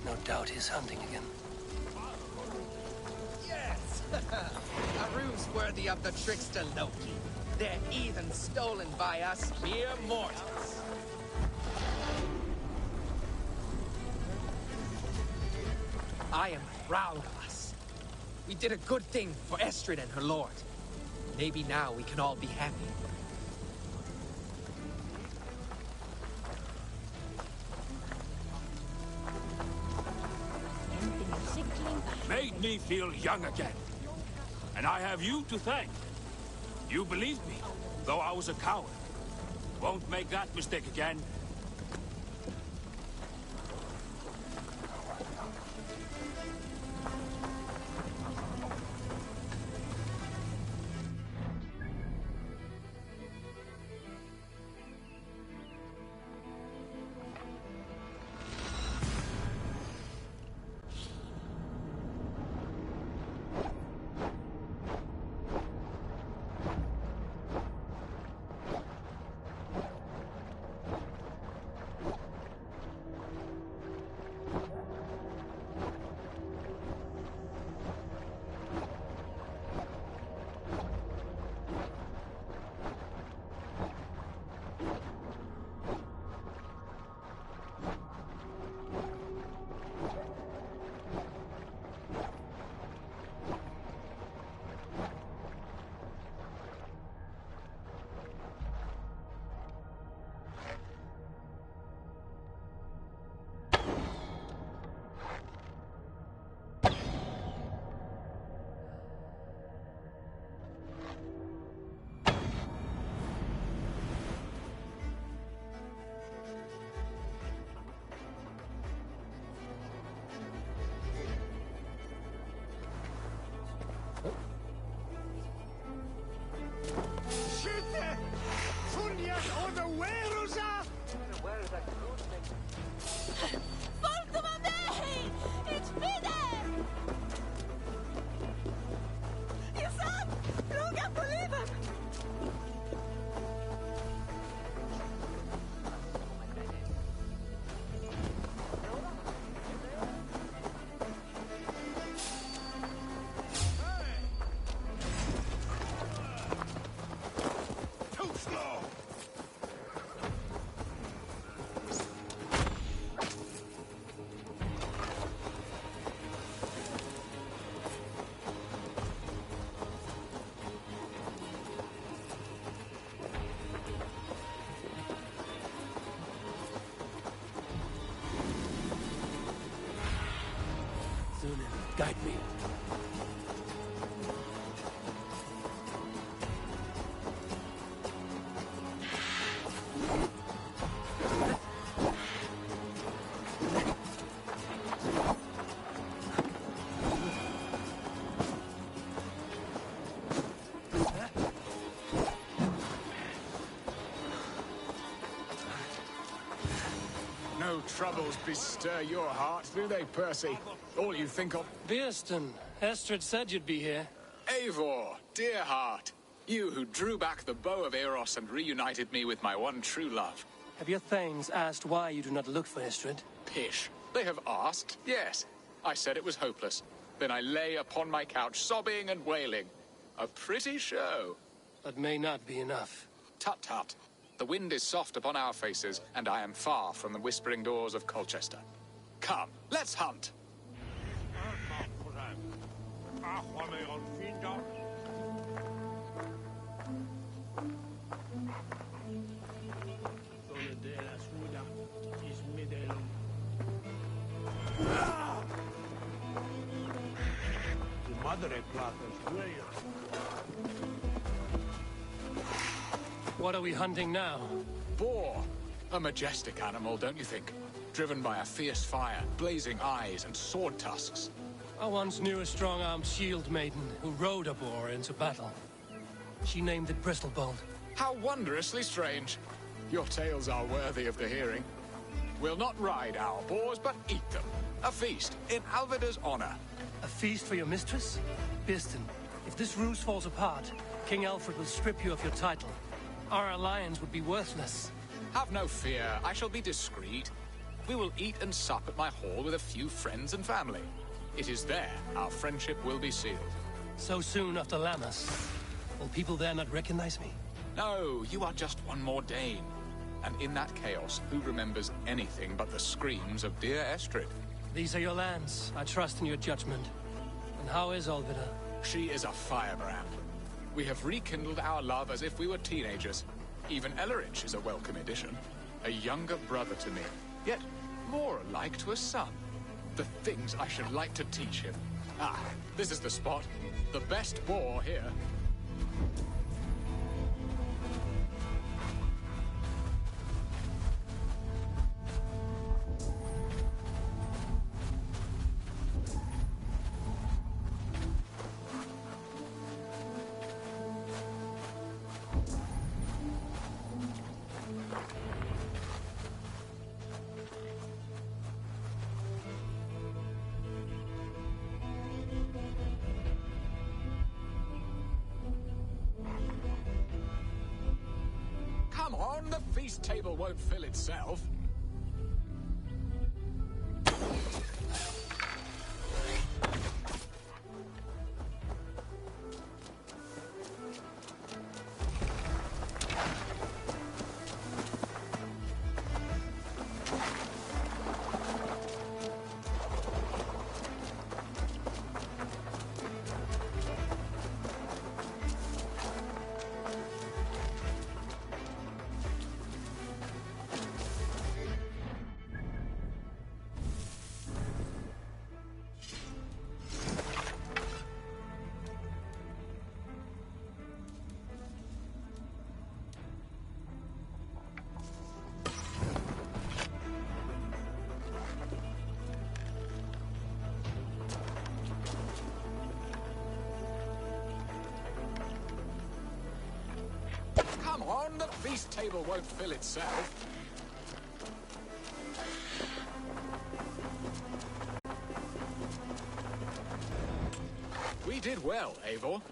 No doubt he's hunting again. Yes! A ruse worthy of the trickster Loki. They're even stolen by us mere mortals. I am proud of us. We did a good thing for Estrid and her lord. Maybe now we can all be happy. Made me feel young again. And I have you to thank. You believed me, though I was a coward. Won't make that mistake again. Thunin, guide me. No troubles bestir your heart, do they, Percy? All you think of... Bearston, Estrid said you'd be here. Eivor, dear heart. You who drew back the bow of Eros and reunited me with my one true love. Have your thanes asked why you do not look for Estrid? Pish. They have asked, yes. I said it was hopeless. Then I lay upon my couch, sobbing and wailing. A pretty show. That may not be enough. Tut-tut. The wind is soft upon our faces, and I am far from the whispering doors of Colchester. Come, let's hunt! What are we hunting now? Boar. A majestic animal, don't you think? Driven by a fierce fire, blazing eyes, and sword tusks. I once knew a strong-armed shield maiden who rode a boar into battle. She named it Bristolbolt. How wondrously strange. Your tales are worthy of the hearing. We'll not ride our boars, but eat them. A feast, in Alvida's honor. A feast for your mistress? Bearston, if this ruse falls apart, King Alfred will strip you of your title. Our alliance would be worthless. Have no fear, I shall be discreet. We will eat and sup at my hall with a few friends and family. It is there our friendship will be sealed. So soon after Lammas? Will people there not recognize me? No, you are just one more Dane. And in that chaos, who remembers anything but the screams of dear Estrid? These are your lands. I trust in your judgment. And how is Alvida? She is a firebrand. We have rekindled our love as if we were teenagers. Even Ellerich is a welcome addition. A younger brother to me, yet more alike to a son. The things I should like to teach him. Ah, this is the spot. The best boar here. Come on, the feast table won't fill itself. Come on, the feast table won't fill itself. We did well, Eivor.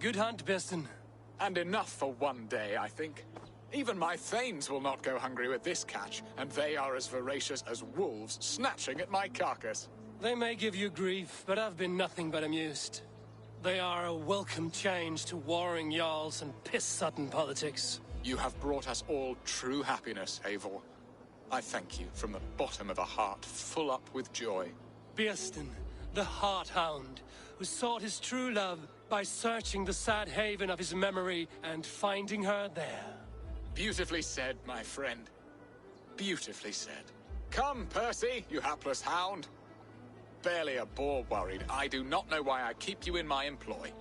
good hunt, Birston. And enough for one day, I think. Even my thanes will not go hungry with this catch, and they are as voracious as wolves snatching at my carcass. They may give you grief, but I've been nothing but amused. They are a welcome change to warring jarls and piss-sudden politics. You have brought us all true happiness, Eivor. I thank you from the bottom of a heart full up with joy. Birston, the Heart-Hound, who sought his true love by searching the sad haven of his memory and finding her there. Beautifully said, my friend. Beautifully said. Come, Percy, you hapless hound. Barely a boar worried. I do not know why I keep you in my employ.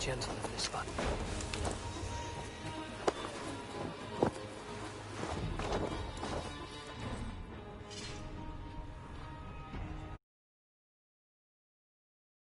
gentle in this spot.